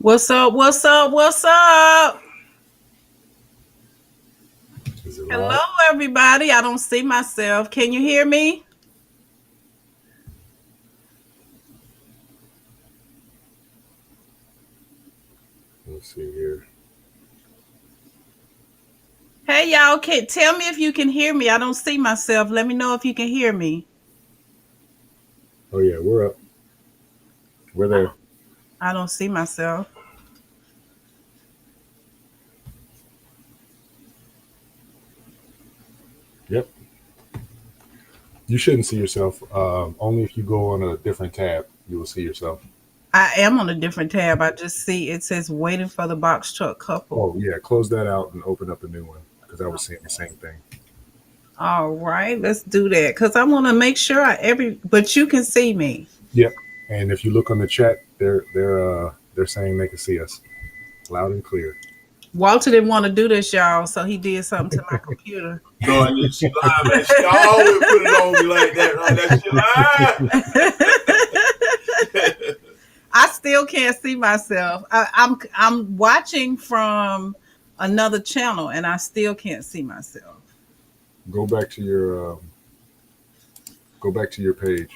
What's up? What's up? What's up? Is it Hello, live? everybody. I don't see myself. Can you hear me? Let's see here. Hey, y'all. Can tell me if you can hear me. I don't see myself. Let me know if you can hear me. Oh yeah, we're up. We're there. I don't see myself. Yep. You shouldn't see yourself. Only if you go on a different tab, you will see yourself. I am on a different tab. I just see it says waiting for the box truck couple. Oh yeah, close that out and open up a new one because I was seeing the same thing. All right, let's do that because I want to make sure but you can see me. Yep. And if you look on the chat, they're saying they can see us loud and clear. Walter didn't want to do this, y'all, so he did something to my computer. No, and she live, man. She always put it on me like that. Right? That she live. I still can't see myself. I'm watching from another channel, and I still can't see myself. Go back to your page.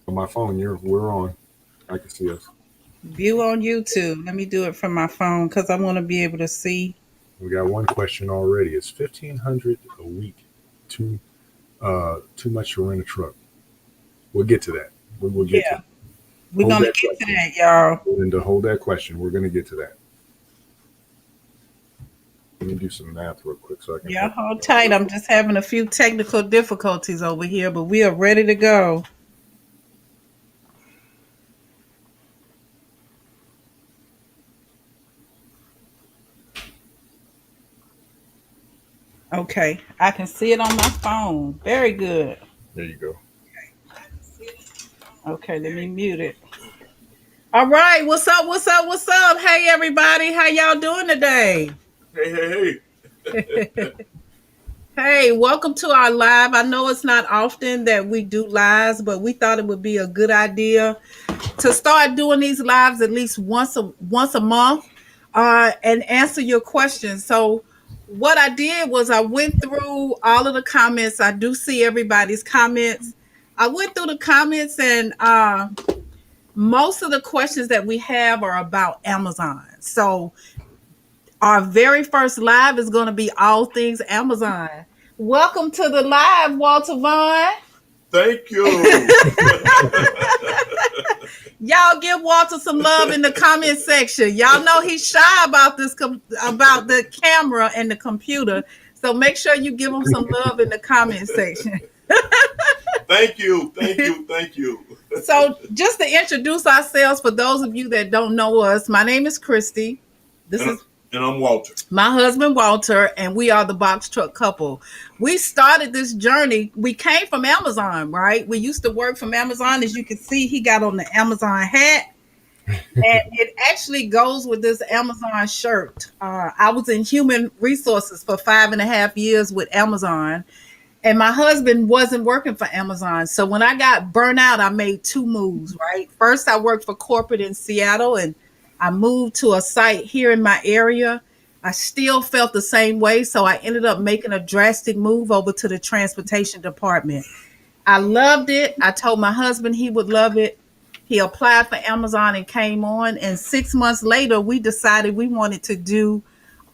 On my phone, we're on. I can see us. View on YouTube. Let me do it from my phone because I want to be able to see. We got one question already. Is 1,500 a week too much to rent a truck? We'll get to that. We will get Yeah, to we're hold gonna that get to question. that, y'all. And to hold that question, we're going to get to that. Let me do some math real quick so I can. Yeah, hold tight. I'm just having a few technical difficulties over here, but we are ready to go. Okay, I can see it on my phone. Very good. There you go. Okay, let me mute it. All right, what's up? What's up? What's up? Hey, everybody, how y'all doing today? Hey. Hey, welcome to our live. I know it's not often that we do lives, but we thought it would be a good idea to start doing these lives at least once a month, and answer your questions. So, what I did was I went through all of the comments. I do see everybody's comments. I went through the comments, and most of the questions that we have are about Amazon. So our very first live is going to be all things Amazon. Welcome to the live, Walter Vaughn. Thank you. Y'all give Walter some love in the comment section. Y'all know he's shy about about the camera and the computer. So make sure you give him some love in the comment section. Thank you. Thank you. Thank you. So just to introduce ourselves for those of you that don't know us, my name is Christy. This is And I'm Walter. my husband Walter, and we are the box truck couple. We started this journey. We came from Amazon, right? We used to work from Amazon. As you can see, he got on the Amazon hat, and it actually goes with this Amazon shirt. I was in human resources for 5.5 years with Amazon, and my husband wasn't working for Amazon. So when I got burnt out, I made two moves, right? First, I worked for corporate in Seattle, and I moved to a site here in my area. I still felt the same way. So I ended up making a drastic move over to the transportation department. I loved it. I told my husband he would love it. He applied for Amazon and came on. And 6 months later, we decided we wanted to do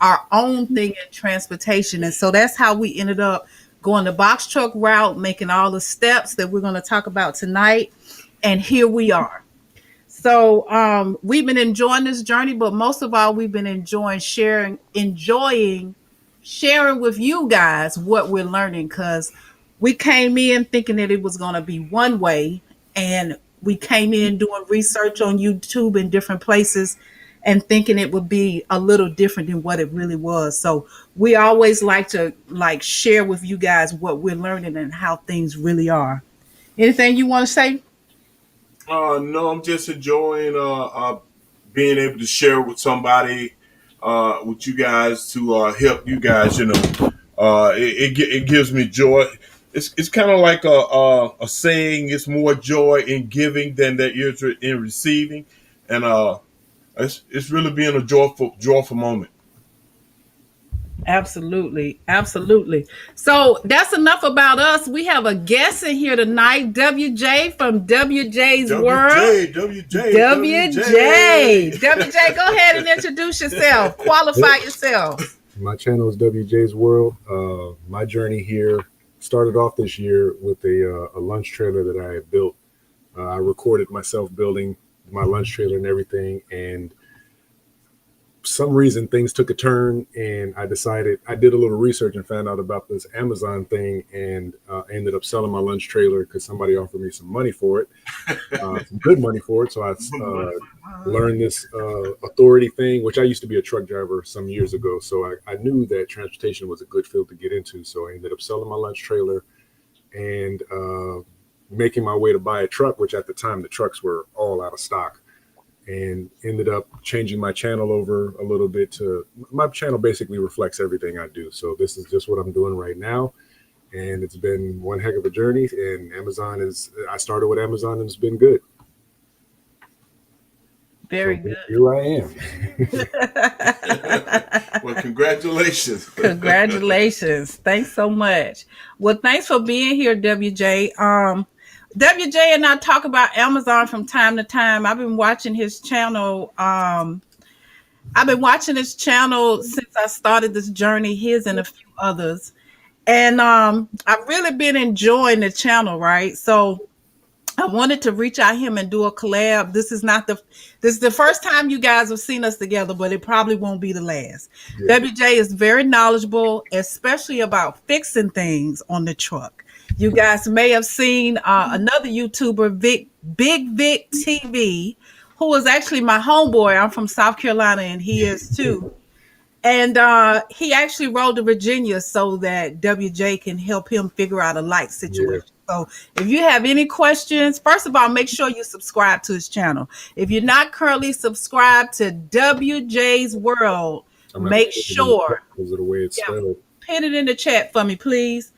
our own thing in transportation. And so that's how we ended up going the box truck route, making all the steps that we're going to talk about tonight. And here we are. So we've been enjoying this journey, but most of all, we've been enjoying sharing with you guys what we're learning, because we came in thinking that it was going to be one way, and we came in doing research on YouTube and different places and thinking it would be a little different than what it really was. So we always like to share with you guys what we're learning and how things really are. Anything you want to say? No, I'm just enjoying being able to share with somebody, with you guys to help you guys. It gives me joy. it's kind of like a saying. It's more joy in giving than there is in receiving, and it's really being a joyful moment. Absolutely. Absolutely. So that's enough about us. We have a guest in here tonight, WJ from WJ's World. WJ. WJ, go ahead and introduce yourself. Qualify yourself. My channel is WJ's World. My journey here started off this year with a lunch trailer that I had built. I recorded myself building my lunch trailer and everything, and some reason things took a turn, and I decided, I did a little research and found out about this Amazon thing, and ended up selling my lunch trailer because somebody offered me some money for it, some good money for it. So I learned this authority thing, which I used to be a truck driver some years ago. So I knew that transportation was a good field to get into. So I ended up selling my lunch trailer and making my way to buy a truck, which at the time the trucks were all out of stock. And ended up changing my channel over a little bit to, my channel basically reflects everything I do. So this is just what I'm doing right now. And it's been one heck of a journey. And I started with Amazon and it's been good. Very So good. Here I am. Well, congratulations. Congratulations. Thanks so much. Well, thanks for being here, WJ. WJ and I talk about Amazon from time to time. I've been watching his channel. Since I started this journey, his and a few others. And I've really been enjoying the channel, right? So I wanted to reach out him and do a collab. This is the first time you guys have seen us together, but it probably won't be the last. Yeah. WJ is very knowledgeable, especially about fixing things on the truck. You guys may have seen another YouTuber, Bigg TV, who is actually my homeboy. I'm from South Carolina, and he is too. And he actually rode to Virginia so that WJ can help him figure out a light situation. Yeah. So if you have any questions, first of all, make sure you subscribe to his channel. If you're not currently subscribed to WJ's World, make sure. Because of the way it's spelled. Pin it in the chat for me, please.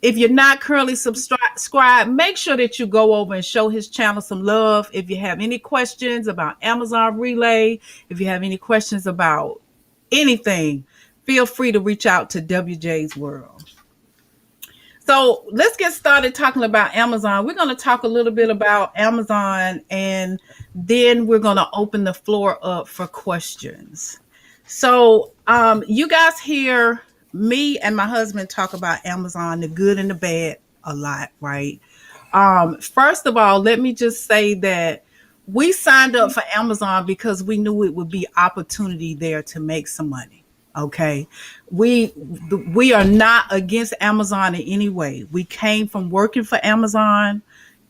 If you're not currently subscribed, make sure that you go over and show his channel some love. If you have any questions about Amazon Relay, if you have any questions about anything, feel free to reach out to WJ's World. So let's get started talking about Amazon. We're going to talk a little bit about Amazon, and then we're going to open the floor up for questions. So you guys hear me and my husband talk about Amazon, the good and the bad, a lot, right? First of all, let me just say that we signed up for Amazon because we knew it would be opportunity there to make some money. Okay. We are not against Amazon in any way. We came from working for Amazon.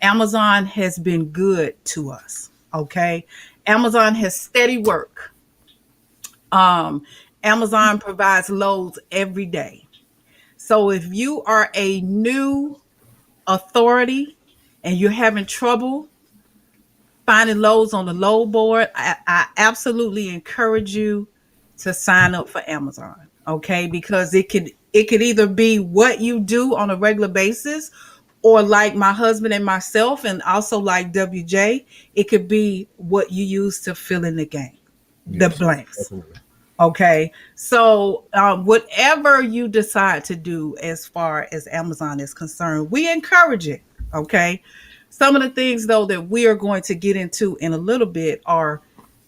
Amazon has been good to us. Okay. Amazon has steady work. Amazon provides loads every day. So if you are a new authority and you're having trouble finding loads on the load board, I absolutely encourage you to sign up for Amazon, okay? Because it could either be what you do on a regular basis, or like my husband and myself, and also like WJ, it could be what you use to fill in the game, the blanks. Definitely. Okay, so whatever you decide to do as far as Amazon is concerned, we encourage it, okay? Some of the things, though, that we are going to get into in a little bit are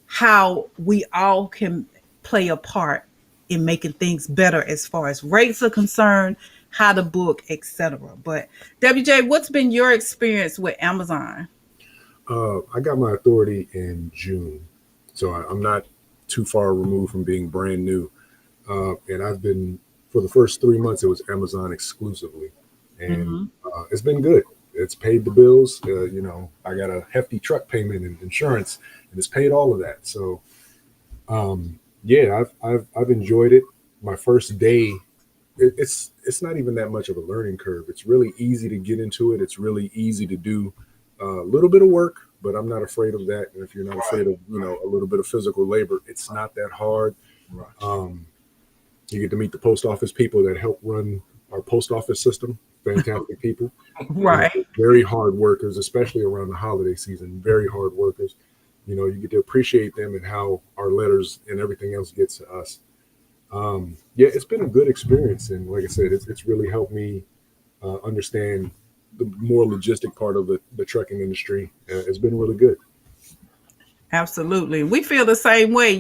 how we all can play a part in making things better as far as rates are concerned, how to book, etc. But WJ, what's been your experience with Amazon? I got my authority in June, so I'm not too far removed from being brand new. And I've been, for the first 3 months, it was Amazon exclusively. And it's been good. It's paid the bills. I got a hefty truck payment and insurance, and it's paid all of that. So, I've enjoyed it. My first day, it's not even that much of a learning curve. It's really easy to get into it. It's really easy to do a little bit of work, but I'm not afraid of that. And if you're not afraid of, a little bit of physical labor, it's not that hard. Right. You get to meet the post office people that help run our post office system. fantastic people, and Right. very hard workers, especially around the holiday season. Very hard workers. You get to appreciate them and how our letters and everything else gets to us. Yeah, it's been a good experience, and like I said, it's really helped me understand the more logistic part of the trucking industry. It's been really good. Absolutely. We feel the same way.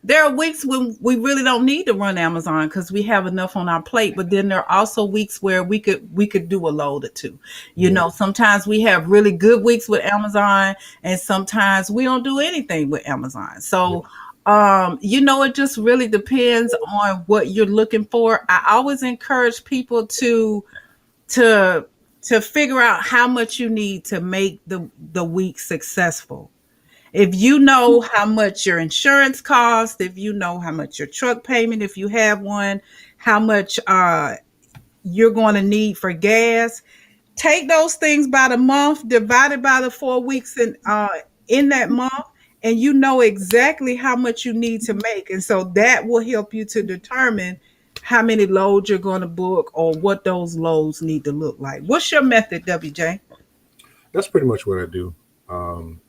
There are weeks when we really don't need to run Amazon because we have enough on our plate. But then there are also weeks where we could do a load or two. Yeah, Sometimes we have really good weeks with Amazon, and sometimes we don't do anything with Amazon. yeah, So it just really depends on what you're looking for. I always encourage people to to figure out how much you need to make the week successful. If you know how much your insurance costs, if you know how much your truck payment, if you have one, how much you're going to need for gas, take those things by the month, divide it by the 4 weeks in that month, and you know exactly how much you need to make. And so that will help you to determine how many loads you're going to book or what those loads need to look like. What's your method, WJ? that's pretty much what I do. Um,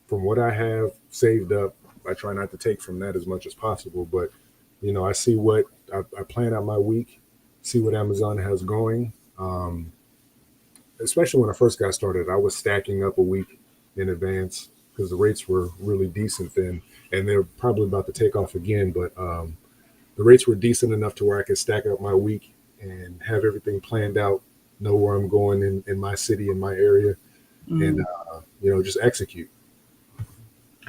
from what I have saved up, I try not to take from that as much as possible. But I see what I plan out my week, see what Amazon has going. Especially when I first got started, I was stacking up a week in advance because the rates were really decent then, and they're probably about to take off again. But the rates were decent enough to where I could stack up my week and have everything planned out, know where I'm going in my city, in my area, and Mm, just execute.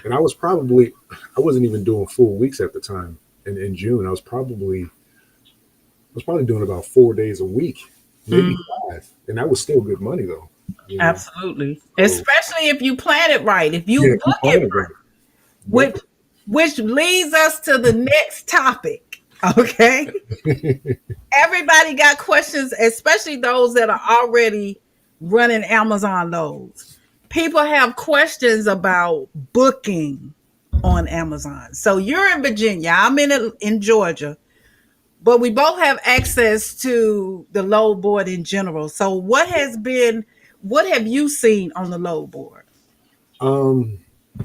And I wasn't even doing full weeks at the time. In June, I was probably doing about 4 days a week, maybe mm, five, and that was still good money though. You know, absolutely. so Especially if you plan it right, if you yeah, if you book plan it it right, right, which leads us to the next topic. Okay. definitely. Everybody got questions, especially those that are already running Amazon loads. People have questions about booking on Amazon. So you're in Virginia, I'm in Georgia, but we both have access to the load board in general. So what have you seen on the load board? um,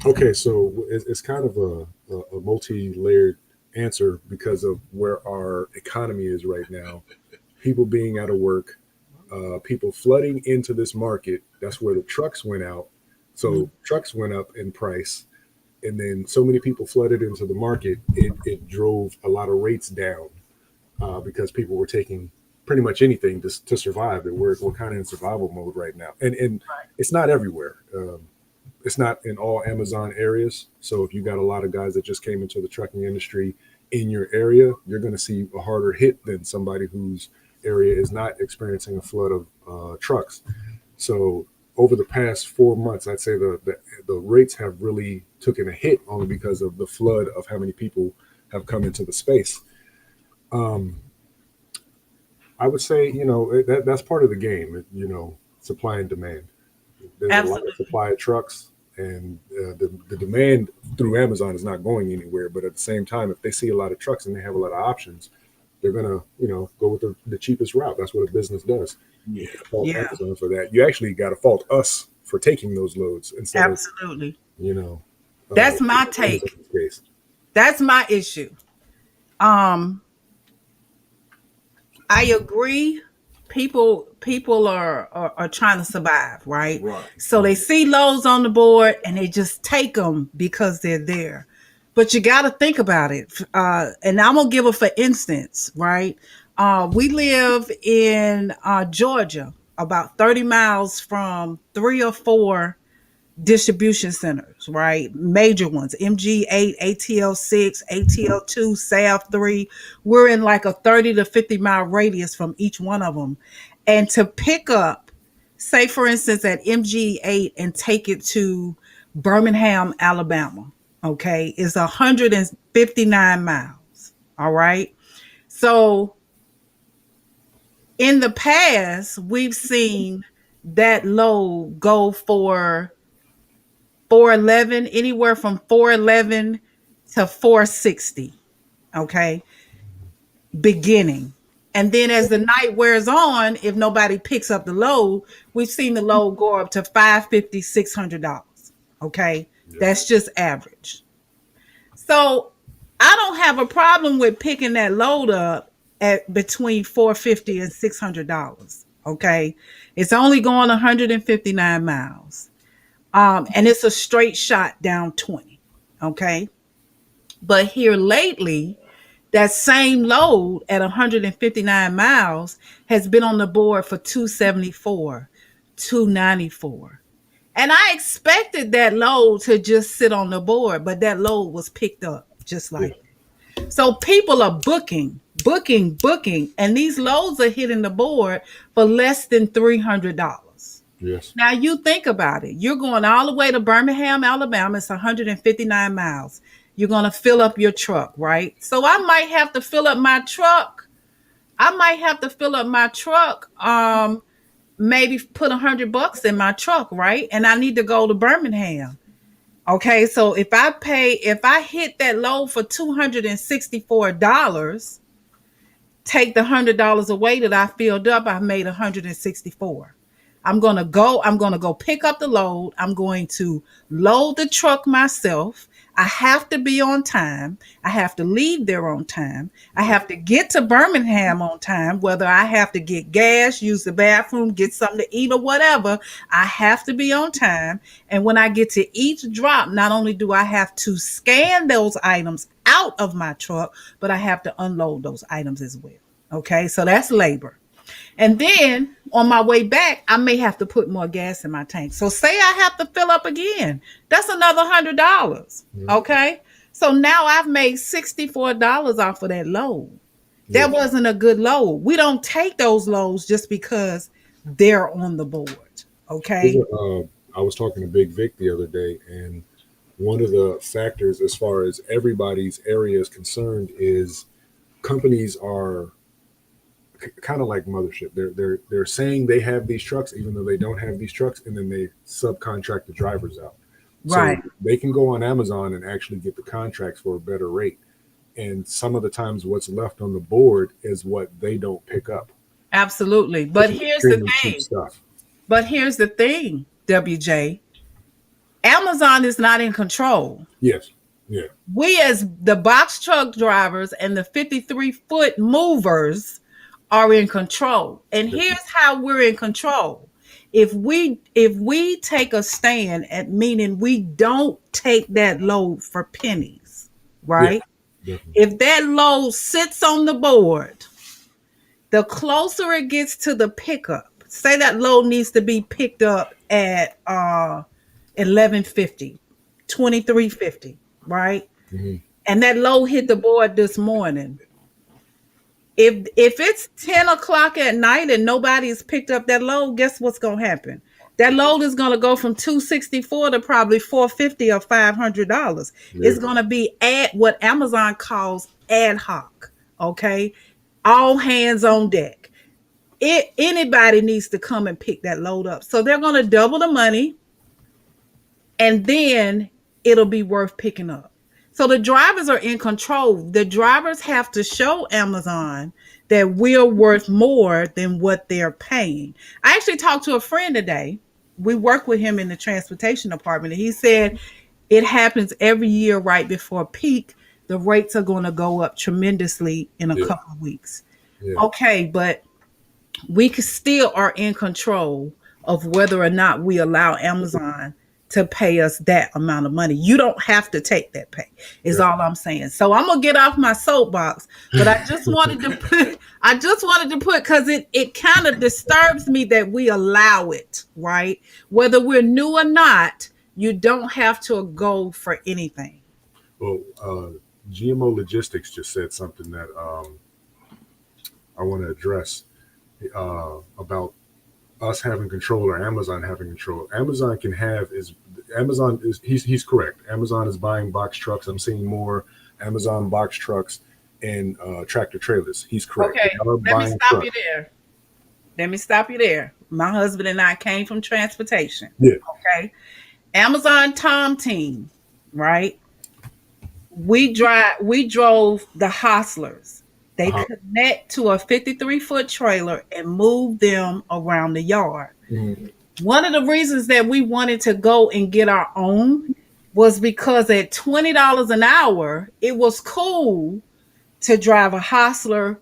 okay, so it's kind of a multi-layered answer because of where our economy is right now. People being out of work, people flooding into this market. That's where the trucks went out. Mm, So trucks went up in price, and then so many people flooded into the market, it drove a lot of rates down because people were taking pretty much anything to survive. And we're kind of in survival mode right now, and it's not everywhere. It's not in all Amazon areas. So if you got a lot of guys that just came into the trucking industry in your area, you're going to see a harder hit than somebody whose area is not experiencing a flood of trucks. So over the past 4 months, I'd say the rates have really taken a hit only because of the flood of how many people have come into the space. Um, I would say, that's part of the game, supply and demand. There's a lot of absolutely. supply of trucks, and the demand through Amazon is not going anywhere. But at the same time, if they see a lot of trucks and they have a lot of options, they're gonna go with the cheapest route. That's what a business does. You Yeah. can't fault Yeah, Amazon for that. You actually got to fault us for taking those loads instead of absolutely. you know That's my take. Amazon's case. That's my issue. Um, I agree. People are trying to survive, right? Right. So they see lows on the board and they just take them because they're there. But you got to think about it. And I'm gonna give a for instance, right? We live in Georgia, about 30 miles from three or four distribution centers, right? Major ones, MG8, ATL6, ATL2, SAF3. We're in like a 30 to 50-mile radius from each one of them. And to pick up, say for instance, at MG8 and take it to Birmingham, Alabama, okay, is 159 miles. All right. So in the past, we've seen that load go for 411, anywhere from 411 to 460. Okay. Beginning. And then as the night wears on, if nobody picks up the load, we've seen the load go up to $550, $600. Okay. Yeah. That's just average. So I don't have a problem with picking that load up at between $450 and $600. Okay. It's only going 159 miles. And it's a straight shot down 20. Okay. But here lately, that same load at 159 miles has been on the board for 274, 294. And I expected that load to just sit on the board, but that load was picked up just Yeah. like that. So people are booking, booking, booking, and these loads are hitting the board for less than $300. Yes. Now you think about it. You're going all the way to Birmingham, Alabama. It's 159 miles. You're going to fill up your truck, right? So I might have to fill up my truck. I might have to fill up my truck. Maybe put $100 in my truck, right? And I need to go to Birmingham. Okay, so if I hit that load for $264, take the $100 away that I filled up, I made 164. I'm gonna go pick up the load. I'm going to load the truck myself. I have to be on time. I have to leave there on time. I have to get to Birmingham on time, whether I have to get gas, use the bathroom, get something to eat or whatever. I have to be on time. And when I get to each drop, not only do I have to scan those items out of my truck, but I have to unload those items as well. Okay, so that's labor. And then on my way back, I may have to put more gas in my tank. So say I have to fill up again. That's another $100. Yeah. Okay. So now I've made $64 off of that load. Yeah. That wasn't a good load. We don't take those loads just because they're on the board. There's Okay. I was talking to Big Vic the other day, and one of the factors, as far as everybody's area is concerned, is companies are kind of like mothership. They're saying they have these trucks, even though they don't have these trucks, and then they subcontract the drivers out. So Right. they can go on Amazon and actually get the contracts for a better rate. And some of the times, what's left on the board is what they don't pick up, Absolutely. which But is here's the extremely cheap thing. stuff. But here's the thing, WJ. Amazon is not in control. Yes. Yeah. We as the box truck drivers and the 53-foot movers are in control. And here's how we're in control. If we take a stand at meaning we don't take that load for pennies, Yeah. right? Definitely. If that load sits on the board, the closer it gets to the pickup, say that load needs to be picked up at 11:50, 23:50, right? Hmm. And that load hit the board this morning. If it's 10 o'clock at night and nobody's picked up that load, guess what's gonna happen? That load is gonna go from 264 to probably 450 or $500. Yeah. It's gonna be at what Amazon calls ad hoc. Okay, all hands on deck. Anybody needs to come and pick that load up. So they're gonna double the money, and then it'll be worth picking up. So the drivers are in control. The drivers have to show Amazon that we're worth more than what they're paying. I actually talked to a friend today. We work with him in the transportation department, and he said it happens every year right before peak. The rates are going to go up tremendously in a Yeah. couple of weeks. Yeah. Okay, but we still are in control of whether or not we allow Amazon to pay us that amount of money. You don't have to take that pay, is Yeah. all I'm saying. So I'm gonna get off my soapbox, but I just wanted to put because it kind of disturbs me that we allow it, right? Whether we're new or not, you don't have to go for anything. Well, GMO Logistics just said something that I want to address about us having control or Amazon having control. Amazon is he's correct. Amazon is buying box trucks. I'm seeing more Amazon box trucks and tractor trailers. He's correct. Okay, They are let me buying stop trucks. you there. Let me stop you there. My husband and I came from transportation. Yeah. Okay. Amazon Tom Team, right? We drove the hostlers. They Uh-huh. connect to a 53-foot trailer and move them around the yard. Mhm. One of the reasons that we wanted to go and get our own was because at $20 an hour, it was cool to drive a hostler,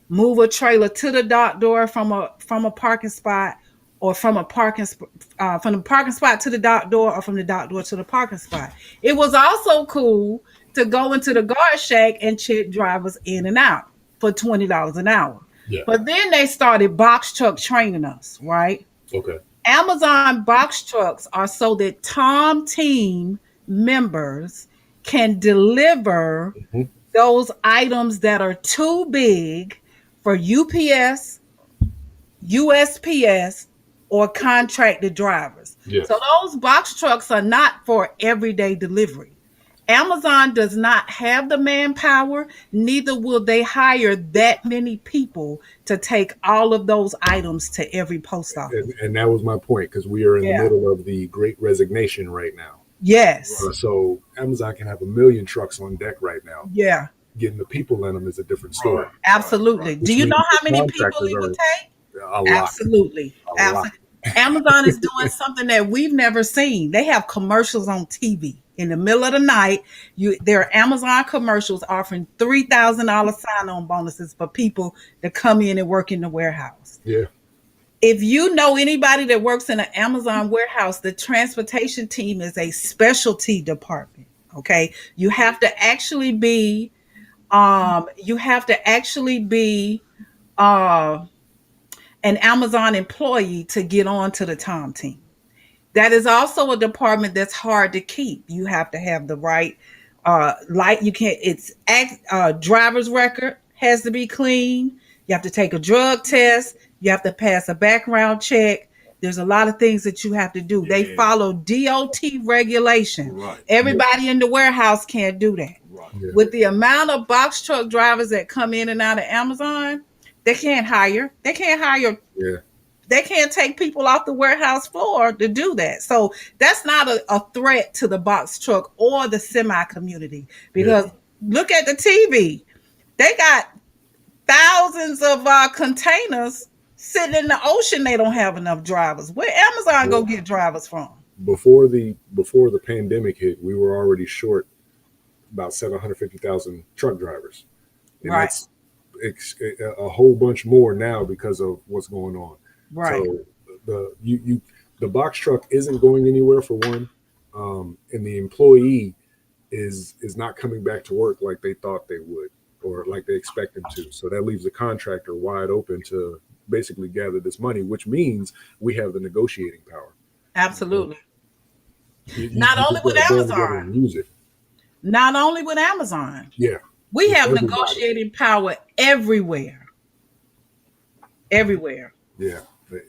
move a trailer to the dock door from a parking spot, or from the parking spot to the dock door, or from the dock door to the parking spot. It was also cool to go into the guard shack and check drivers in and out for $20 an hour. Yeah. But then they started box truck training us, right? Okay. Amazon box trucks are so that Tom team members can deliver Mhm. those items that are too big for UPS, USPS, or contracted drivers. So Yes. those box trucks are not for everyday delivery. Amazon does not have the manpower, neither will they hire that many people to take all of those items to every post office. And that was my point because we are in the Yeah. middle of the great resignation right now. Yes. So Amazon can have a million trucks on deck right now. Yeah. Getting the people in them is a different story. Right. Absolutely. Do Which you means know how the many people contractors it would are take? a lot. Absolutely. A lot. Absolutely. Amazon is doing something that we've never seen. They have commercials on TV in the middle of the night. There are Amazon commercials offering $3,000 sign-on bonuses for people to come in and work in the warehouse. Yeah. If you know anybody that works in an Amazon warehouse, the transportation team is a specialty department. Okay, you have to actually be uh, an Amazon employee to get on to the Tom team. That is also a department that's hard to keep. You have to have the right light. You can't. Driver's record has to be clean. You have to take a drug test. You have to pass a background check. There's a lot of things that you have to do. They Yeah. follow DOT regulation. Right. Everybody in the warehouse can't do that. Right. Yeah. With the amount of box truck drivers that come in and out of Amazon, they can't hire. They can't hire. Yeah. They can't take people off the warehouse floor to do that. So that's not a threat to the box truck or the semi community because look at the TV. They got thousands of containers sitting in the ocean. They don't have enough drivers. Where Amazon go get drivers from? Before the pandemic hit, we were already short about 750,000 truck drivers, and Right. that's a whole bunch more now because of what's going on. Right. So the box truck isn't going anywhere for one, and the employee is not coming back to work like they thought they would or like they expect them to. So that leaves the contractor wide open to basically gather this money, which means we have the negotiating power. Absolutely. You Not only just with gotta band together Amazon. and use it. Not only with Amazon. Yeah, We have everybody. negotiating power everywhere. Everywhere. Yeah,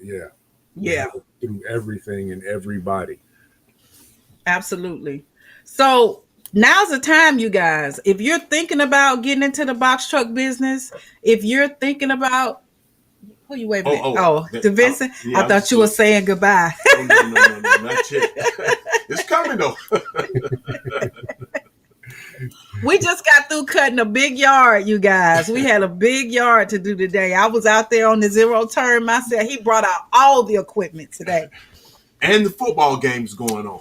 yeah, Yeah. through everything and everybody. Absolutely. So now's the time, you guys. If you're thinking about getting into the box truck business, if you're thinking about who you waving at? To Vincent. Yeah, I thought you were saying goodbye. Oh, no, not yet. It's coming though. We just got through cutting a big yard, you guys. We had a big yard to do today. I was out there on the zero turn myself. He brought out all the equipment today. And the football game's going on.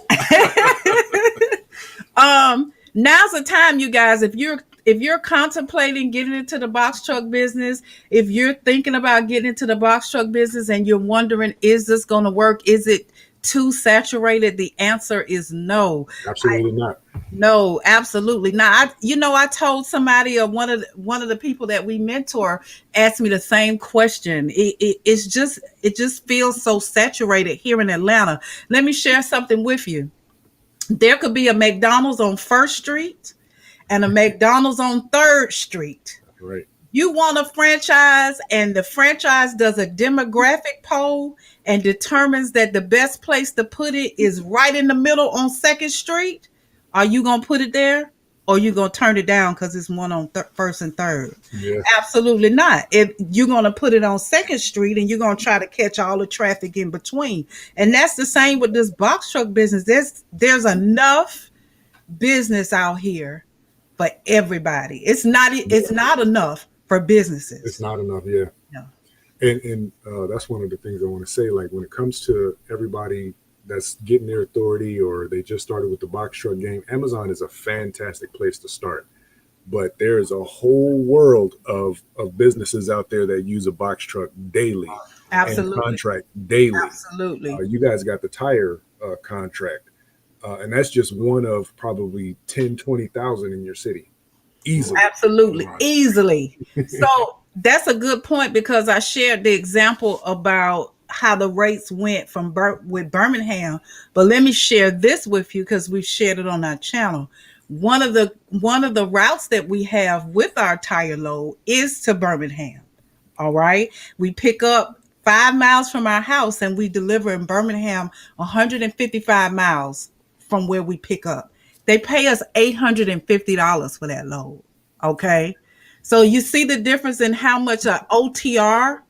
Now's the time, you guys. If you're contemplating getting into the box truck business, if you're thinking about getting into the box truck business and you're wondering, is this going to work? Is it too saturated? The answer is no. Absolutely not. No, absolutely not. I told somebody, one of the people that we mentor asked me the same question. It just feels so saturated here in Atlanta. Let me share something with you. There could be a McDonald's on First Street and a McDonald's on Third Street. Right. You want a franchise, and the franchise does a demographic poll and determines that the best place to put it is right in the middle on Second Street. Are you going to put it there, or are you going to turn it down because it's one on First and Third? Yeah. Absolutely not. If you're going to put it on Second Street and you're going to try to catch all the traffic in between. And that's the same with this box truck business. There's enough business out here for everybody. It's not enough for It's businesses. not enough. Yeah. Yeah. And that's one of the things I want to say. Like when it comes to everybody that's getting their authority or they just started with the box truck game, Amazon is a fantastic place to start. But there is a whole world of businesses out there that use a box truck daily Right. and Absolutely. contract daily. Absolutely. You guys got the tire contract, and that's just one of probably 10, 20,000 in your city easily. Absolutely. Right. Easily. So that's a good point because I shared the example about how the rates went from with Birmingham. But let me share this with you because we've shared it on our channel. One of the routes that we have with our tire load is to Birmingham. All right. We pick up 5 miles from our house and we deliver in Birmingham 155 miles from where we pick up. They pay us $850 for that load. Okay. So you see the difference in how much an OTR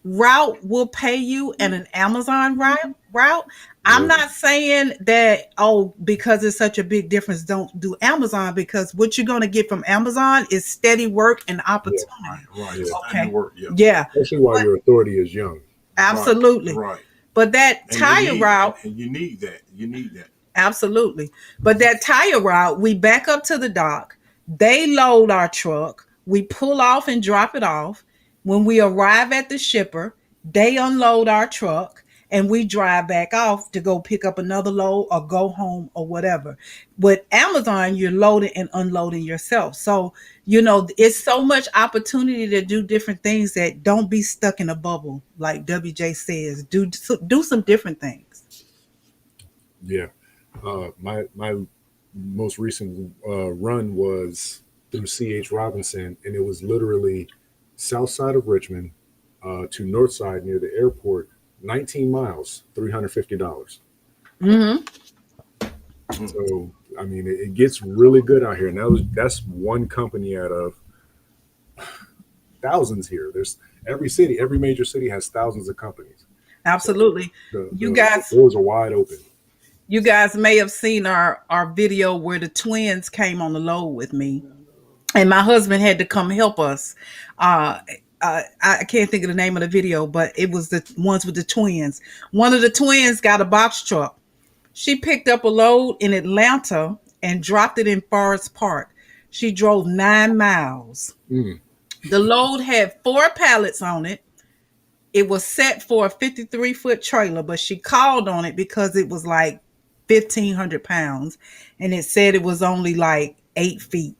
route will pay you and an Amazon route. I'm Yeah, not saying that, oh, because it's such a big difference, don't do Amazon, because what you're going to get from Amazon is steady work and yeah, Right. opportunity. Right. yeah. Steady Okay. work. Yeah. Yeah, Especially while your authority is young. Right. absolutely. Right. But that And you tire need route, and you need that. You need that. absolutely. But that tire route, we back up to the dock. They load our truck. We pull off and drop it off. When we arrive at the shipper, they unload our truck and we drive back off to go pick up another load or go home or whatever. With Amazon, you're loading and unloading yourself. So, it's so much opportunity to do different things that don't be stuck in a bubble. Like WJ says, do some different things. Yeah. My most recent run was through C.H. Robinson, and it was literally south side of Richmond to north side near the airport, 19 miles, $350. Hmm. Mm. So I mean, it gets really good out here, and that's one company out of thousands here. There's every major city has thousands of companies. So Absolutely. the You the guys, doors are wide open. you guys may have seen our video where the twins came on the load with me, and my husband had to come help us. Uh, I can't think of the name of the video, but it was the ones with the twins. One of the twins got a box truck. She picked up a load in Atlanta and dropped it in Forest Park. She drove 9 miles. Mm, The load had 4 pallets on it. It was set for a 53-foot trailer, but she called on it because it was like 1,500 pounds and it said it was only like 8 feet.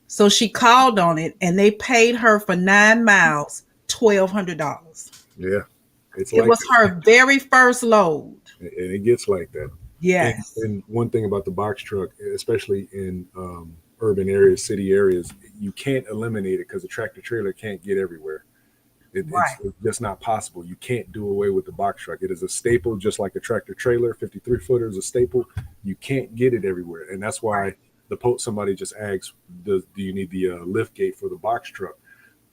So she called on it and they paid her for 9 miles $1,200. yeah, it's It like was that, her very first load. and it gets like that. And, Yes. and one thing about the box truck, especially in urban areas, city areas, you can't eliminate it because the tractor trailer can't get everywhere. Right. It's just not possible. You can't do away with the box truck. It is a staple, just like a tractor trailer. 53 footer is a staple. You can't get it everywhere, and that's why somebody just asks, do you need the lift gate for the box truck?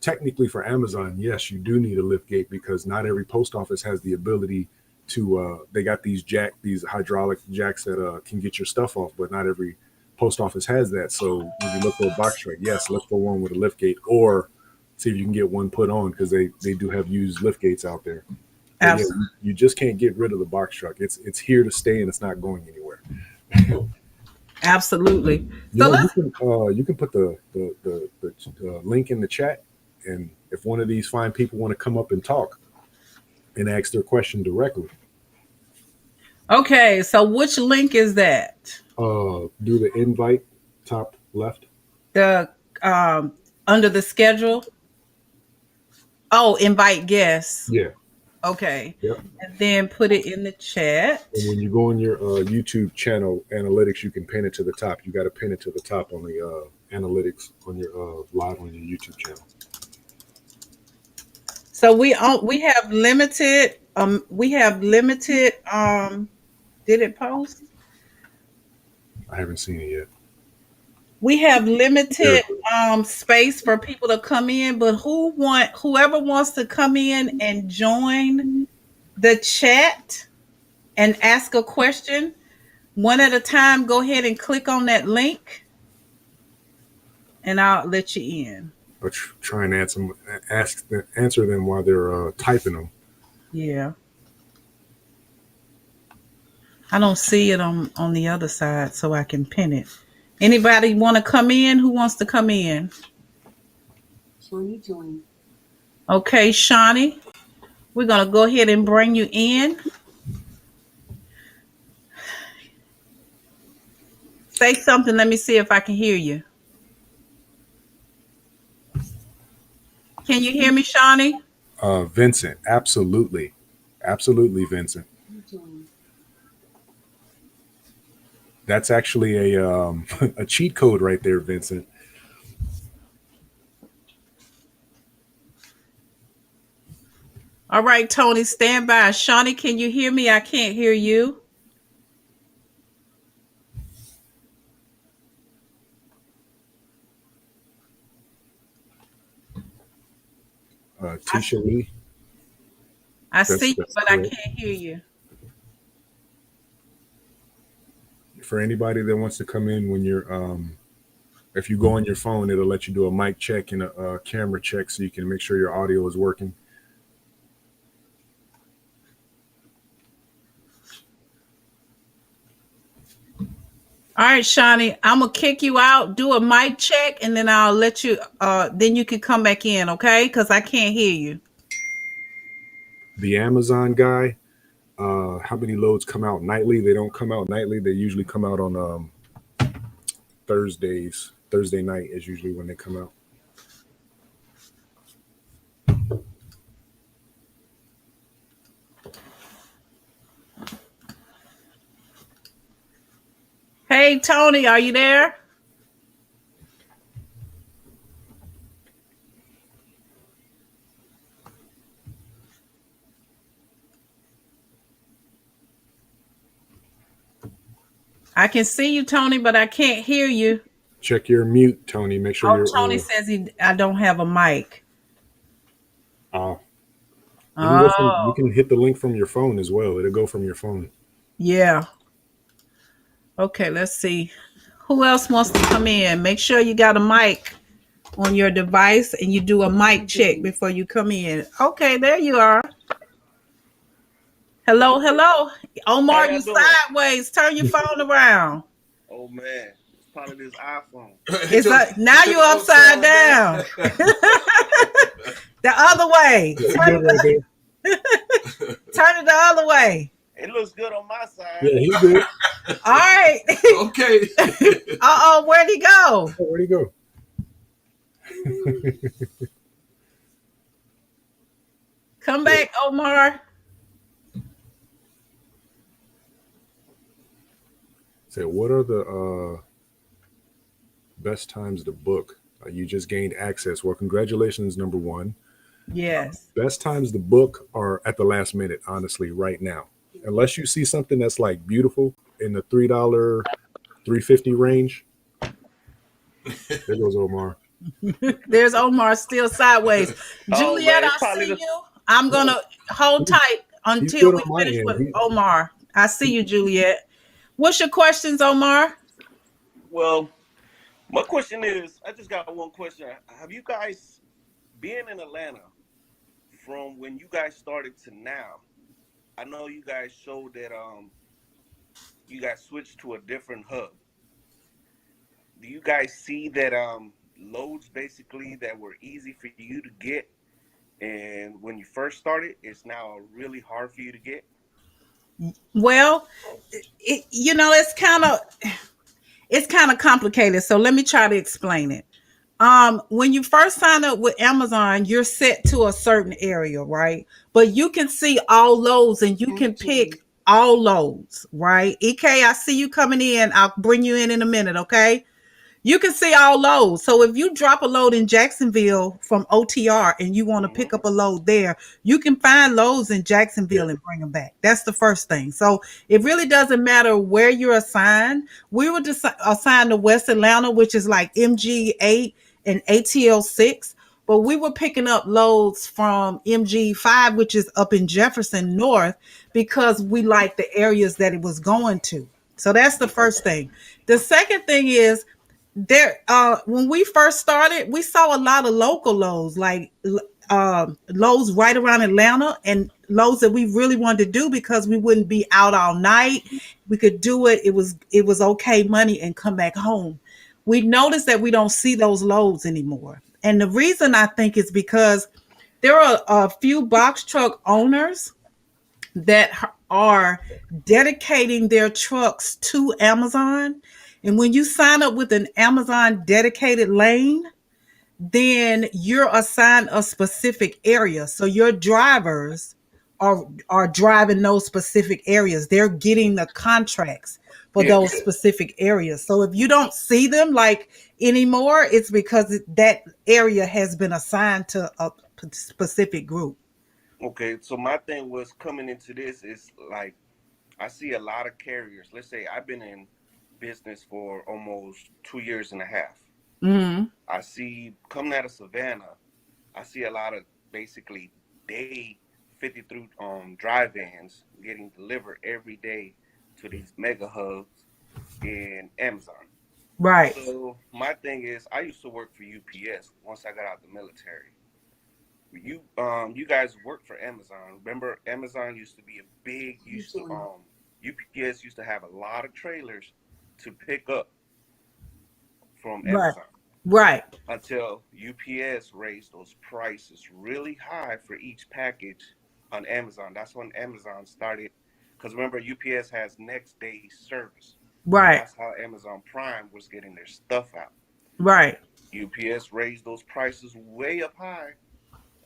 Technically, for Amazon, yes, you do need a lift gate because not every post office has the ability to. They got these hydraulic jacks that can get your stuff off, but not every post office has that. So when you look for a box truck, yes, look for one with a lift gate, or see if you can get one put on because they do have used lift gates out there. But yeah, Absolutely. you just can't get rid of the box truck. It's here to stay and it's not going anywhere. Absolutely. You So know, let's you can put the link in the chat, and if one of these fine people want to come up and talk and ask their question directly, Okay, so which link is that? do the invite top left. The under the schedule. Oh, invite guests. Yeah, Okay. yep. And then put it in the chat. And when you go on your YouTube channel analytics, you can pin it to the top. You got to pin it to the top on the analytics on your live on your YouTube channel. So we have limited did it post? I haven't seen it yet. We have There limited it is. space for people to come in, but whoever wants to come in and join the chat and ask a question one at a time, go ahead and click on that link and I'll let you in. or try and answer them while they're typing them. Yeah. I don't see it on the other side, so I can pin it. Anybody want to come in? Who wants to come in? Shawnee joined. Okay, Shawnee, we're gonna go ahead and bring you in. Say something. Let me see if I can hear you. Can you hear me, Shawnee? Vincent, absolutely, absolutely, Vincent. You joined. That's actually a a cheat code right there, Vincent. All right, Tony, stand by. Shawnee, can you hear me? I can't hear you. I, Tisha Lee, I see you, that's but I correct. can't hear you. For anybody that wants to come in when you're if you go on your phone, it'll let you do a mic check and a camera check so you can make sure your audio is working. All right, Shawnee, I'm gonna kick you out, do a mic check, and then I'll let you then you can come back in, okay? Because I can't hear you. The Amazon guy, how many loads come out nightly? They don't come out nightly. They usually come out on Thursdays. Thursday night is usually when they come out. Hey Tony, are you there? I can see you, Tony, but I can't hear you. Check your mute, Tony. Make sure Oh, you're Tony says I don't have a mic. uh you Oh, can hit the link from your phone as well. It'll go from your phone. yeah. Okay, let's see. Who else wants to come in? Make sure you got a mic on your device and you do a mic check before you come in. Okay, there you are. Hello, hello. How Omar, y'all you doing? sideways. Turn your phone around. Oh man, it's probably this iPhone. It's now you're upside down. The other way. Yeah, he's good right there. Turn it the other way. It looks good on my side. Yeah, he's good. All right. Okay. Uh-oh, where'd he go? Oh, where'd he go? Come back, Omar. Say, what are the best times to book? You just gained access. Well, congratulations, number one. Yes. Best times to book are at the last minute, honestly, right now. Unless you see something that's like beautiful in the $3, $3.50 range. There goes Omar. There's Omar still sideways. Oh Juliet, man, it's I probably see the. you. I'm going to hold tight He's until good we on my finish end. with Omar. I see you, Juliet. What's your questions, Omar? Well, my question is, I just got one question. Have you guys been in Atlanta from when you guys started to now? I know you guys showed that you guys switched to a different hub. Do you guys see that loads basically that were easy for you to get, and when you first started, it's now really hard for you to get? Well, it's kind of complicated. So let me try to explain it. When you first sign up with Amazon, you're set to a certain area, right? But you can see all loads and you can pick all loads, right? EK, I see you coming in. I'll bring you in a minute, okay? You can see all loads. So if you drop a load in Jacksonville from OTR and you want to Mm-hmm. pick up a load there, you can find loads in Yeah. Jacksonville and bring them back. That's the first thing. So it really doesn't matter where you're assigned. We were just assigned to West Atlanta, which is like MG8 and ATL6. But we were picking up loads from MG5, which is up in Jefferson North, because we liked the areas that it was going to. So that's the first thing. The second thing is there when we first started, we saw a lot of local lows, like lows right around Atlanta, and lows that we really wanted to do because we wouldn't be out all night. We could do it. It was okay money and come back home. We noticed that we don't see those loads anymore. And the reason I think is because there are a few box truck owners that are dedicating their trucks to Amazon. And when you sign up with an Amazon dedicated lane, then you're assigned a specific area. So your drivers are driving those specific areas. They're getting the contracts for Yeah. those specific areas. So if you don't see them like anymore, it's because that area has been assigned to a specific group. Okay. So my thing was coming into this is like I see a lot of carriers. Let's say I've been in business for almost 2 years and a half. Hmm. I see coming out of Savannah, I see a lot of basically day 50 through drive vans getting delivered every day to these mega hubs in Amazon. Right. So my thing is, I used to work for UPS once I got out the military. You guys worked for Amazon. Remember, Amazon used to be a big You used to joined. UPS used to have a lot of trailers to pick up from Right. Amazon Right. until UPS raised those prices really high for each package on Amazon. That's when Amazon started. Because remember, UPS has next day service. Right. That's how Amazon Prime was getting their stuff out. Right. UPS raised those prices way up high.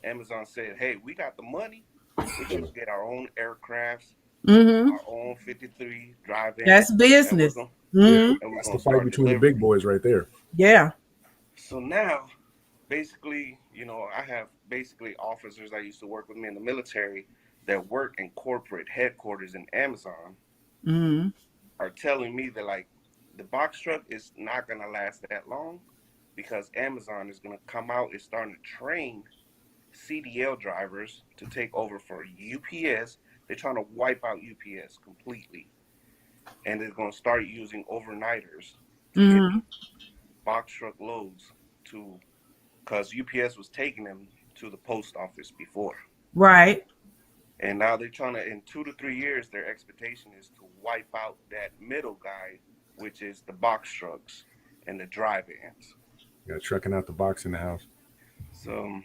Amazon said, hey, we got the money. We're going to get our own aircrafts, Hmm. our own 53 drive That's vans, and we're business. going Yeah, Hmm. and we're that's going the to fight start between the big delivering. boys right there. Yeah. So now, basically, I have basically officers that used to work with me in the military that work in corporate headquarters in Amazon Hmm. are telling me that like the box truck is not going to last that long because Amazon is going to come out and starting to train CDL drivers to take over for UPS. They're trying to wipe out UPS completely, and they're going to start using overnighters to get Hmm. box truck loads to because UPS was taking them to the post office before. Right. And now they're trying to, in 2 to 3 years, their expectation is to wipe out that middle guy, which is the box trucks and the dry vans. Yeah, trucking out the box in the house. So,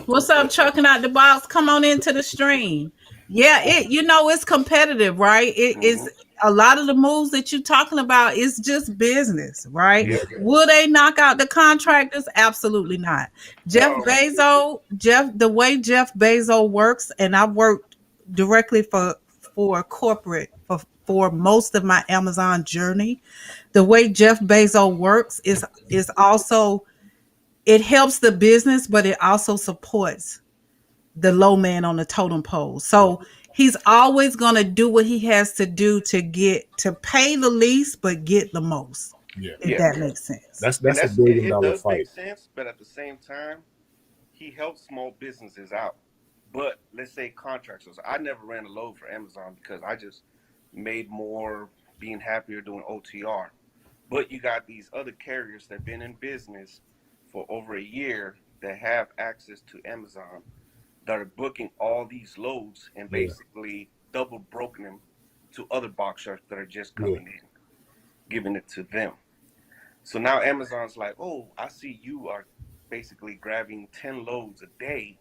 What's up, but trucking out the box? Come on into the stream. Yeah, it's competitive, right? It mm-hmm. is a lot of the moves that you're talking about is just business, right? Yeah, Will they knock out the contractors? Absolutely not. no, The way Jeff Bezos works, and I've worked directly for corporate for most of my Amazon journey. The way Jeff Bezos works is also it helps the business, but it also supports the low man on the totem pole. Yeah, So he's always going to do what he has to do to pay the least, but get the most, yeah. if yeah, that makes sense. and That's a billion it dollar does make fight. sense, but at the same time, he helps small businesses out. But let's say contractors. I never ran a load for Amazon because I just made more being happier doing OTR. But you got these other carriers that have been in business for over a year that have access to Amazon that are booking all these loads and Yeah, basically double broken them to other box shops that are just yeah, coming in, giving it to them. So now Amazon's like, oh, I see you are basically grabbing 10 loads a day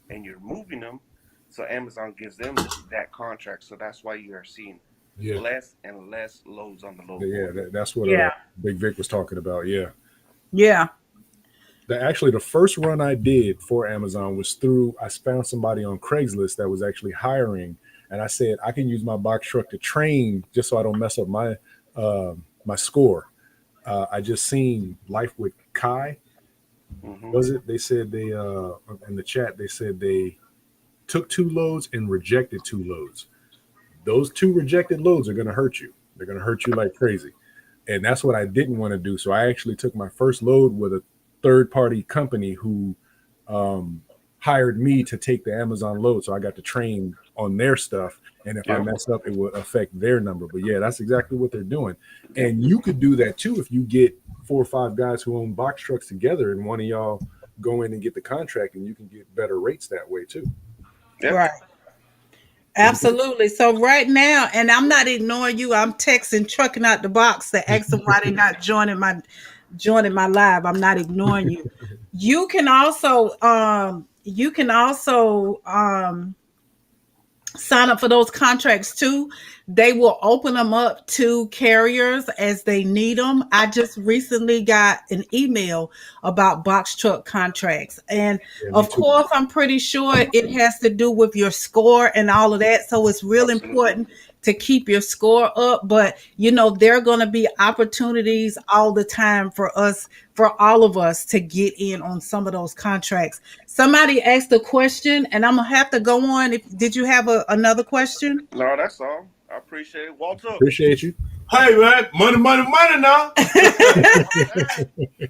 and you're moving them. So Amazon gives them that contract. So that's why you are seeing yeah, less and less loads on the load yeah. board. That's what Yeah. Big Vic was talking about. Yeah. Yeah. Actually, the first run I did for Amazon was through. I found somebody on Craigslist that was actually hiring, and I said I can use my box truck to train just so I don't mess up my score. I just seen Life with Kai. Hmm. Was it? They said in the chat they said they took two loads and rejected two loads. Those two rejected loads are going to hurt you. They're going to hurt you like crazy. And that's what I didn't want to do. So I actually took my first load with a third party company who um, hired me to take the Amazon load. So I got to train on their stuff. And if I Yep. mess up, it would affect their number. But yeah, that's exactly what they're doing. Yep. And you could do that too if you get 4 or 5 guys who own box trucks together, and one of y'all go in and get the contract, and you can get better rates that way too. Yeah. Right. Absolutely. So right now, and I'm not ignoring you. I'm texting trucking out the box to ask them why they're not joining my live. I'm not ignoring you. You can also sign up for those contracts too. They will open them up to carriers as they need them. I just recently got an email about box truck contracts. And Yeah, me of too. course, I'm pretty sure it has to do with your score and all of that. So it's real Absolutely. important to keep your score up. But, there are going to be opportunities all the time for all of us to get in on some of those contracts. Somebody asked a question, and I'm going to have to go on. Did you have another question? No, that's all. I appreciate it. Walter. Appreciate you. Hey man, money, money, money now. Hey,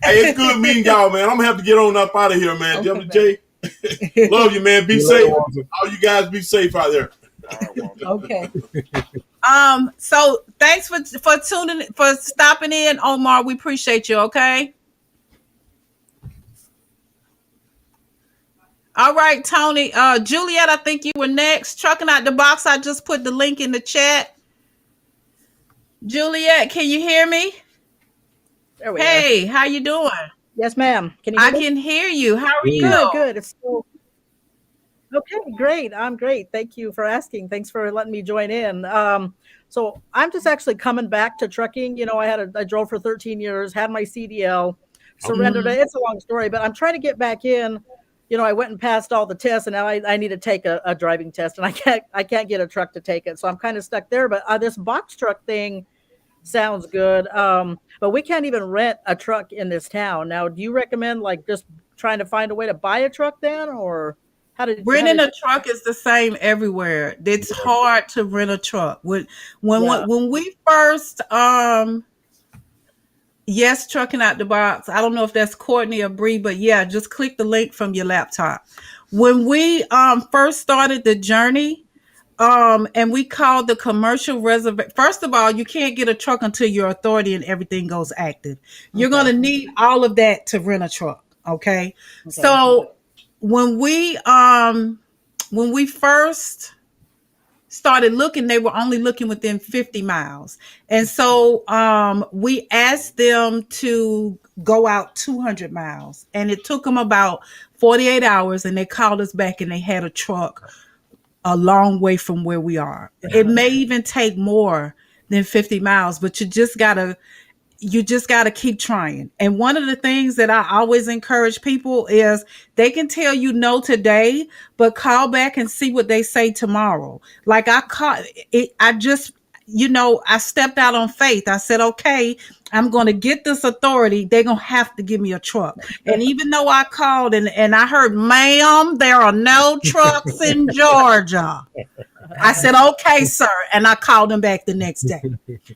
it's good meeting y'all, man. I'm gonna have to get on up out of here, man. Okay, WJ, love you, man. Be See you later, safe. Walter. All you guys be safe out there. All right, Walter. Okay. So thanks for stopping in, Omar. We appreciate you. Okay. All right, Tony. Juliet, I think you were next. Trucking out the box. I just put the link in the chat. Juliet, can you hear me? There we are. Hey, how you doing? Yes, ma'am. Can you I hear me? can hear you. How are Good. you? Good, good. It's so okay. Great. I'm great. Thank you for asking. Thanks for letting me join in. So I'm just actually coming back to trucking. I drove for 13 years, had my CDL, surrendered Mhm. it. It's a long story, but I'm trying to get back in. I went and passed all the tests, and now I need to take a driving test, and I can't get a truck to take it, so I'm kind of stuck there. But this box truck thing sounds good. But we can't even rent a truck in this town. Now, do you recommend like just trying to find a way to buy a truck then, or how Renting did a truck is the same everywhere. It's hard to rent a truck. yeah. When we first yes, trucking out the box. I don't know if that's Courtney or Bree, but yeah, just click the link from your laptop. When we first started the journey, and we called the commercial reservation. First of all, you can't get a truck until your authority and everything goes active. You're Okay. gonna need all of that to rent a truck. Okay. Okay. So when we first started looking, they were only looking within 50 miles. And so we asked them to go out 200 miles. And it took them about 48 hours. And they called us back and they had a truck a long way from where we are. It may even take more than 50 miles, but you just got to keep trying. And one of the things that I always encourage people is they can tell you no today, but call back and see what they say tomorrow. Like I caught it, I stepped out on faith. I said, okay, I'm going to get this authority. They're going to have to give me a truck. And even though I called and I heard, ma'am, there are no trucks in Georgia. I said, okay, sir. And I called him back the next day.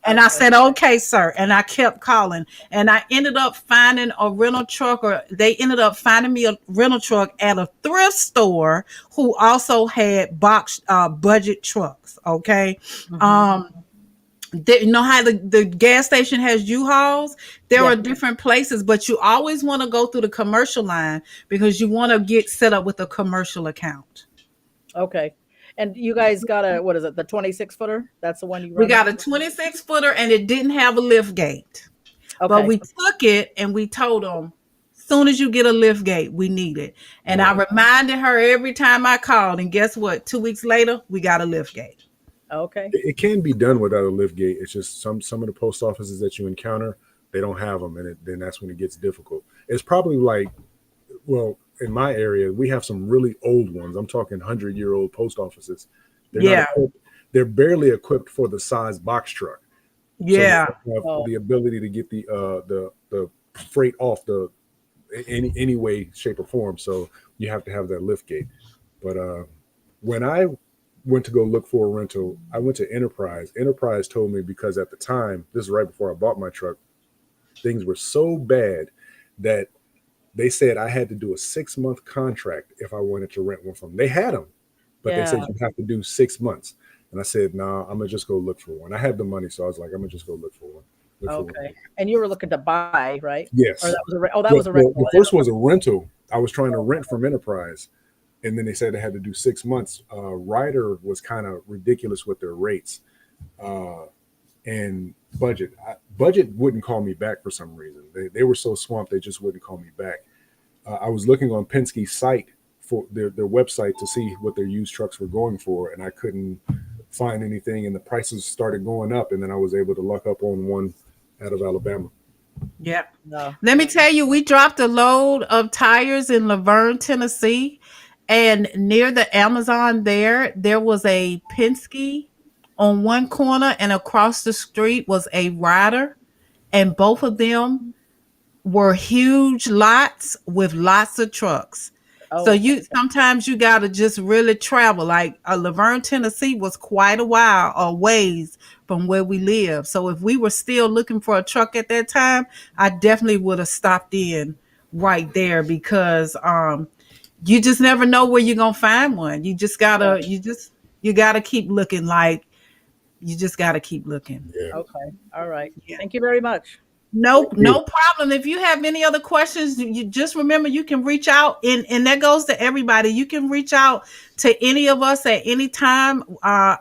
And I said, okay, sir. And I kept calling. And I ended up finding a rental truck, or they ended up finding me a rental truck at a thrift store who also had budget trucks. Okay. Mhm. You know how the gas station has U-Hauls? There Yeah. are different places, but you always want to go through the commercial line because you want to get set up with a commercial account. Okay. And you guys got what is it? The 26 footer? That's the one you We run got out? a 26 footer and it didn't have a lift gate. But Okay. we took it and we told them, soon as you get a lift gate, we need it. And I Right. reminded her every time I called. And guess what? 2 weeks later, we got a lift gate. Okay. It can be done without a lift gate. It's just some of the post offices that you encounter, they don't have them, and then that's when it gets difficult. It's probably like, well, in my area, we have some really old ones. I'm talking 100-year-old post offices. They're not Yeah. equipped, they're barely equipped for the size box truck, so they Yeah. don't have Oh, the ability to get the freight off the any way, shape, or form. So you have to have that lift gate. But when I went to go look for a rental, I went to Enterprise. Enterprise told me, because at the time, this is right before I bought my truck, things were so bad that they said I had to do a 6-month contract if I wanted to rent one from them. They had them, but they said yeah. you have to do 6 months. And I said, nah, I'm gonna just go look for one. I had the money, so I was like, I'm gonna just go look for one. look for one. Okay. And you were looking to buy, right? Or Yes. that was that was a rental. The first one's a rental. I was trying to rent from Enterprise, and then they said they had to do 6 months. Ryder was kind of ridiculous with their rates, and Budget wouldn't call me back for some reason. They were so swamped they just wouldn't call me back. I was looking on Penske's site for their website to see what their used trucks were going for, and I couldn't find anything, and the prices started going up, and then I was able to luck up on one out of Alabama. Yep. No. Let me tell you, we dropped a load of tires in Laverne, Tennessee, and near the Amazon there was a Penske on one corner, and across the street was a Ryder, and both of them were huge lots with lots of trucks. So Oh, you sometimes you gotta just really travel. Like Laverne, Tennessee was quite a while a ways from where we live. So if we were still looking for a truck at that time, I definitely would have stopped in right there because you just never know where you're gonna find one. You gotta keep looking. Like you just gotta keep looking. Yeah. okay. All right. Yeah. Thank you very much. No, Thank you. no problem. If you have any other questions, you just remember you can reach out, and that goes to everybody. You can reach out to any of us at any time. I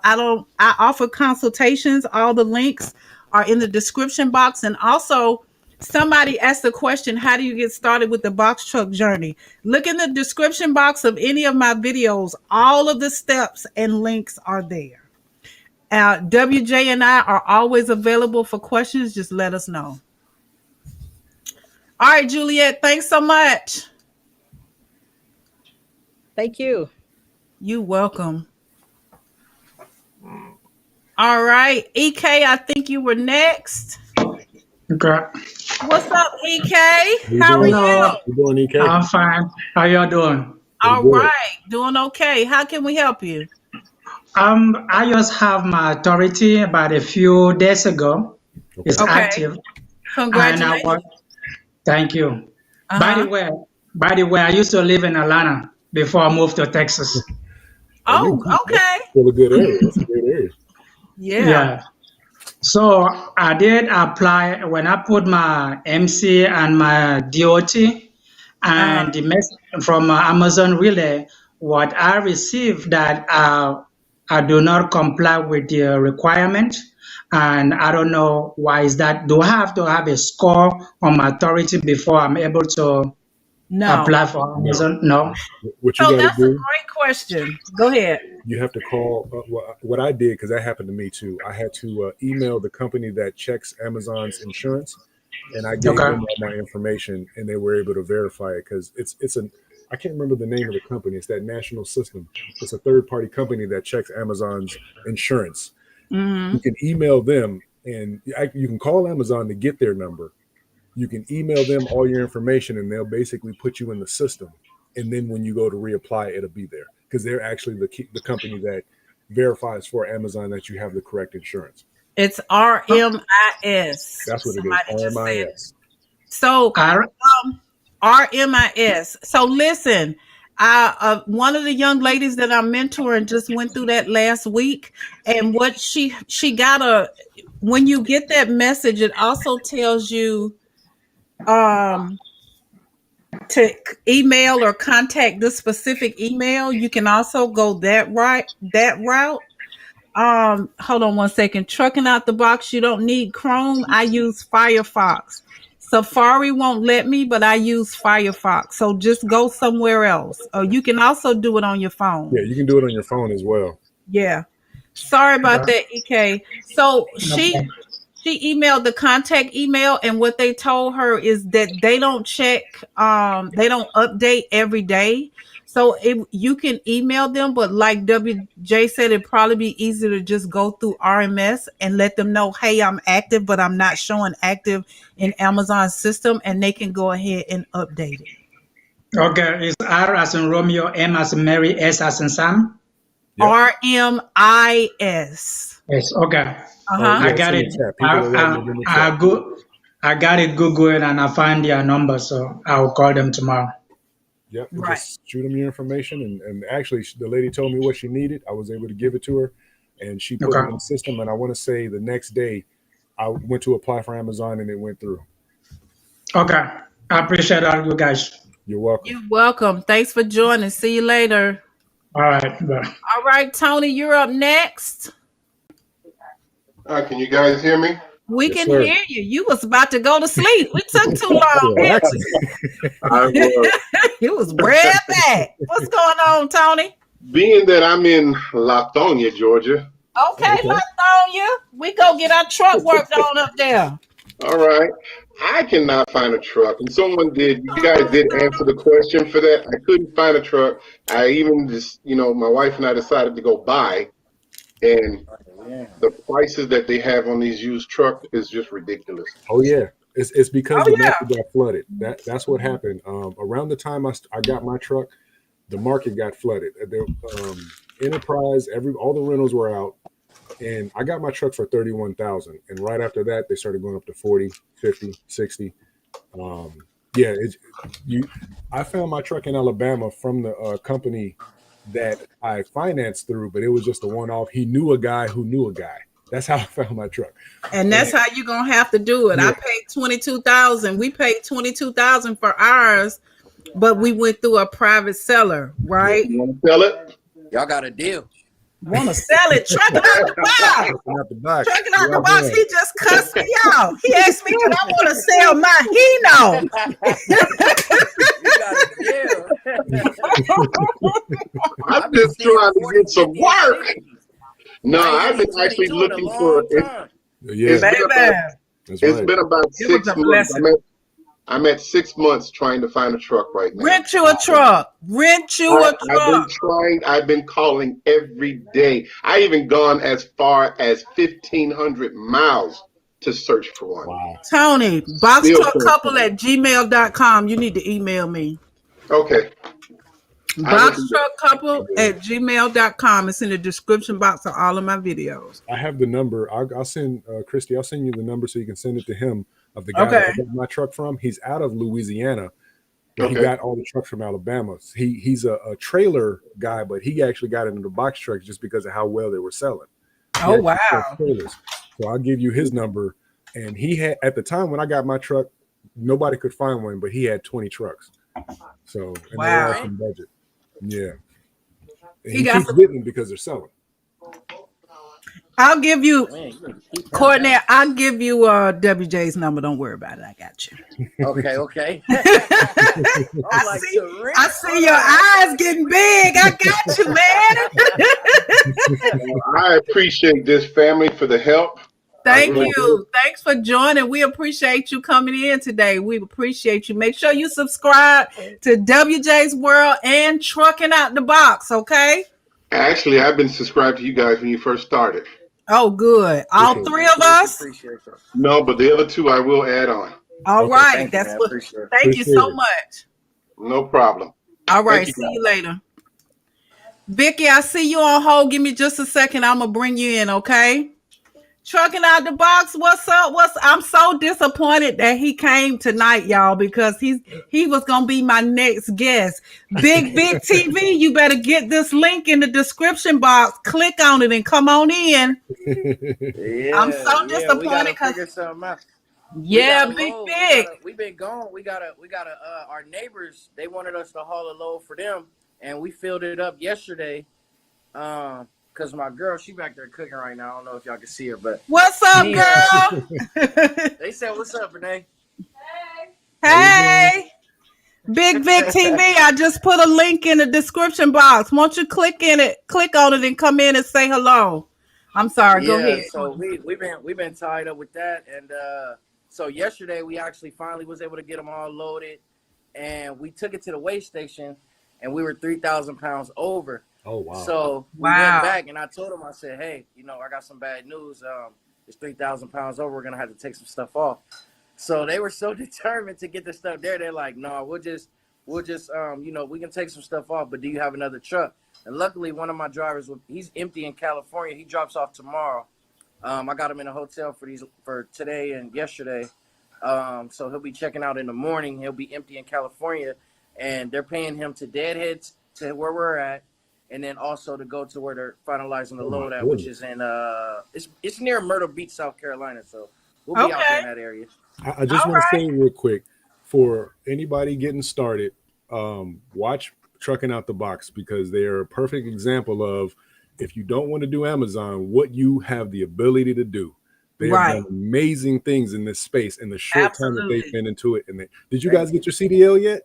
offer consultations. All the links are in the description box, and also somebody asked the question, "How do you get started with the box truck journey?" Look in the description box of any of my videos. All of the steps and links are there. WJ and I are always available for questions. Just let us know. All right, Juliet, thanks so much. Thank you. You welcome. All right, EK, I think you were next. Okay. What's up, EK? You How are doing? you? You doing, EK? I'm fine. How y'all doing? All Good. right, doing okay. How can we help you? I just have my authority about a few days ago. Okay. It's Okay, active, and I congratulations. want. Thank you. By the Uh-huh. way, by the way, I used to live in Atlanta before I moved to Texas. Oh, Oh, that's okay. still a good area. That's a great area. Yeah. Yeah. So I did apply when I put my MC and my DOT Uh-huh. and the message from Amazon Relay. What I received that I do not comply with the requirement, and I don't know why is that. Do I have to have a score on my authority before I'm able to No. apply for No. Amazon? No. What you So got to that's a do, great question. Go ahead. you have to call. What I did, because that happened to me too, I had to email the company that checks Amazon's insurance, and I gave Okay. them all my information, and they were able to verify it because it's an I can't remember the name of the company. It's that national system. It's a third party company that checks Amazon's insurance. Mm-hmm. You can email them, and you can call Amazon to get their number. You can email them all your information, and they'll basically put you in the system. And then when you go to reapply, it'll be there because they're actually the company that verifies for Amazon that you have the correct insurance. It's RMIS. That's what it is. Somebody just said it. RMIS. So I, RMIS. So listen, one of the young ladies that I'm mentoring just went through that last week, and what she got when you get that message, it also tells you um to email or contact this specific email. You can also go that route. Hold on one second. Trucking out the box, you don't need Chrome. I use Firefox. Safari won't let me, but I use Firefox. So just go somewhere else. Or you can also do it on your phone. Yeah, you can do it on your phone as well. Yeah. Sorry about okay. that, EK. So No she problem. emailed the contact email, and what they told her is that they don't check, they don't update every day. So you can email them, but like WJ said, it'd probably be easier to just go through RMS and let them know, hey, I'm active, but I'm not showing active in Amazon's system, and they can go ahead and update it. Okay. It's R as in Romeo, M as in Mary, S as in Sam. Yep. RMIS. Yes. Okay. Oh, Uh-huh. yeah, I it's got in it. the chat. People are writing it in the chat. I got it Google and I find their number, so I'll call them tomorrow. Yep. And Right. just shoot them your information. And actually, the lady told me what she needed. I was able to give it to her, and she put it in Okay. the system. And I want to say the next day, I went to apply for Amazon and it went through. Okay. I appreciate all you guys. You're welcome. You're welcome. Thanks for joining. See you later. All right. Bye. All right, Tony, you're up next. Can you guys hear me? We Yes, can sir. hear you. You was about to go to sleep. We took too long. Relaxing. I will. You was way back. What's going on, Tony? Being that I'm in Latonia, Georgia. Okay, Okay. Latonia. We go get our truck worked on up there. All right. I cannot find a truck. And someone did, you guys did answer the question for that. I couldn't find a truck. I even just, my wife and I decided to go buy. And the prices that they have on these used trucks is just ridiculous. Oh yeah, it's because Oh, the yeah. market got flooded. That's what happened. Around the time I got my truck, the market got flooded. Enterprise, all the rentals were out, and I got my truck for $31,000. And right after that, they started going up to 40, 50, 60. Yeah, I found my truck in Alabama from the company that I financed through, but it was just a one-off. He knew a guy who knew a guy. That's how I found my truck. And that's how you're gonna have to do it. Yeah. I paid $22,000. We paid $22,000 for ours, but we went through a private seller, right? You want to sell it? Y'all got a deal. Want to sell it? Truck it out the box. Out the box. Truck it out the Yeah, box. man. He just cussed me out. He asked me, "Can I want to sell my Hino?" You got a deal. I'm just trying to get some work. No, I've been actually looking for it. Yeah, It's been Baby. about, that's it's right. been about It was 6 a months. blessing. I'm at 6 months trying to find a truck right now. Rent you a truck. Rent you a I've been truck. trying. I've been calling every day. I even gone as far as 1,500 miles to search for one. Wow. Tony, Still boxtruckcouple@gmail.com. You need to email me. Okay. Boxtruckcouple@gmail.com. It's in the description box of all of my videos. I have the number. I'll send Christy. I'll send you the number so you can send it to him of the guy Okay. that I got my truck from. He's out of Louisiana, but he Okay. got all the trucks from Alabama. He's a trailer guy, but he actually got into the box trucks just because of how well they were selling. He Oh, actually wow. sells trailers. So I'll give you his number. And he had, at the time when I got my truck, nobody could find one, but he had 20 trucks. So, and Wow. they're all from budget. Yeah. And He he got keeps some- getting them because they're selling. I'll give you, Man, you need to keep that. Courtney, I'll give you WJ's number. Don't worry about it. I got you. Okay. I see your eyes getting big. I got you, man. I appreciate this family for the help. Thank really you. Thanks for joining. We appreciate you coming in today. We appreciate you. Make sure you subscribe to WJ's World and Trucking Out the Box, okay? Actually, I've been subscribed to you guys when you first started. Oh, good. All Okay. three of us? Appreciate that. No, but the other two I will add on. All Okay. right. Thank you, That's man. what. Appreciate it. Thank you Appreciate so it. much. No problem. All right. you, See you later. Vicky, I see you on hold. Give me just a second. I'm going to bring you in, okay? Trucking Out the Box. What's up? I'm so disappointed that he came tonight, y'all, because he was gonna be my next guest. Bigg TV. You better get this link in the description box. Click on it and come on in. Yeah, I'm so we disappointed gotta 'cause- figure something out. Yeah, We Big gotta load. Big. We've been gone. We gotta. Our neighbors, they wanted us to haul a load for them, and we filled it up yesterday. Cause my girl, she back there cooking right now. I don't know if y'all can see her, but What's up, Yeah. girl? they said, "What's up, Renee?" Hey. Bigg TV. I just put a link in the description box. Won't you click on it and come in and say hello. I'm sorry, go ahead. So we've been tied up with that, and so yesterday we actually finally was able to get them all loaded, and we took it to the weigh station, and we were 3,000 pounds over. Oh, wow. So we Wow. went back, and I told him, I said, hey, I got some bad news. It's 3,000 pounds over. We're gonna have to take some stuff off. So they were so determined to get the stuff there. They're like, no, we'll just we can take some stuff off, but do you have another truck? And luckily, one of my drivers, he's empty in California. He drops off tomorrow. I got him in a hotel for today and yesterday. So he'll be checking out in the morning. He'll be empty in California, and they're paying him to Deadheads to where we're at, and then also to go to where they're finalizing the load at, which is in it's near Myrtle Beach, South Carolina. So We'll be out there Okay. in that area. I just All want to right. say real quick for anybody getting started, watch Trucking Out the Box because they are a perfect example of if you don't want to do Amazon, what you have the ability to do. They have Right. done amazing things in this space in the short time that they've Absolutely. been into it. And did you Thank guys you. get your CDL yet?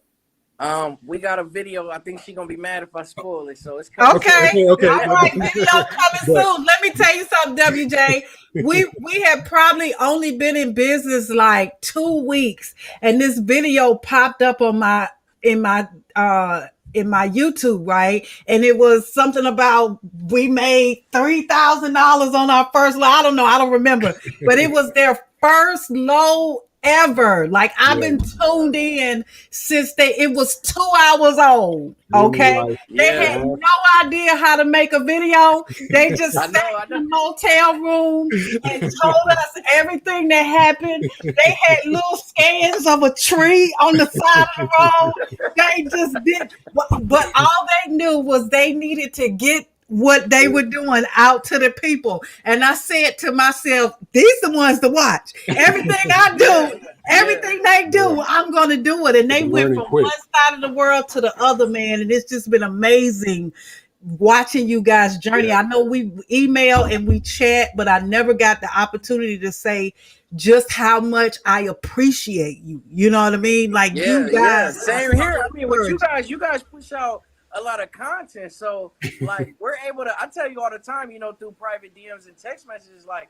We got a video. I think she gonna be mad if I spoil it, so it's coming Okay, Okay. soon. okay, okay. All right. Video coming But soon. Let me tell you something, WJ. We have probably only been in business like 2 weeks, and this video popped up on my in my uh in my YouTube, right? And it was something about we made $3,000 on our first load. I don't know, I don't remember, but it was their first load ever. Like I've yeah, been tuned in since it was 2 hours old. living Okay. life, They Yeah, had laugh. no idea how to make a video. They just I sat know. I know. in the motel room and told us everything that happened. They had little scans of a tree on the side of the road. They just did, but all they knew was they needed to get what they were doing out to the people. And I said to myself, these the ones to watch. Everything I Yeah, do, yeah. everything they Yeah, do, I'm gonna do it. And but they they're went learning from quick. one side of the world to the other, man. And it's just been amazing watching you guys' journey. Yeah, I know we email and we chat, but I never got the opportunity to say just how much I appreciate you. You know what I mean? Like you Yeah, yeah. guys are Same so here. I mean, with encouraging. you guys push out a lot of content. So like we're able to I tell you all the time, through private DMs and text messages, like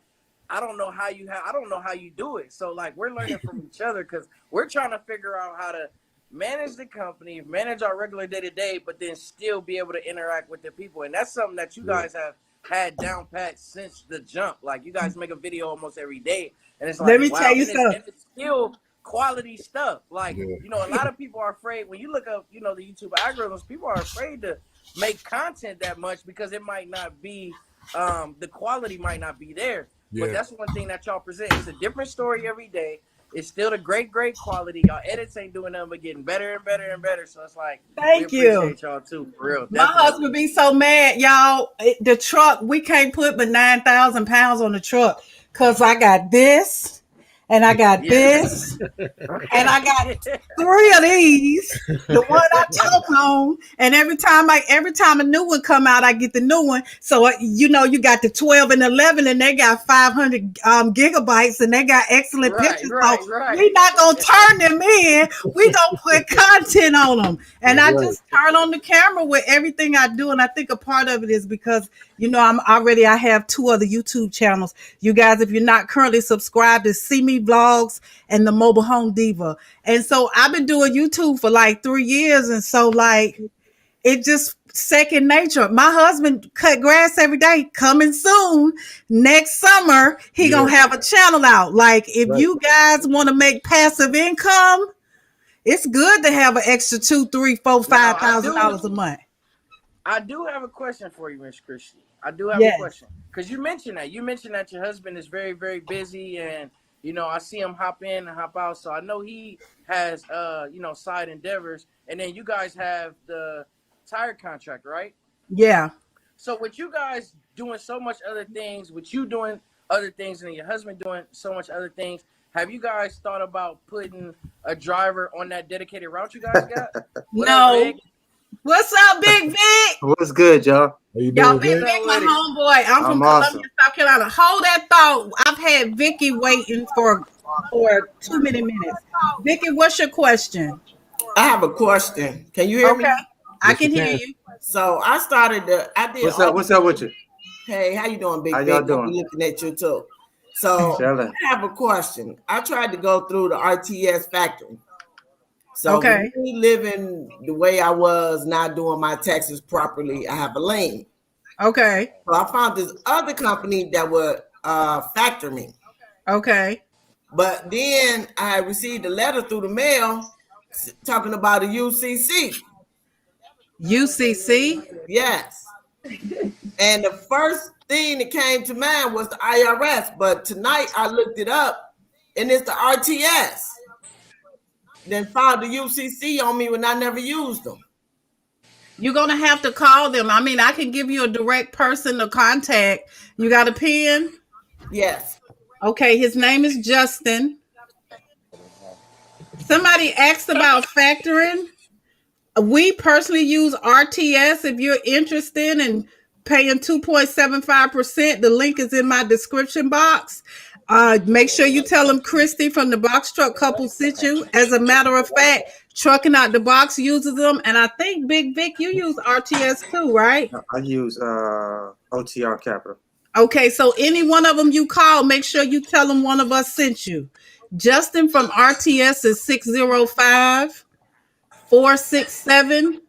I don't know how you do it. So like we're learning from each other because we're trying to figure out how to manage the company, manage our regular day to day, but then still be able to interact with the people. And that's something that you yeah, guys have had down pat since the jump. Like you guys make a video almost every day, and it's Let like me tell wow, you and something. it's still quality stuff. Like yeah, a lot of people are afraid when you look up, the YouTube algorithms. People are afraid to make content that much because it might not be, the quality might not be there. But yeah. that's one thing that y'all present. It's a different story every day. It's still the great quality. Y'all edits ain't doing nothing but getting better and better and better. So it's like we Thank you. appreciate y'all too, for real, My definitely. husband be so mad, y'all. The truck, we can't put but 9,000 pounds on the truck because I got this and I got Yeah. this and I got three of these. The one I talk on, and every time a new one come out, I get the new one. So you got the 12 and 11, and they got 500 gigabytes, and they got excellent Right, pictures. So right. we not gonna turn them in. We gonna put content on them, and That's I right. just turn on the camera with everything I do. And I think a part of it is because I have two other YouTube channels. You guys, if you're not currently subscribed, to See Me Vlogs and the Mobile Home Diva. And so I've been doing YouTube for like 3 years. And so like it just second nature. My husband cut grass every day. Coming soon. Next summer, he Yeah, gonna have a channel out. Like if right. you guys want to make passive income, it's good to have an extra two, three, four, Now five thousand dollars a month. I do have a question for you, Miss Christie. I do have a Yes. question because you mentioned that. You mentioned that your husband is very, very busy, and I see him hop in and hop out. So I know he has, side endeavors, and then you guys have the tire contract, right? Yeah. So with you guys doing so much other things, with you doing other things, and your husband doing so much other things, have you guys thought about putting a driver on that dedicated route you guys got? What up, No. Big? What's up, Big Vic? What's good, y'all? How you Y'all, doing, Big Vic? Vic, What's up my with it? homeboy. I'm from I'm Columbia, awesome. South Carolina. Hold that thought. I've had Vicky waiting for too many minutes. Vicky, what's your question? I have a question. Can you hear Okay, me? I Yes, we can hear can. you. So I did What's all up? What's up with you? Hey, how you doing, How Big y'all Big? I'll be doing? looking at you too. So Chilling. I have a question. I tried to go through the RTS factory. So with Okay, me living the way I was, not doing my taxes properly, I have a lien. okay, So I found this other company that would factor me. okay. But then I received a letter through the mail talking about a UCC. UCC. Yes. And the first thing that came to mind was the IRS. But tonight I looked it up and it's the RTS. Then filed the UCC on me when I never used them. You're gonna have to call them. I mean, I can give you a direct person to contact. You got a pen? Yes. Okay, his name is Justin. Somebody asked about factoring. We personally use RTS if you're interested in paying 2.75%. The link is in my description box. Make sure you tell them Christy from the Box Truck Couple sent you. As a matter of fact, Trucking Out the Box uses them. And I think Big Vic, you use RTS too, right? I use OTR Capital. Okay, so any one of them you call, make sure you tell them one of us sent you. Justin from RTS is 605 467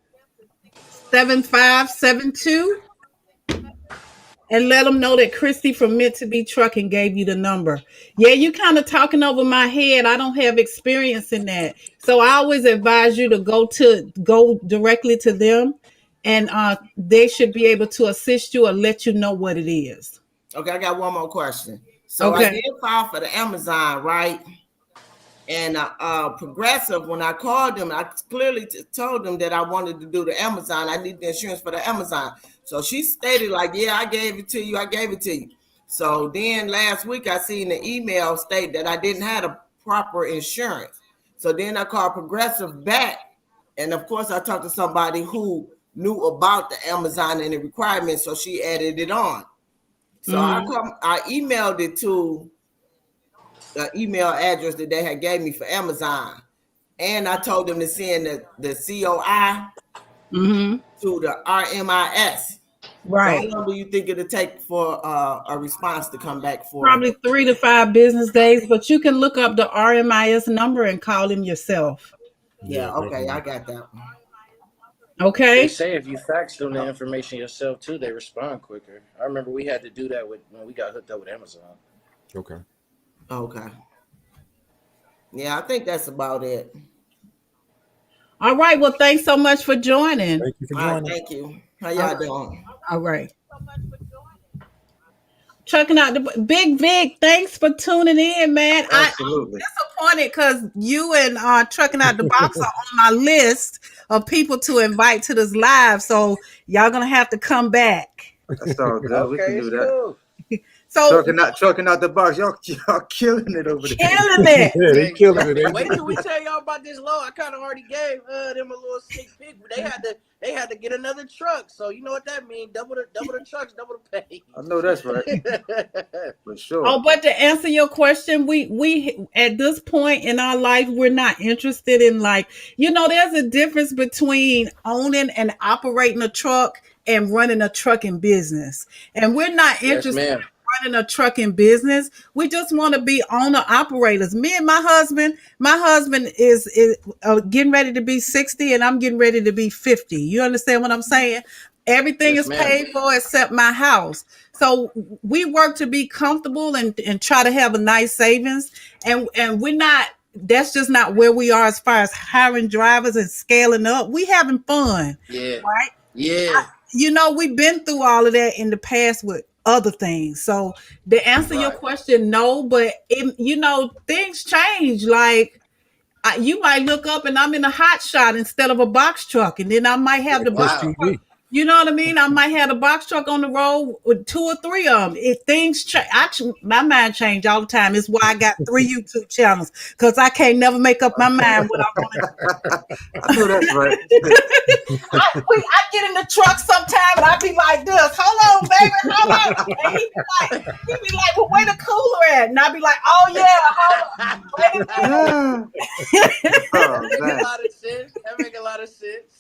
7572, and let them know that Christy from Meant to Be Trucking gave you the number. Yeah, you kind of talking over my head. I don't have experience in that. So I always advise you to go directly to them, and they should be able to assist you or let you know what it is. Okay, I got one more question. So I Okay. did file for the Amazon, right? And Progressive, when I called them, I clearly told them that I wanted to do the Amazon. I need the insurance for the Amazon. So she stated like, yeah, I gave it to you. I gave it to you. So then last week I seen the email state that I didn't have a proper insurance. So then I called Progressive back. And of course I talked to somebody who knew about the Amazon and the requirements. So she added it on. So I emailed it to the email address that they had gave me for Amazon, and I told them to send the COI to the RMIS. Right. So how long do you think it'll take for a response to come back for? Probably 3 to 5 business days, but you can look up the RMIS number and call them yourself. Yeah, okay, I got that. Okay. They say if you fax them the information yourself too, they respond quicker. I remember we had to do that when we got hooked up with Amazon. Okay. Okay. Yeah, I think that's about it. All right. Well, thanks so much for joining. Thank you for All right, joining. thank you. How y'all doing? All right. Checking out the Big Vic. Thanks for tuning in, man. Absolutely. I'm disappointed because you and Trucking Out the Box are on my list of people to invite to this live. So y'all gonna have to come back. That's all good. We can do that. Cool. So Trucking out the box. Y'all killing it over there. killing it. Yeah, they killing it. Wait till we tell y'all about this low. I kind of already gave them a little sneak peek, but they had to get another truck. So you know what that means? Double the trucks, double the pay. I know that's right. For sure. Oh, but to answer your question, we at this point in our life, we're not interested in there's a difference between owning and operating a truck and running a trucking business. And we're not interested in running a trucking business. We just want to be owner operators. Me and my husband is getting ready to be 60 and I'm getting ready to be 50. You understand what I'm saying? Everything is paid for except my house. So we work to be comfortable and try to have a nice savings. And we're not, that's just not where we are as far as hiring drivers and scaling up. We having fun. Yeah. Right? Yeah. We've been through all of that in the past with other things. So to answer your question, no, but things change. Like you might look up and I'm in a hot shot instead of a box truck. And then I might have the box truck. You know what I mean? I might have a box truck on the road with 2 or 3 of them. If things change, my mind change all the time. It's why I got 3 YouTube channels, because I can't never make up my mind what I want to do. I know that's right. I get in the truck sometime and I be like this. Hold on, baby. Hold on. And he be like, well, where the cooler at? And I be like, oh yeah, hold on. Wait a minute. That make a lot of sense.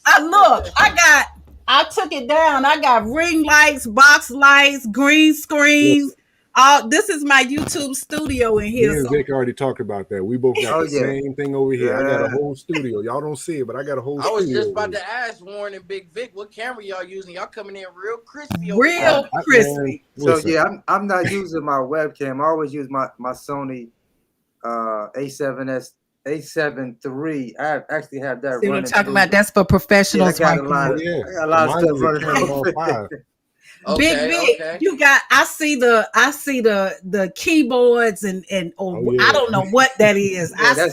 I took it down. I got ring lights, box lights, green screens. This is my YouTube studio in here. Me and Vic already talked about that. We both got the same thing over here. I got a whole studio. Y'all don't see it, but I got a whole studio. I was just about to ask Warren and Big Vic, what camera y'all using? Y'all coming in real crispy. Real crispy. So yeah, I'm not using my webcam. I always use my Sony A7S. A7 III. I actually have that. See what I'm talking about? That's for professionals. I got a lot of stuff running. Big Vic, you got. I see the keyboards and I don't know what that is. Yeah,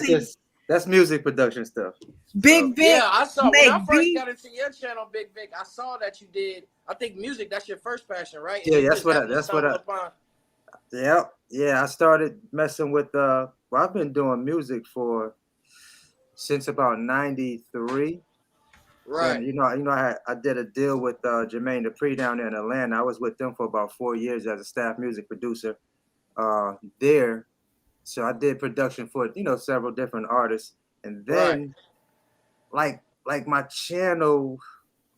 that's music production stuff. Big Vic. Yeah, I saw when I first got into your channel, Big Vic. I saw that you did. I think music. That's your first passion, right? Yeah, that's what Yep. Yeah, I started messing with well, I've been doing music for since about 93. And Right. I did a deal with Jermaine Dupri down there in Atlanta. I was with them for about 4 years as a staff music producer there. So I did production for several different artists. And Right. then like my channel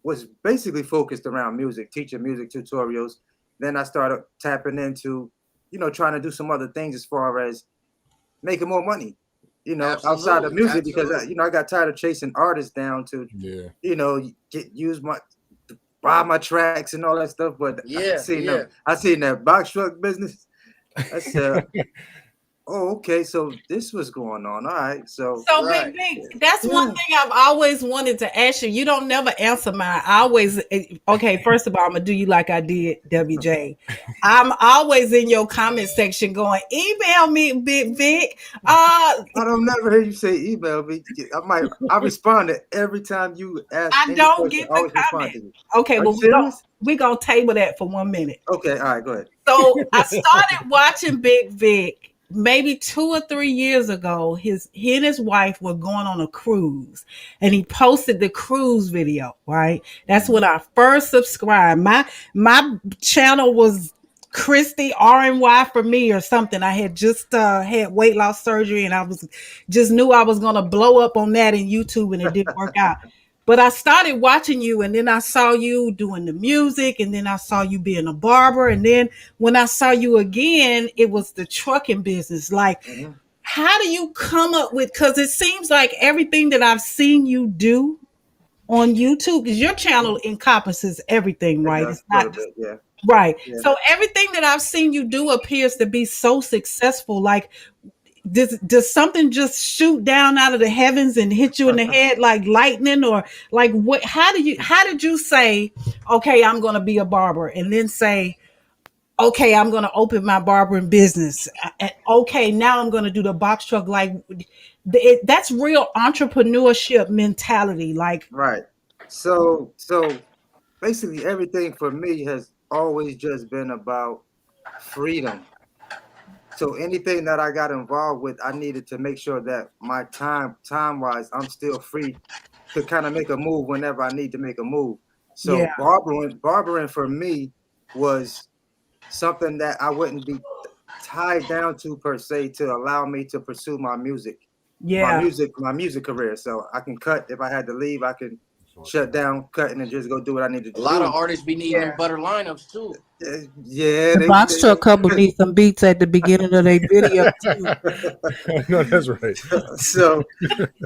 was basically focused around music, teaching music tutorials. Then I started tapping into, trying to do some other things as far as making more money, outside of Absolutely. music because Absolutely. I got tired of chasing artists down to, Yeah. get use my buy my tracks and all that stuff. But Yeah. Yeah. I seen that box truck business. I said, oh, okay, so this was going on. All right, so So Right. big, that's one yeah, thing I've always wanted to ask you. You don't never answer mine. I always okay. First of all, I'm gonna do you like I did WJ. I'm always in your comment section going, email me, Big Vic. I don't never hear you say email me. I respond to every time you ask I any don't question. get I the always respond comment. to you. Okay, Are you well serious? we gonna table that for 1 minute. Okay, all right, go ahead. So I started watching Big Vic maybe 2 or 3 years ago. He and his wife were going on a cruise, and he posted the cruise video. Right, that's when I first subscribed. My channel was Christy RNY for me or something. I had just had weight loss surgery, and I was just knew I was gonna blow up on that in YouTube, and it didn't work out. But I started watching you, and then I saw you doing the music, and then I saw you being a barber, and then when I saw you again, it was the trucking business. Like, Mhm. how do you come up with? Because it seems like everything that I've seen you do on YouTube, because your channel encompasses everything, It right? does It's a little not just bit, yeah, right. yeah. So everything that I've seen you do appears to be so successful. Like, does something just shoot down out of the heavens and hit you in the head like lightning, or like what? How did you say, okay, I'm going to be a barber, and then say, okay, I'm going to open my barbering business, and okay, now I'm going to do the box truck? Like, that's real entrepreneurship mentality. Like, Right. So basically, everything for me has always just been about freedom. So anything that I got involved with, I needed to make sure that my time wise, I'm still free to kind of make a move whenever I need to make a move. yeah, So barbering for me was something that I wouldn't be tied down to per se to allow me to pursue yeah, my music career. So I can cut if I had to leave, I can That's shut awesome. down cutting and just go do what I needed A to lot of do. artists be needing yeah. them butter lineups too. Yeah, The box truck couple needs some beats at the beginning of their video too. No, that's right. so so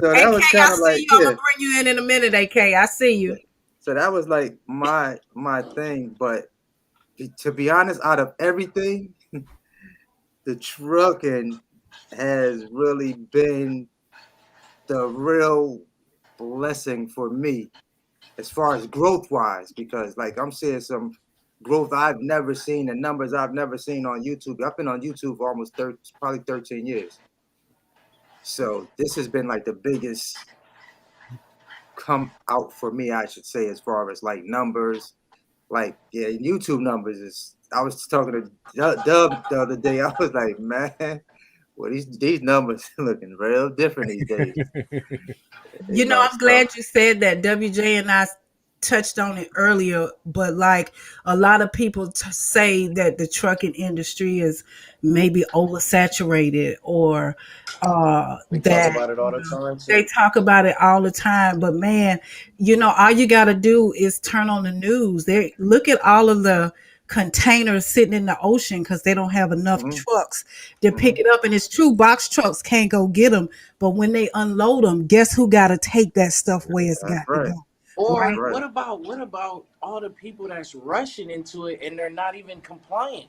that AK, was I kind of see like, you. I'm yeah. gonna bring you in a minute. AK, I see you. So that was like my thing. But to be honest, out of everything, the trucking has really been the real blessing for me as far as growth wise, because like I'm seeing some growth I've never seen and numbers I've never seen on YouTube. I've been on YouTube for almost probably 13 years. So this has been like the biggest come out for me, I should say, as far as like numbers. Like, yeah, YouTube numbers is. I was talking to Dub the other day. I was like, man, well, these numbers looking real different these days. I'm So glad you said that. WJ and I touched on it earlier, but like a lot of people say that the trucking industry is maybe oversaturated, or We talk that about it all the time they too. talk about it all the time. But man, all you got to do is turn on the news. They look at all of the containers sitting in the ocean because they don't have enough mhm, trucks to pick mhm, it up. And it's true, box trucks can't go get them. But when they unload them, guess who got to take that stuff where it's that's got to right. go? That's Or Right? right. what about all the people that's rushing into it and they're not even compliant?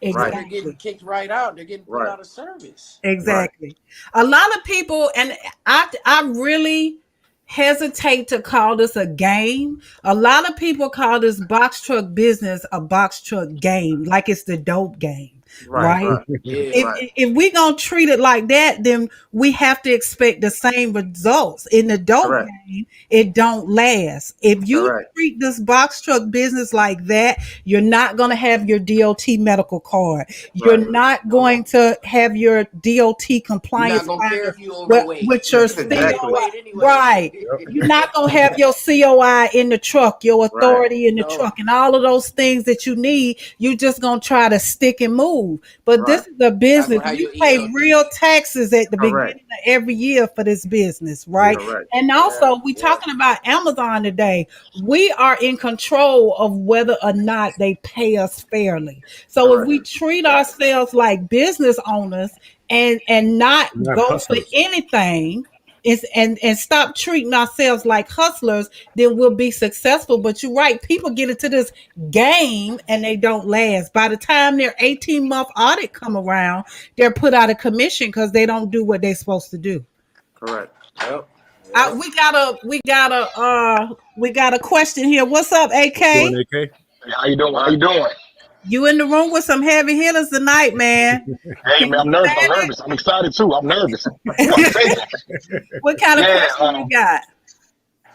So Right. they're getting Exactly. kicked right out. They're getting put Right. out of service. Right. Exactly. A lot of people, and I really hesitate to call this a game. A lot of people call this box truck business a box truck game, like it's the dope game. Right, right? right, Yeah. right, If we gonna treat it like that, then we have to expect the same results. In the dope correct, game, it don't last. If you correct, treat this box truck business like that, you're not gonna have your DOT medical card. right. You're not going to have your DOT You're not compliance gonna care finders if you with, overweight. with your You Exactly. COI. overweight anyway. Right. Yep. You're not gonna have your COI in the truck, your Right, authority in the No. truck, and all of those things that you need. You just gonna try to stick and move. But right. this is a Not business. gonna have We your pay ELD. real taxes at the Correct, beginning of every year for this business, Yeah. right? correct, And Yeah. also, we Yeah. talking about Amazon today. We are in control of whether or not they pay us fairly. So if correct, we treat ourselves like business owners and not Not go for hustlers. anything is and stop treating ourselves like hustlers, then we'll be successful. But you're right, people get into this game and they don't last. By the time their 18-month audit come around, they're put out of commission because they don't do what they're supposed to do. correct. Yep. Yep. We got a question here. What's up, What's AK? going, AK? Hey, how you doing? How you doing? You in the room with some heavy hitters tonight, man. Hey Can man, you I'm nervous. I'm stand nervous. I'm excited too. I'm nervous. I'm about to it? take it. What kind of Yeah. question you got?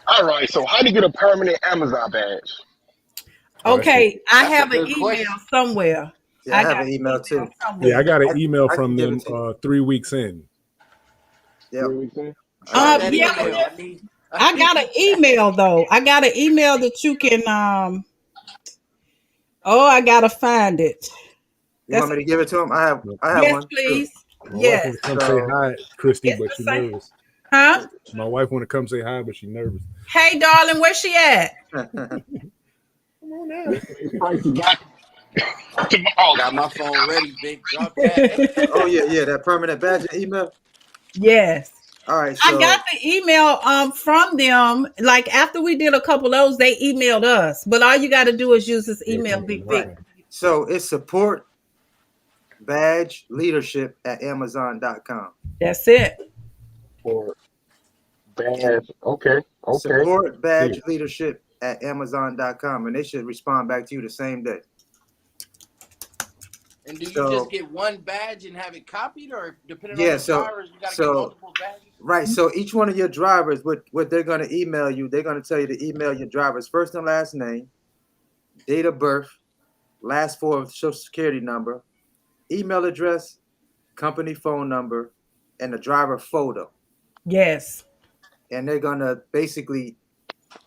All right. So how do you get a permanent Amazon badge? Oh, that's easy. Okay, I That's a have an good email question. somewhere. Yeah, I I have got an an email email too. Yeah, I somewhere. got an I email I from can give it them to you. 3 weeks in. Yep, 3 weeks in. I got Drop an that Yeah, email but for email. you. there, I need. I got an email though. I got an email that you can oh, I gotta find it. You want That's me to give it to him? No. I have yes, one too. please. My wife Yes. want to come say So hi, Christy, It's but the she same. nervous. Huh? My wife want to come say hi, but she nervous. Hey darling, where she at? Come on now. These prices back tomorrow. Got my phone ready, Big. Drop that. oh yeah, yeah, that permanent badge email. Yes. All right, I got so the email from them. Like after we did a couple of those, they emailed us. But all you got to do is use this Yeah, email, come from Big my Vic. right. phone. So it's support badge leadership at Amazon.com. That's it. For badge. Okay. Okay. Support See badge leadership at Amazon.com, and they should respond back to you the same day. And do you just So get one badge and have it copied, or depending on yeah, the drivers, you got to get so multiple badges? right. So each one of your drivers, what they're gonna email you, they're gonna tell you to email your driver's first and last name, date of birth, last four of social security number, email address, company phone number, and the driver photo. Yes. And they're gonna basically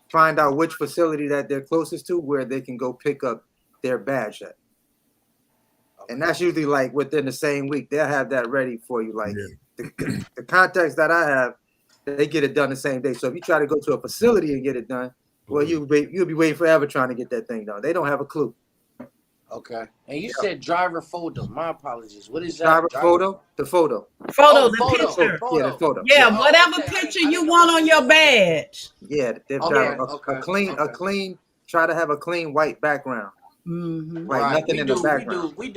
find out which facility that they're closest to where they can go pick up their badge at. And that's usually like within the same week. They'll have that ready for you. Like Yeah. the contacts that I have, they get it done the same day. So if you try to go to a facility and get it done, well, you'll be waiting forever trying to get that thing done. They don't have a clue. Okay. And you said driver photo. My apologies. What is that? Driver photo, the photo. Photo, Oh, the photo. picture. Yeah, the photo. Yeah, Oh, whatever okay. picture I you didn't know want what on you your said. badge. Yeah, they've Okay, got okay, a okay. clean. Try to have a clean white background, Mm-hmm. like Right. nothing We in the do. background. We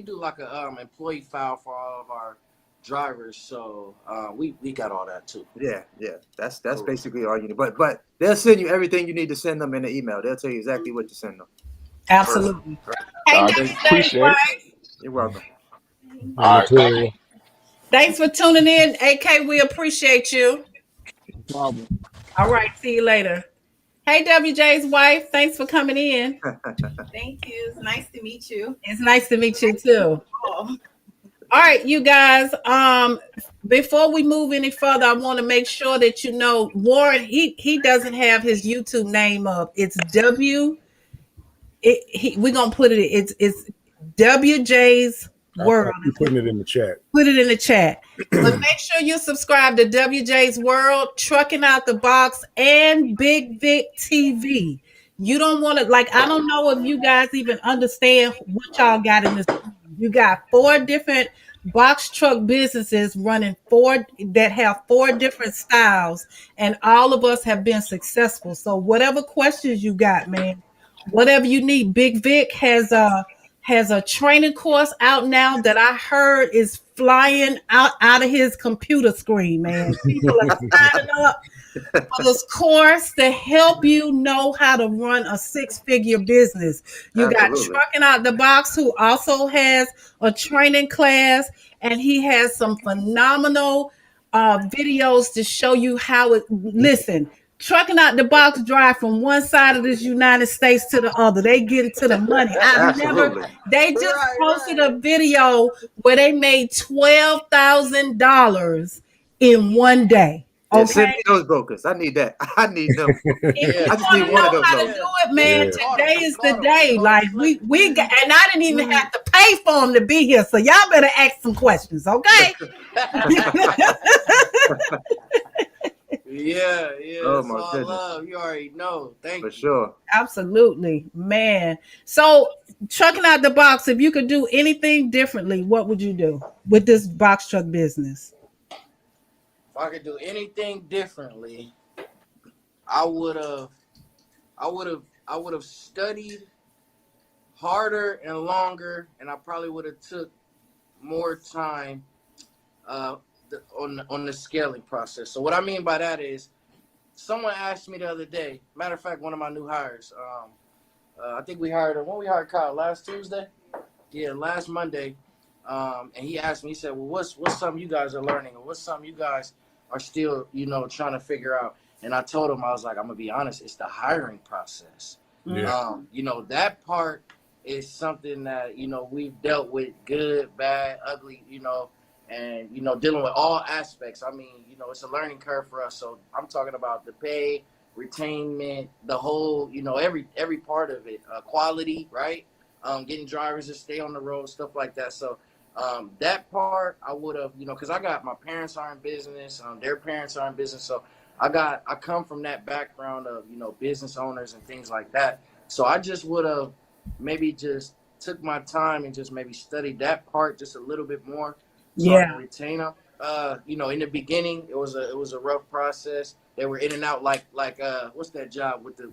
do like a employee file for all of our drivers. So we got all that too. Yeah, yeah. That's Cool. basically all you need. But they'll send you everything you need to send them in the email. They'll tell you exactly what to send them. Absolutely. Hey, Thanks. Dave, Appreciate it. You're welcome. All right. Thank you. Material. thanks for tuning in. AK, we appreciate you. No problem. All right, see you later. Hey, WJ's wife, thanks for coming in. Thank you. It's nice to meet you. It's nice to meet you too. Oh, All right, you guys. Before we move any further, I want to make sure that you know Warren. He doesn't have his YouTube name up. It's W. We're gonna put it. It's WJ's World. I'll be putting it in the chat. Put it in the chat. But make sure you subscribe to WJ's World, Trucking Out the Box, and Big Vic TV. You don't want to, like, I don't know if you guys even understand what y'all got in this. You got 4 different box truck businesses running 4 that have 4 different styles, and all of us have been successful. So, whatever questions you got, man, whatever you need, Big Vic has has a training course out now that I heard is flying out of his computer screen, man. People are signing up for this course to help you know how to run a six-figure business. You got Absolutely. Trucking Out the Box, who also has a training class, and he has some phenomenal videos to show you how it. Listen, Trucking Out the Box drive from one side of this United States to the other. They get it to the money. I've never. Absolutely. They just posted a video where they made $12,000 in one day. Yeah, send Okay. me those brokers. I need that. I need them. If Yeah. you I just want need to one of know those how to brokers. do it, man, Yeah. today is the Caught 'em. day. Like we got, and I didn't even have to pay for them to be here. So y'all better ask some questions, okay? Yeah, Oh it's my all goodness. love. You already know. Thank For you. sure. Absolutely, man. So Trucking Out the Box, if you could do anything differently, what would you do with this box truck business? If I could do anything differently, I would have I would have studied harder and longer, and I probably would have took more time on the scaling process. So what I mean by that is, someone asked me the other day. Matter of fact, one of my new hires. I think we hired her. When we hired Kyle last Tuesday, yeah, last Monday. And he asked me. He said, "Well, what's something you guys are learning, or what's something you guys are still, trying to figure out?" And I told him, I was like, "I'm gonna be honest. It's the hiring process. Yeah. That part is something that we've dealt with, good, bad, ugly, and dealing with all aspects. I mean, it's a learning curve for us. So I'm talking about the pay, retainment, the whole, every part of it, quality, right? Getting drivers to stay on the road, stuff like that. So that part I would have, because I got my parents are in business, their parents are in business, so I come from that background of business owners and things like that. So I just would have maybe just took my time and just maybe studied that part just a little bit more, so I can Yeah, retain them. In the beginning, it was a rough process. They were in and out like what's that job with the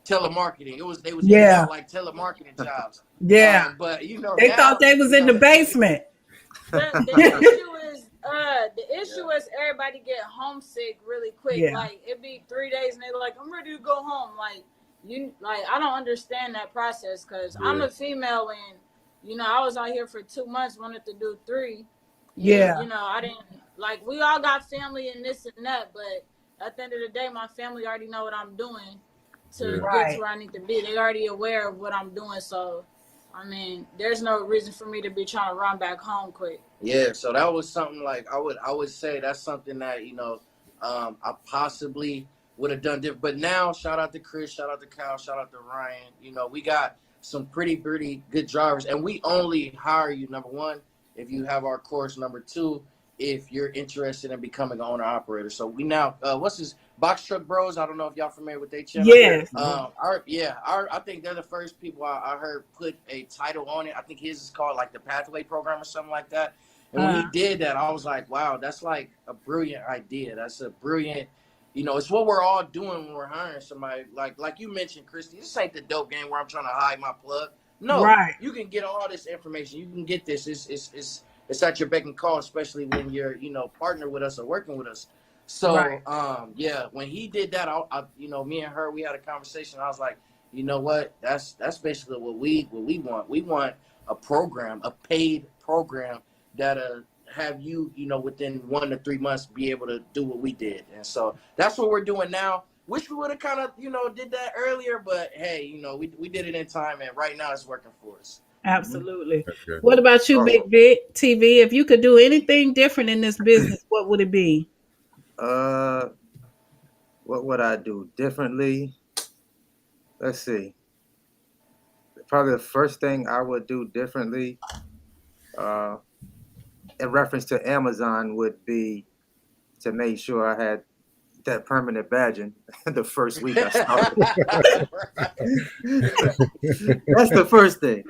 telemarketing? They was in and yeah, out like telemarketing jobs. yeah. But They thought now they was in the basement. The issue is everybody get homesick really quick. Yeah, Like it be 3 days and they're like, I'm ready to go home. I don't understand that process because I'm Yeah. a female and I was out here for 2 months, wanted to do 3. yeah, I didn't we all got family and this and that, but at the end of the day, my family already know what I'm doing to Yeah. get to right. where I need to be. They already aware of what I'm doing, so I mean, there's no reason for me to be trying to run back home quick. Yeah, so that was something like I would say that's something that I possibly would have done different. But now, shout out to Chris, shout out to Kyle, shout out to Ryan. We got some pretty good drivers, and we only hire you, number one, if you have our course. Number two, if you're interested in becoming an owner operator. So we now what's this Box Truck Bros? I don't know if y'all familiar with their channel. Yes, I think they're the first people I heard put a title on it. I think his is called like the Pathway Program or something like that. And when he did that, I was like, wow, that's like a brilliant idea. That's a brilliant, it's what we're all doing when we're hiring somebody. Like you mentioned, Christy, this ain't the dope game where I'm trying to hide my plug. No, right. you can get all this information. You can get this. It's at your beck and call, especially when you're, partner with us or working with us. So, Right. when he did that, me and her, we had a conversation. I was like, you know what? That's basically what we want. We want a program, a paid program that have you, within 1 to 3 months be able to do what we did. And so that's what we're doing now. Wish we would have kind of, did that earlier, but hey, we did it in time, and right now it's working for us. Absolutely. That's good. What about you, Oh, Big Big TV? If you could do anything different in this business, what would it be? What would I do differently? Let's see. Probably the first thing I would do differently, in reference to Amazon, would be to make sure I had that permanent badging the first week I started. That's the first thing.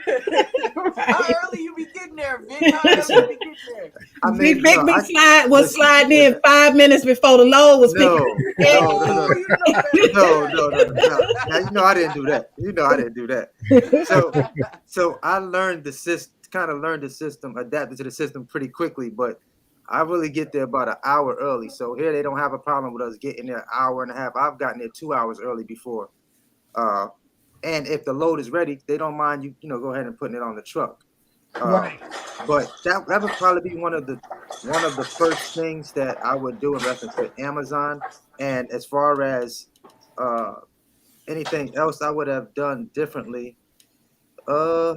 How early you be getting there, Vic? How early you be getting there? I mean, Big no, was listen, sliding in 5 minutes before the load was picking no, up. no, no, no, Oh, you know better than no, that. no, no, no, no. Now you know I didn't do that. You know I didn't do that. So I learned the system, kind of learned the system, adapted to the system pretty quickly, but I really get there about an hour early. So here they don't have a problem with us getting there an hour and a half. I've gotten there 2 hours early before. Uh, and if the load is ready, they don't mind you, go ahead and putting it on the truck. Right. But that would probably be one of the first things that I would do in reference to Amazon. And as far as uh, anything else I would have done differently, uh,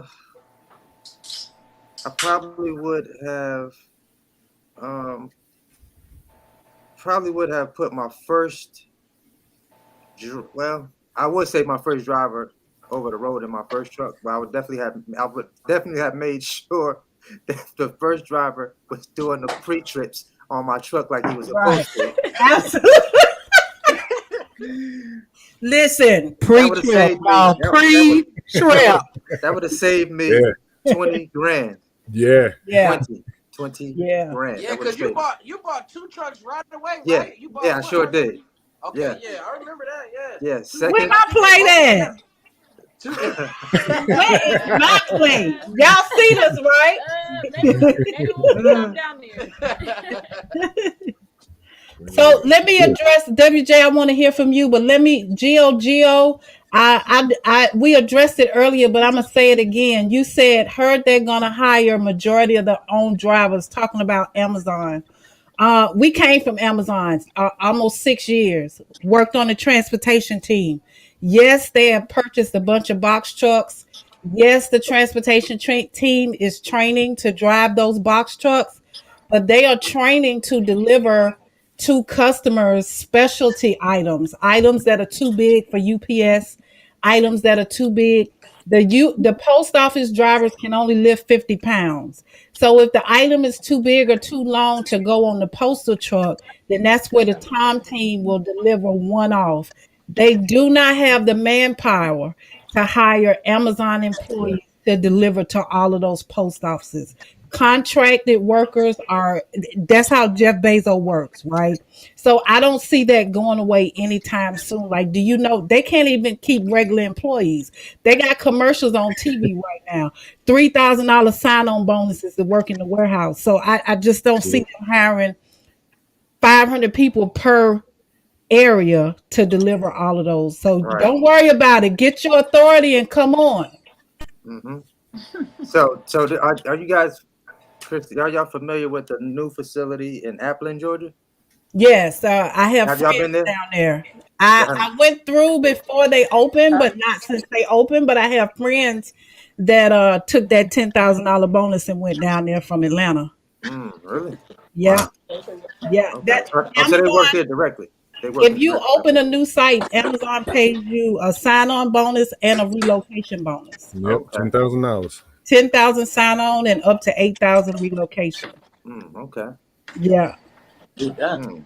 I um, probably would have put my first, well, I would say my first driver over the road in my first truck, but I would definitely have made sure that the first driver was doing the pre-trips on my truck like he was Right. supposed to. Absolutely. Listen, That would have pre-trip, saved me. Pre-trip. That would have saved me Yeah. 20 grand. Yeah. Yeah. 20 Yeah. grand. Yeah, That would because have you saved me. bought 2 trucks right away, Yeah. right? You bought Yeah, I one sure already? did. Okay, Yeah. yeah, I remember that. Yeah. Yeah. Where Second. my plate at? Where is my plate? Y'all see this, right? Maybe when we come down there. So let me address WJ. I want to hear from you, but let me Geo. We addressed it earlier, but I'm gonna say it again. You said heard they're gonna hire majority of their own drivers. Talking about Amazon. We came from Amazon almost 6 years. Worked on the transportation team. Yes, they have purchased a bunch of box trucks. Yes, the transportation team is training to drive those box trucks, but they are training to deliver to customers specialty items that are too big for UPS, items that are too big. The post office drivers can only lift 50 pounds. So if the item is too big or too long to go on the postal truck, then that's where the Tom team will deliver one off. They do not have the manpower to hire Amazon employees to deliver to all of those post offices. Contracted workers are, that's how Jeff Bezos works, right? So I don't see that going away anytime soon. Like, do you know they can't even keep regular employees? They got commercials on TV right now. $3,000 sign-on bonuses to work in the warehouse. So I just don't see them hiring 500 people per area to deliver all of those. So Right. don't worry about it. Get your authority and come on. Mm-hmm. So are you guys, Christy, are y'all familiar with the new facility in Appleton, Georgia? Yes, I have Have y'all friends been there? down there. I went through before they opened, but not since they opened. But I have friends that took that $10,000 bonus and went down there from Atlanta. Really? Yeah, Wow. yeah. Okay. That So they work Amazon. there directly. They work If there you directly. open a new site, Amazon pays you a sign-on bonus and a relocation bonus. Yep. Okay. $10,000. 10,000 sign-on and up to 8,000 relocation. Okay. Yeah. Mm.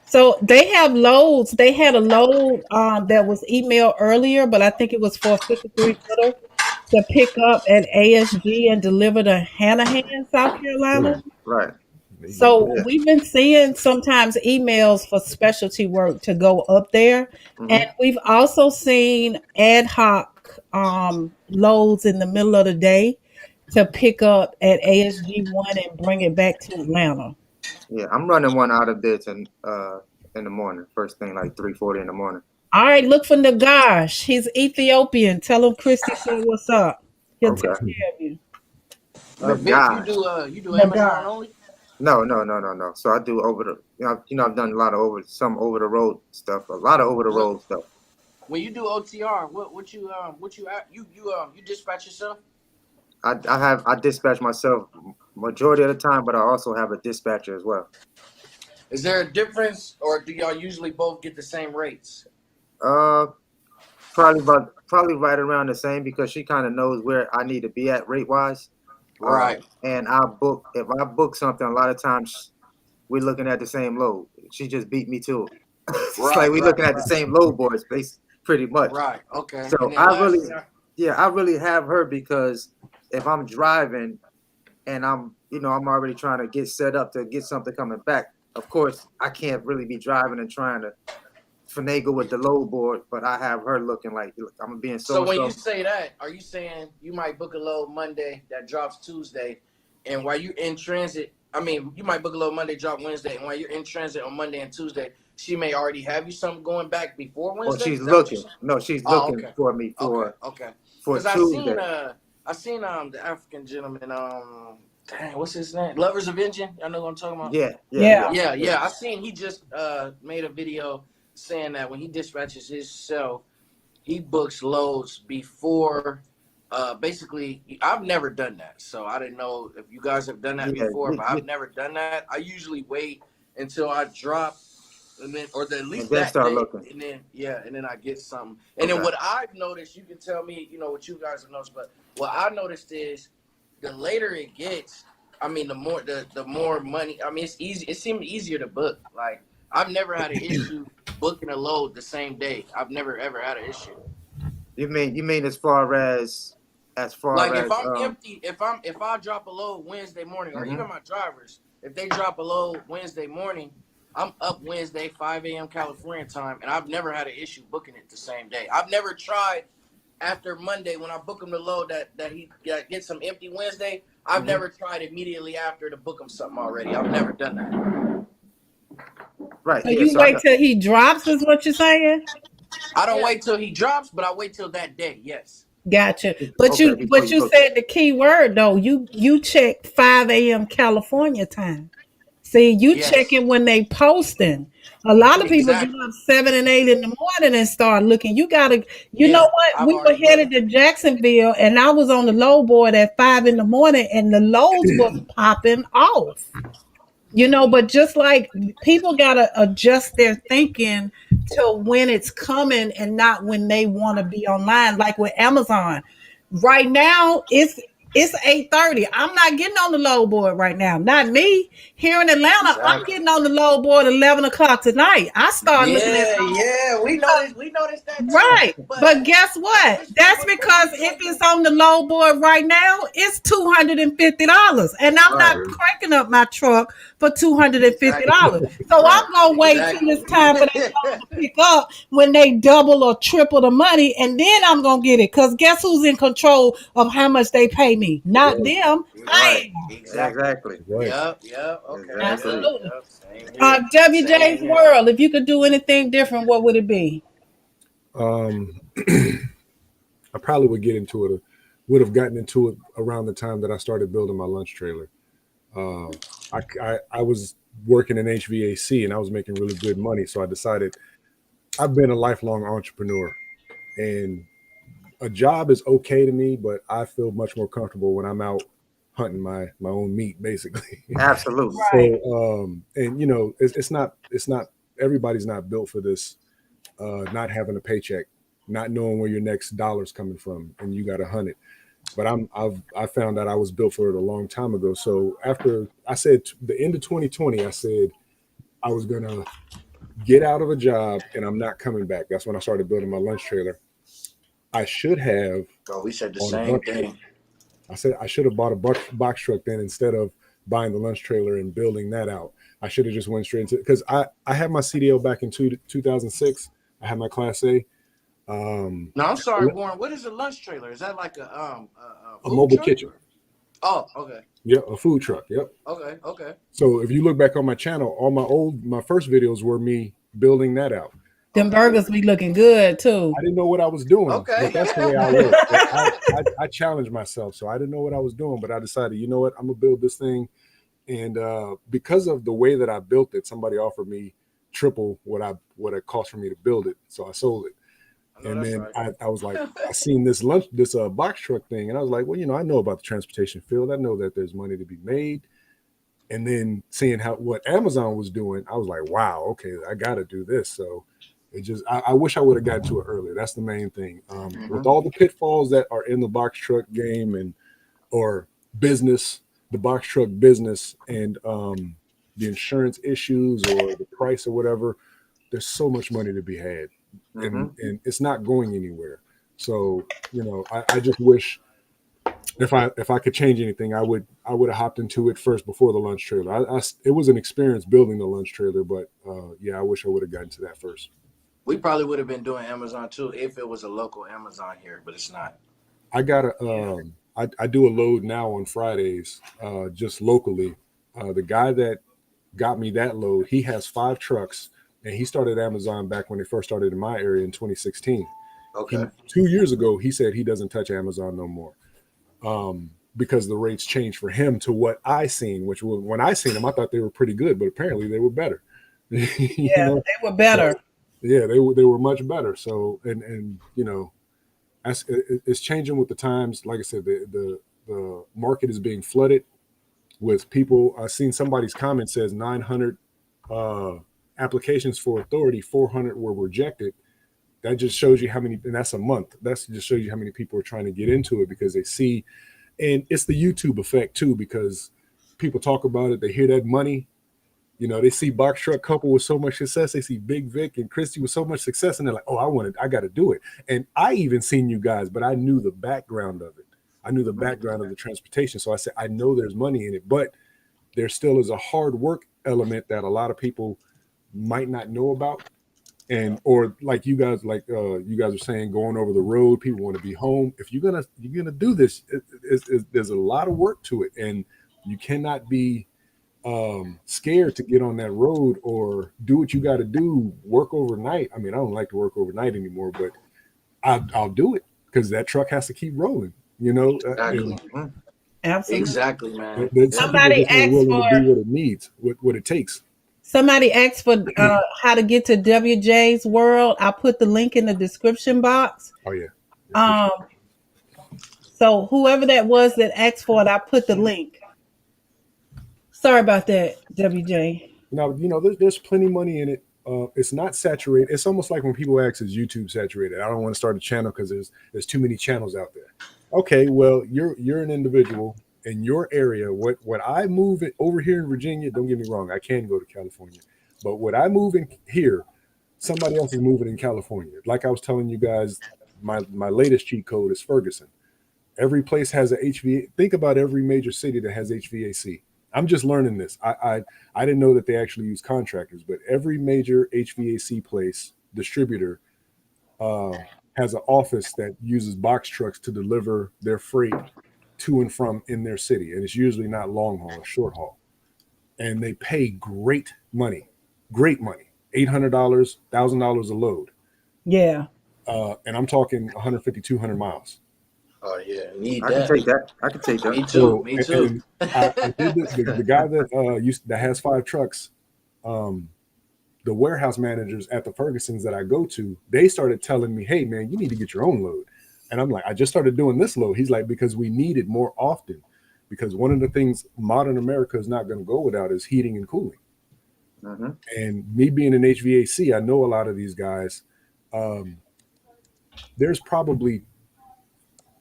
So they have loads. They had a load that was emailed earlier, but I think it was for a 53 footer to pick up at ASG and deliver to Hanahan, South Carolina. Right. So Yeah. we've been seeing sometimes emails for specialty work to go up there. And we've also seen ad hoc loads in the middle of the day to pick up at ASG1 and bring it back to Atlanta. Yeah, I'm running one out of there in the morning, first thing like 3:40 in the morning. All right, look for Nagash. He's Ethiopian. Tell him Christy said what's up. He'll take care of you. Vic, you do Amazon only? No. So I do over the, I've done a lot of over the road stuff, a lot of over the road stuff. When you do OTR, what you dispatch yourself? I dispatch myself majority of the time, but I also have a dispatcher as well. Is there a difference, or do y'all usually both get the same rates? Probably right around the same, because she kind of knows where I need to be at rate wise. Right. And if I book something, a lot of times we're looking at the same load. She just beat me to it. It's like we're looking at the same load boards, pretty much. Right. Okay. So I really have her because if I'm driving and I'm already trying to get set up to get something coming back, of course I can't really be driving and trying to finagle with the load board, but I have her looking like, look, I'm gonna be in so So and when so. you say that, are you saying you might book a load Monday that drops Tuesday, and while you're in transit, I mean, you might book a load Monday, drop Wednesday, and while you're in transit on Monday and Tuesday, she may already have you something going back before Or Wednesday? she's Is that what you're looking. saying? No, she's Oh, looking okay, for me okay, okay. for Because Tuesday. I seen the African gentleman, dang, what's his name? Lovers of Engine. Y'all know what I'm talking about? Yeah. Yeah. Yeah. I seen he just made a video saying that when he dispatches himself, he books loads before. Basically, I've never done that, so I didn't know if you guys have done that Yeah. before. But I've never done that. I usually wait until I drop, and then at And least then that start day, looking. and then I get something. And then Okay. what I've noticed, you can tell me, what you guys have noticed, but what I noticed is the later it gets, I mean, the more money. I mean, it's easy. It seemed easier to book. Like I've never had an issue booking a load the same day. I've never ever had an issue. You mean as far Like if as I'm empty, if I drop a load Wednesday morning, or mhm. even my drivers, if they drop a load Wednesday morning, I'm up Wednesday 5 a.m. California time, and I've never had an issue booking it the same day. I've never tried after Monday when I book him the load that he gets some empty Wednesday. I've Mhm. never tried immediately after to book him something already. I've never done that. Right. So Yeah. you So I wait know. till he drops, is what you're saying? I don't wait till he drops, but I wait till that day. Yes. Gotcha. But Okay. you Before but you you book it. said the key word though. You check 5 a.m. California time. See, you Yes. checking when they posting. A lot of people get Exactly. up 7 and 8 in the morning and start looking. You gotta, you know Yeah. what? I've We were already headed looked. to Jacksonville, and I was on the low board at 5 in the morning, and the loads was popping off. But just like people got to adjust their thinking to when it's coming and not when they want to be online, like with Amazon right now. It's 8:30. I'm not getting on the low board right now, not me. Here in Atlanta, I'm Exactly. getting on the low board 11 o'clock tonight. I start looking at Yeah, low. yeah. We noticed that too. Right. But But guess what? That's because if it's on the low board right now, it's $250. And I'm not Right. cranking up my truck for exactly. $250. So Right. I'm gonna wait till Exactly. it's time for that load to pick up when they double or triple the money, and then I'm gonna get it. Cause guess who's in control of how much they pay me? Not Right. them. Right. I am. Exactly. Exactly. Right. Yep. Okay. Exactly. Absolutely. Yep. Same here. Same WJ's here. world, if you could do anything different, what would it be? Um, I probably would get into it. Would have gotten into it around the time that I started building my lunch trailer. Uh, I was working in HVAC and I was making really good money, so I decided I've been a lifelong entrepreneur, and a job is okay to me, but I feel much more comfortable when I'm out hunting my own meat, basically. Absolutely. Right. So, and it's not everybody's not built for this. Not having a paycheck, not knowing where your next dollar's coming from, and you got to hunt it. But I found out I was built for it a long time ago. So after I said the end of 2020, I said I was gonna get out of a job and I'm not coming back. That's when I started building my lunch trailer. I should have Oh, we said the bought a same box truck. thing. I said I should have bought a box truck then instead of buying the lunch trailer and building that out. I should have just went straight into, because I had my CDL back in 2006. I had my Class A. No, I'm sorry, Warren. What is a lunch trailer? Is that like a A food mobile truck? kitchen. Oh, okay. Yep, a food truck. Yep. Okay. So if you look back on my channel, all my first videos were me building that out. Them burgers be looking good too. I didn't know what I was doing, Okay. but that's the way I work. I challenged myself, so I didn't know what I was doing, but I decided, you know what, I'm gonna build this thing, and because of the way that I built it, somebody offered me triple what it cost for me to build it, so I sold it. I know And that's then right. I was like, I seen this box truck thing, and I was like, well, I know about the transportation field. I know that there's money to be made. And then seeing what Amazon was doing, I was like, wow, okay, I got to do this. So I wish I would have gotten to it earlier. That's the main thing. With all the pitfalls that are in the box truck game or business, the box truck business, and the insurance issues or the price or whatever, there's so much money to be had, and it's not going anywhere. So I just wish If I could change anything, I would have hopped into it first before the lunch trailer. It was an experience building the lunch trailer, but yeah, I wish I would have gotten to that first. We probably would have been doing Amazon too if it was a local Amazon here, but it's not. I got I do a load now on Fridays, just locally. The guy that got me that load, he has 5 trucks, and he started Amazon back when they first started in my area in 2016. Okay. 2 years ago, he said he doesn't touch Amazon no more, because the rates changed for him to what I seen. Which was, when I seen them, I thought they were pretty good, but apparently they were better. Yeah, they were better. So, yeah, they were much better. So and it's changing with the times. Like I said, the market is being flooded with people. I've seen somebody's comment says 900 applications for authority, 400 were rejected. That just shows you how many, and that's a month. That just shows you how many people are trying to get into it because they see, and it's the YouTube effect too, because people talk about it, they hear that money. They see Box Truck Couple with so much success. They see Big Vic and Christy with so much success, and they're like, "Oh, I got to do it." And I even seen you guys, but I knew the background of it. I knew the background of the transportation, so I said, "I know there's money in it, but there still is a hard work element that a lot of people might not know about." And or like you guys are saying, going over the road, people want to be home. If you're gonna do this, there's a lot of work to it, and you cannot be scared to get on that road or do what you got to do, work overnight. I mean, I don't like to work overnight anymore, but I'll do it because that truck has to keep rolling, Exactly. Absolutely. Exactly, man. Some people Somebody just not asked willing for to do what it needs, what it takes. somebody asked for how to get to WJ's World. I put the link in the description box. Oh yeah. Um, so whoever that was that asked for it, I put the link. Sorry about that, WJ. Now, there's plenty of money in it. It's not saturated. It's almost like when people ask, "Is YouTube saturated?" I don't want to start a channel because there's too many channels out there. Okay, well, you're an individual in your area. What I move it over here in Virginia, don't get me wrong, I can go to California, but what I move in here, somebody else is moving in California. Like I was telling you guys, my latest cheat code is Ferguson. Every place has a HVAC. Think about every major city that has HVAC. I'm just learning this. I didn't know that they actually use contractors, but every major HVAC place distributor has an office that uses box trucks to deliver their freight to and from in their city, and it's usually not long haul, it's short haul, and they pay great money, $800, $1,000 a load, Yeah. and I'm talking 150, 200 miles. Oh yeah, need I that. can take that. I can take that. Me too. So, Me too. and I did this. The guy that has 5 trucks, the warehouse managers at the Fergusons that I go to, they started telling me, "Hey man, you need to get your own load." And I'm like, "I just started doing this load." He's like, "Because we need it more often, because one of the things modern America is not going to go without is heating and cooling." Mm-hmm. And me being an HVAC, I know a lot of these guys. There's probably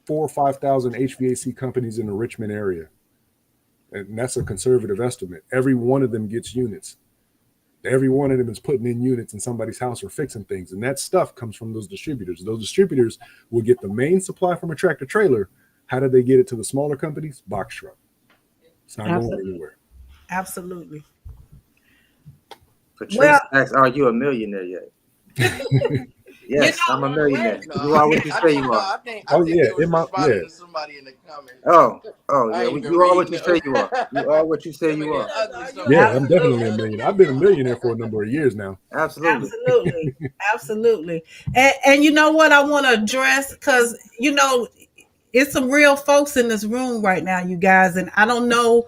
4,000 or 5,000 HVAC companies in the Richmond area, and that's a conservative estimate. Every one of them gets units. Every one of them is putting in units in somebody's house or fixing things, and that stuff comes from those distributors. Those distributors will get the main supply from a tractor trailer. How do they get it to the smaller companies? Box truck. It's not going anywhere. Absolutely. Patrice Well, asks, "Are you a millionaire yet?" Yes, I'm a millionaire. You are what you say you are. Oh yeah, in my yeah. To somebody in the comments. Oh I yeah. ain't even You are what reading you them. say you are. You are what you say you are. Yeah, I'm definitely a millionaire. I've been a millionaire for a number of years now. Absolutely. absolutely. Absolutely. And you know what I want to address? Because, it's some real folks in this room right now, you guys. And I don't know.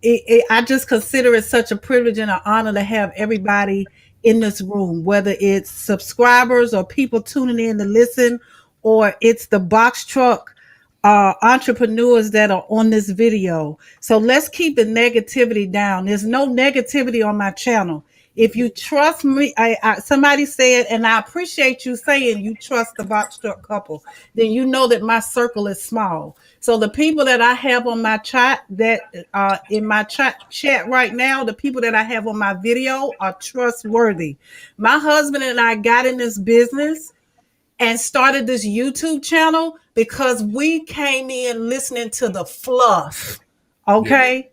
I just consider it such a privilege and an honor to have everybody in this room, whether it's subscribers or people tuning in to listen, or it's the box truck entrepreneurs that are on this video. So let's keep the negativity down. There's no negativity on my channel. If you trust me, somebody said, and I appreciate you saying you trust the box truck couple, then you know that my circle is small. So the people that I have on my chat, that in my chat right now, the people that I have on my video are trustworthy. My husband and I got in this business and started this YouTube channel because we came in listening to the fluff. Yeah. Okay.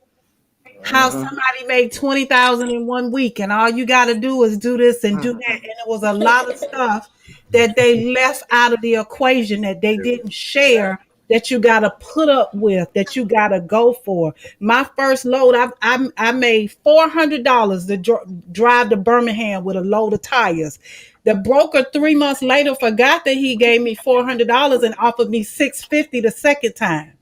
How somebody made 20,000 in 1 week, and all you got to do is do this and do that. And it was a lot of stuff that they left out of the equation that they didn't share, that you got to put up with, that you got to go for. My first load, I made $400 to drive to Birmingham with a load of tires. The broker 3 months later forgot that he gave me $400 and offered me $650 the second time.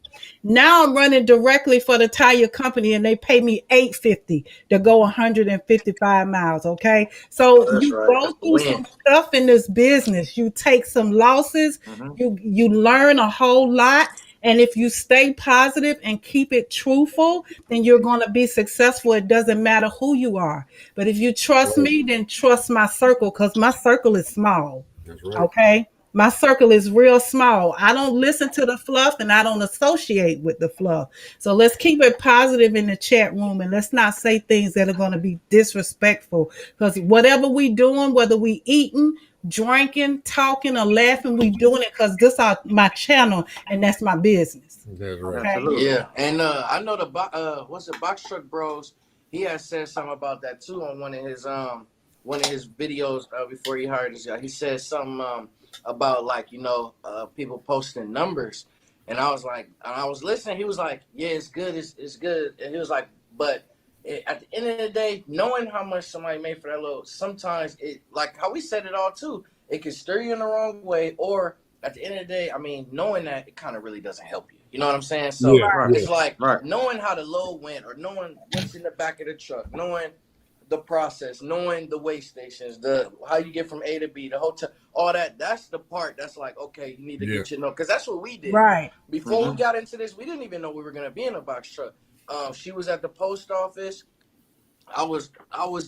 Now I'm running directly for the tire company and they pay me $850 to go 155 miles. Okay. Oh, So that's you right. go That's the through win. some stuff in this business. You take some losses, you learn a whole lot. And if you stay positive and keep it truthful, then you're going to be successful. It doesn't matter who you are. But if you trust me, then trust my circle, because my circle is small. That's right. Okay. My circle is real small. I don't listen to the fluff and I don't associate with the fluff. So let's keep it positive in the chat room and let's not say things that are going to be disrespectful. Because whatever we doing, whether we eating, drinking, talking, or laughing, we doing it because this is my channel and that's my business. That's right. Okay. Yeah, and I know the what's it, Box Truck Bros. He has said something about that too on one of his videos before he hired this guy. He said something about like people posting numbers, and I was like, and I was listening. He was like, yeah, it's good, it's good, and he was like, but at the end of the day, knowing how much somebody made for that load, sometimes it, like how we said it all too, it can steer you in the wrong way, or at the end of the day, I mean, knowing that, it kind of really doesn't help you. You know what I'm saying? So Yeah. it's like knowing how the load went, or knowing what's in the back of the truck, knowing the process, knowing the weigh stations, the how you get from A to B, the hotel, all that. That's the part that's like, okay, you need to get your know, because that's what we did. Right. Before we got into this, we didn't even know we were gonna be in a box truck. She was at the post office. I was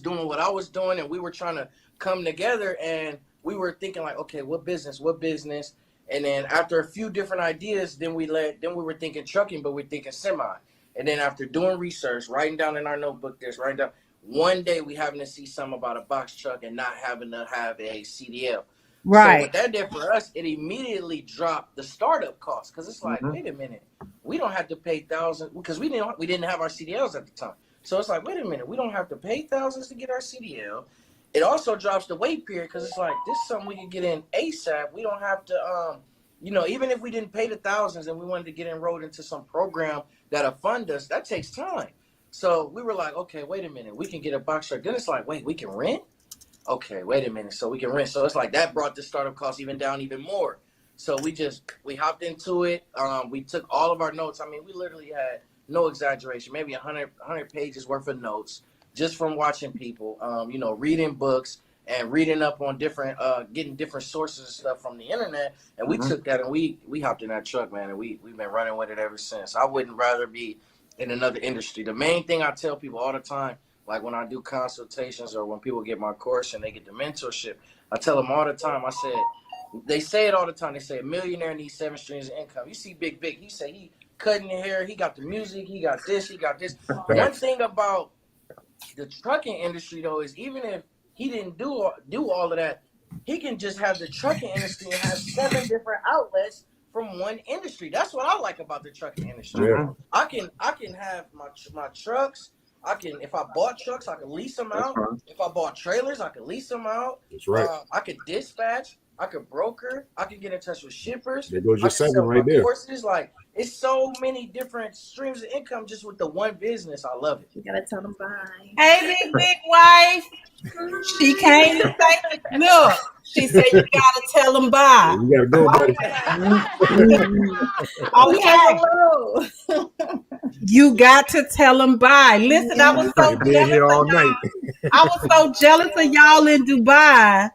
doing what I was doing, and we were trying to come together, and we were thinking like, okay, what business? And then after a few different ideas, then we were thinking trucking, but we're thinking semi. And then after doing research, writing down in our notebook, writing down. One day we having to see something about a box truck and not having to have a CDL. So what that did for us, it immediately dropped the startup cost, because it's like, wait a minute, we don't have to pay thousands, because we didn't have our CDLs at the time. So it's like, wait a minute, we don't have to pay thousands to get our CDL. It also drops the wait period, because it's like, this is something we can get in ASAP. We don't have to, even if we didn't pay the thousands and we wanted to get enrolled into some program that'll fund us, that takes time. So we were like, okay, wait a minute, we can get a box truck. Then it's like, wait, we can rent? Okay, wait a minute, so we can rent. So it's like that brought the startup cost down even more. So we hopped into it. We took all of our notes. I mean, we literally had, no exaggeration, maybe 100 pages worth of notes just from watching people, reading books and reading up on different, getting different sources and stuff from the internet. And we took that and we hopped in that truck, man, and we've been running with it ever since. I wouldn't rather be in another industry. The main thing I tell people all the time, like when I do consultations or when people get my course and they get the mentorship, I tell them all the time, I said, they say it all the time. They say a millionaire needs 7 streams of income. You see Bigg, he said he cutting the hair, he got the music, he got this. One thing about the trucking industry though is even if he didn't do all of that, he can just have the trucking industry and have 7 different outlets from one industry. That's what I like about the trucking industry. Yeah. I can have my trucks. If I bought trucks, I can lease them out. If I bought trailers, I can lease them out. That's right. I could dispatch. I could broker. I could get in touch with shippers. There goes your I could 7 sell right my there. courses. Like, it's so many different streams of income just with the one business. I love it. You gotta tell them bye. Hey, big wife. She came to say, look, she said, you gotta tell them bye. You gotta go, buddy. Okay. Hello. You got to tell them bye. Listen, I was so Be jealous here all of y'all. night. I was so jealous of y'all in Dubai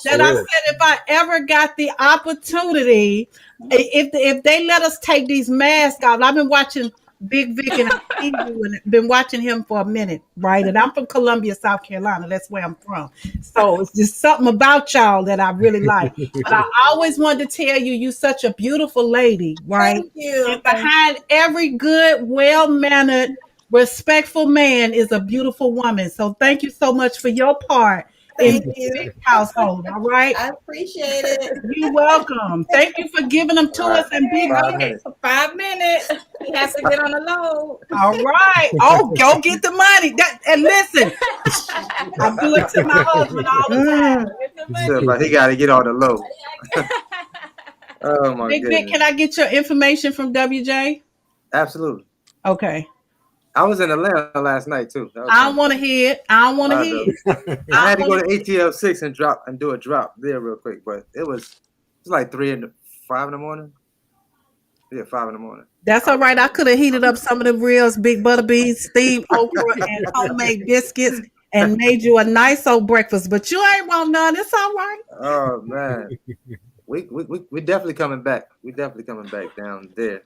that I said if I ever got the opportunity, if they let us take these masks off. I've been watching Big Vic and been watching him for a minute, right? And I'm from Columbia, South Carolina. That's where I'm from. So it's just something about y'all that I really like. But I always wanted to tell you, you're such a beautiful lady, right? Thank you. And behind every good, well-mannered, respectful man is a beautiful woman. So thank you so much for your part in Thank you. Big household. All right. I appreciate it. You're welcome. Thank you for giving them to All right, us in Big 5 minutes. 5 minutes. He has to get on the load. All right. Oh, go get the money. And listen, I do it to my husband all the time. So, but he got to get on the low. Oh my Big Vic, goodness. can I get your information from WJ? Absolutely. Okay. I was in Atlanta last night too. That was I don't fun. want to hear it. I don't want to I hear know. it. I had to I go wanna- to ATL 6 and do a drop there real quick, but it was like 5 in the morning. Yeah, 5 in the morning. That's all right. I could have heated up some of the reels, big butter beans, steamed okra, and homemade biscuits, and made you a nice old breakfast. But you ain't want none. It's all right. Oh man, we definitely coming back. We definitely coming back down there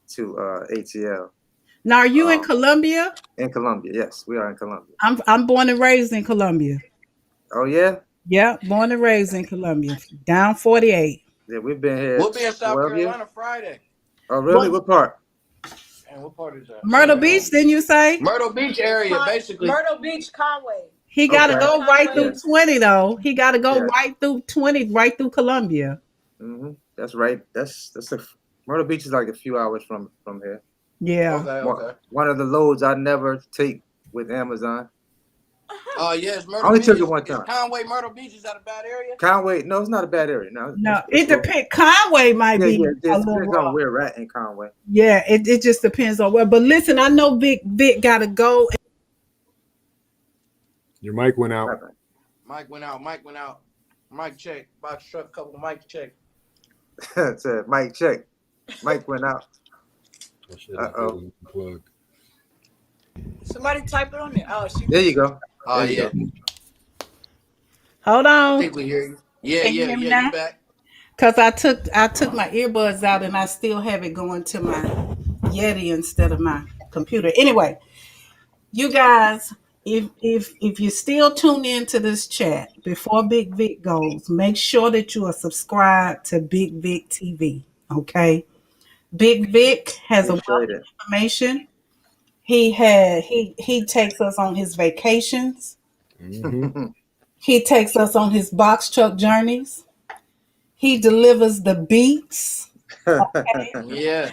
to ATL Now, are you in um, Columbia? in Columbia. Yes, we are in Columbia. I'm born and raised in Columbia. Oh yeah, Yeah, born and raised in Columbia, down 48. yeah. We've been here We'll be in South 12 years. Carolina Friday. Oh really? What part? And what part is that? Myrtle Beach, didn't you say? Myrtle Beach area, basically. Myrtle Beach, Conway. He got to Okay. go right through Yes. 20, though. He got to go Yeah. right through 20, right through Columbia. That's right. That's Myrtle Beach is like a few hours from here. Yeah. One of the loads I never take with Amazon. Oh yes, Myrtle I only Beach. took it one time. Is Conway, Myrtle Beach, is that a bad area? Conway, no, it's not a bad area. No, No, it's it depends. Conway might Yeah, be yeah. a It little depends rough. on where we're at in Conway. Yeah, it just depends on where. But listen, I know Vic got to go. Your mic went out. Mike went out. Mike check. Box truck, couple mic check. Said Mike check. Mike went out. Uh-oh. Plugged. Somebody type it on there. Oh, she. There you go. Oh There you yeah. go. Hold I on, think we hear you. Yeah, Can you yeah, hear me yeah. now? You back? cause I took my earbuds out and I still have it going to my Yeti instead of my computer. Anyway, you guys, if you still tune into this chat before Big Vic goes, make sure that you are subscribed to Big Vic TV. Okay, Big Vic has a wealth Appreciate of it. information. He takes us on his vacations. He takes us on his box truck journeys. He delivers the beats. Yeah.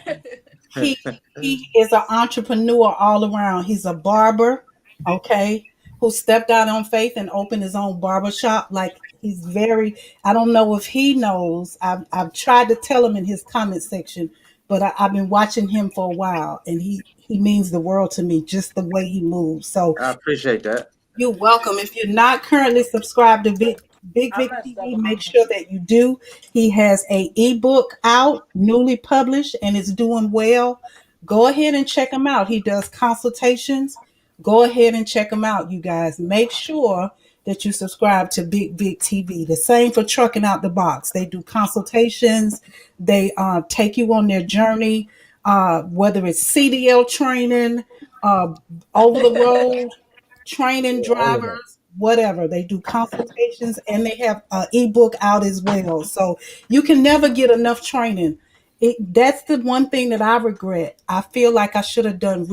He he is an entrepreneur all around. He's a barber, okay, who stepped out on faith and opened his own barber shop. Like he's very. I don't know if he knows. I've tried to tell him in his comment section, but I've been watching him for a while, and he means the world to me. Just the way he moves. So I appreciate that. you're welcome. If you're not currently subscribed to Big I Vic messed up TV, on make my sure that you do. He has a ebook out, newly published, and it's doing well. Go ahead and check him out. He does consultations. Go ahead and check him out, you guys. Make sure that you subscribe to Big Vic TV. The same for Trucking Out the Box. They do consultations. They take you on their journey, whether it's CDL training, over the road training drivers, whatever. They do consultations and they have an ebook out as well. So you can never get enough training. That's the one thing that I regret. I feel like I should have done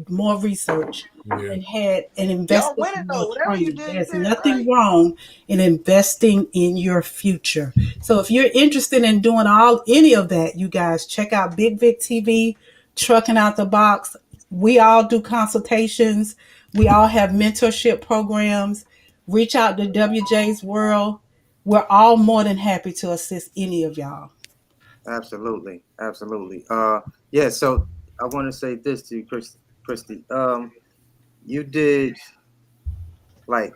more research and had and Y'all invested winning in more though. Whatever you training. did, you There's did it nothing right. wrong in investing in your future. So if you're interested in doing any of that, you guys check out Big Vic TV, Trucking Out the Box. We all do consultations. We all have mentorship programs. Reach out to WJ's World. We're all more than happy to assist any of y'all. Absolutely. Absolutely. Yeah, so I want to say this to you, Christy. You did like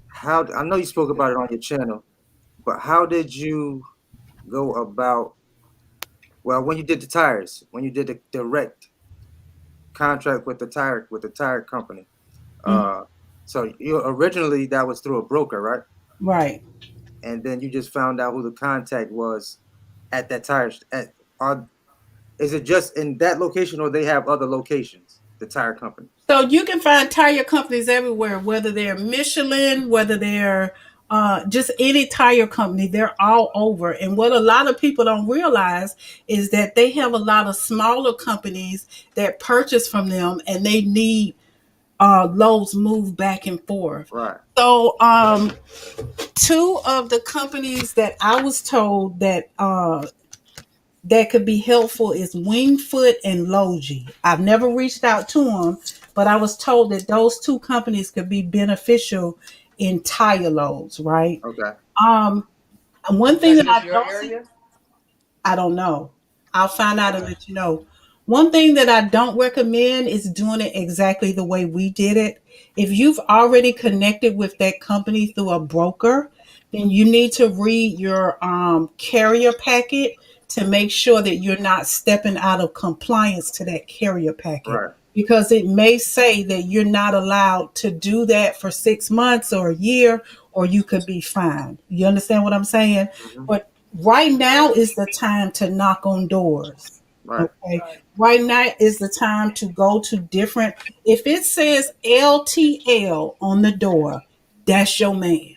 how I know you spoke about it on your channel, but how did you go about when you did the tires, when you did the direct contract with the tire company? So you originally that was through a broker, right? Right. And then you just found out who the contact was at that tire. Is it just in that location, or they have other locations? The tire company. So you can find tire companies everywhere, whether they're Michelin, whether they're just any tire company, they're all over. And what a lot of people don't realize is that they have a lot of smaller companies that purchase from them and they need loads move back and forth. Right. So two of the companies that I was told that could be helpful is Wingfoot and Logi. I've never reached out to them, but I was told that those two companies could be beneficial in tire loads, right? Okay. Um, one thing That's that in I your don't see, area. I don't know. I'll find out and Okay. let you know. One thing that I don't recommend is doing it exactly the way we did it. If you've already connected with that company through a broker, then you need to read your carrier packet to make sure that you're not stepping out of compliance to that carrier packet. Right. Because it may say that you're not allowed to do that for 6 months or a year, or you could be fined. You understand what I'm saying? Mm-hmm. But right now is the time to knock on doors. Right. Okay. Right now is the time to go to different. If it says LTL on the door, that's your man.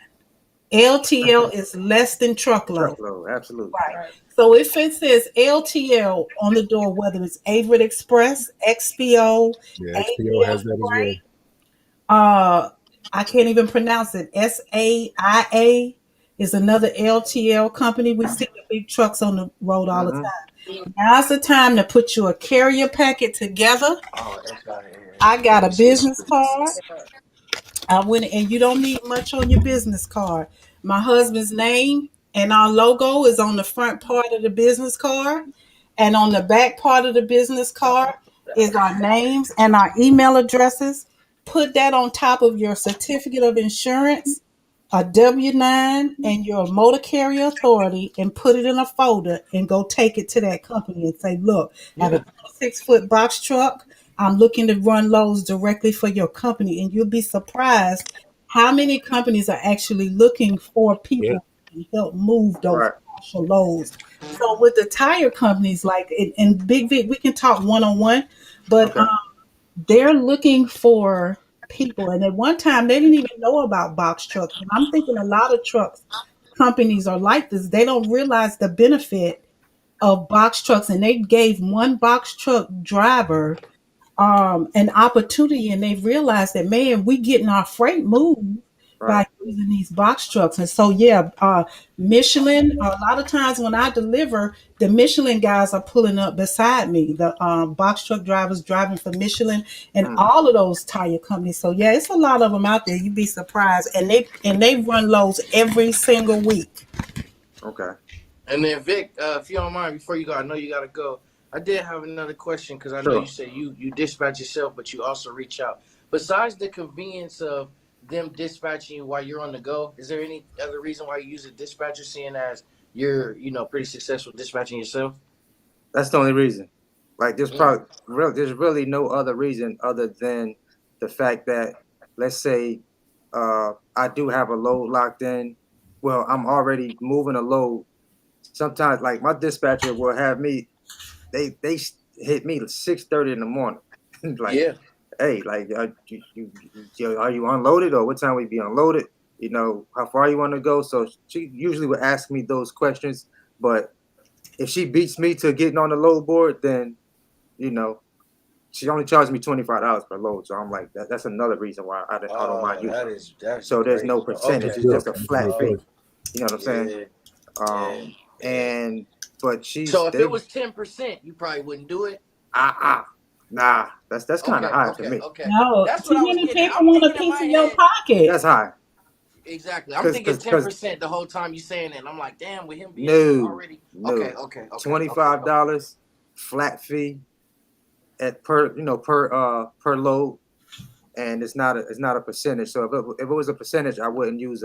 LTL is less than truckload. Truckload. Absolutely. Right. So if it says LTL on the door, whether it's Averett Express, XPO, Yeah, XPO ABF has that as well. Freight, uh, I can't even pronounce it. SAIA is another LTL company. We see the big trucks on the road all the Mm-hmm. time. Now's the time to put you a carrier packet together. Oh, that's got it. I got a business card. I went, and you don't need much on your business card. My husband's name and our logo is on the front part of the business card, and on the back part of the business card is our names and our email addresses. Put that on top of your certificate of insurance, a W-9, and your motor carrier authority, and put it in a folder and go take it to that company and say, look, I have a Yeah. 26-foot box truck. I'm looking to run loads directly for your company. And you'll be surprised how many companies are actually looking for Yeah. people who can help move those Right. partial loads. So with the tire companies, like in Big Vic, we can talk one-on-one, but Okay. they're looking for people. And at one time, they didn't even know about box trucks. And I'm thinking a lot of trucks companies are like this. They don't realize the benefit of box trucks, and they gave one box truck driver an opportunity, and they realized that, man, we getting our freight moved Right. by using these box trucks. And so yeah, Michelin, a lot of times when I deliver, the Michelin guys are pulling up beside me, the box truck drivers driving for Michelin and Mm. all of those tire companies. So yeah, it's a lot of them out there. You'd be surprised, and they run loads every single week. Okay. And then Vic, if you don't mind, before you go, I know you gotta go. I did have another question because I know you Sure. said you dispatch yourself, but you also reach out. Besides the convenience of them dispatching you while you're on the go, is there any other reason why you use a dispatcher, seeing as you're pretty successful dispatching yourself? That's the only reason. Like Mm. there's really no other reason other than the fact that, let's say I do have a load locked in. Well, I'm already moving a load. Sometimes like my dispatcher will have me, they hit me at 6:30 in the morning. Like, Yeah. hey, like are you unloaded, or what time we be unloaded? How far you want to go? So she usually would ask me those questions. But if she beats me to getting on the load board, then you know she only charged me $25 per load. So I'm like, that's another reason why I don't mind Oh, using her. that's So there's great. no That's percentage; Okay. it's good. just a That's flat real fee. good. You know what I'm saying? Yeah. Yeah. Um, Yeah. and but So if it they was 10%, you probably wouldn't do it. nah, that's kind of Okay. high for Okay. me. Okay. No, That's what too I was many getting at. people I'm want a thinking in piece my of your head. pocket. That's high. Exactly. I'm thinking Because 10% the whole time you saying it. And I'm like, damn, with him being no, already. Okay, no, okay, okay, okay, okay. $25 flat fee at per load, and it's not a percentage. So if it was a percentage, I wouldn't use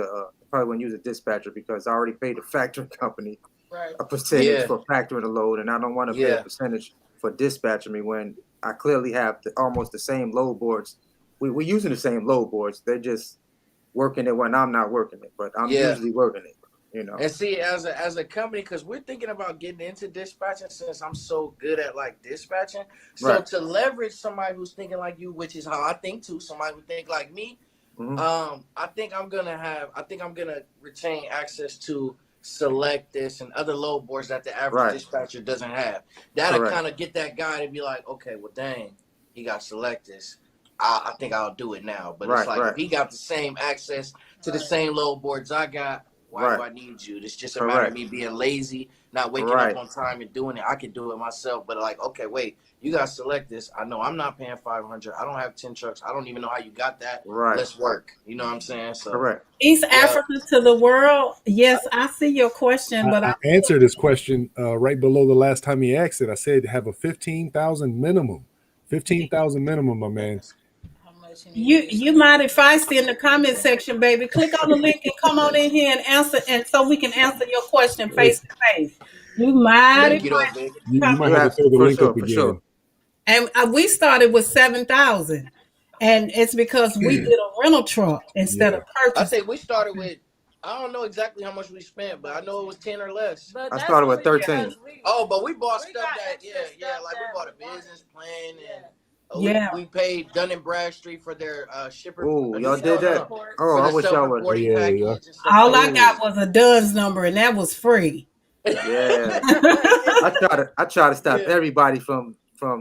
probably wouldn't use a dispatcher, because I already paid the factory company Right. a percentage Yeah, for factoring the load, and I don't want to pay a yeah, percentage for dispatching me when I clearly have almost the same load boards. We're using the same load boards. They're just working it when I'm not working it, but I'm yeah. usually working it. And see, as a company, because we're thinking about getting into dispatching, since I'm so good at like dispatching. So Right. to leverage somebody who's thinking like you, which is how I think too, somebody who think like me, Hmm. I think I'm gonna retain access to select this and other load boards that the average Right. dispatcher doesn't have. That'll Correct. kind of get that guy to be like, okay, well, dang, he got select this. I think I'll do it now. But it's like if he got the same access to the same load boards I got, why do I need you? It's just a matter of me being lazy, not waking up on time and doing it. I can do it myself. But like, okay, wait, you guys select this. I know I'm not paying $500. I don't have 10 trucks. I don't even know how you got that. Let's work. You know what I'm saying? So East Africa to the world. Yes, I see your question, but I answered this question right below the last time he asked it. I said have a 15,000 minimum. 15,000 minimum, my man. You mighty feisty in the comment section, baby. Click on the link and come on in here and answer, and so we can answer your question face to face. You mighty feisty. You might have to throw the link up again. And we started with 7,000, and it's because we did a rental truck instead of purchase. I say we started with. I don't know exactly how much we spent, but I know it was 10 or less. I started with 13. But we bought stuff like we bought a business plan and we paid Dun and Bradstreet for their shipper. Oh, y'all did that? Oh, I wish y'all would. All I got was a DUNS number, and that was free. Yeah, I try to stop everybody from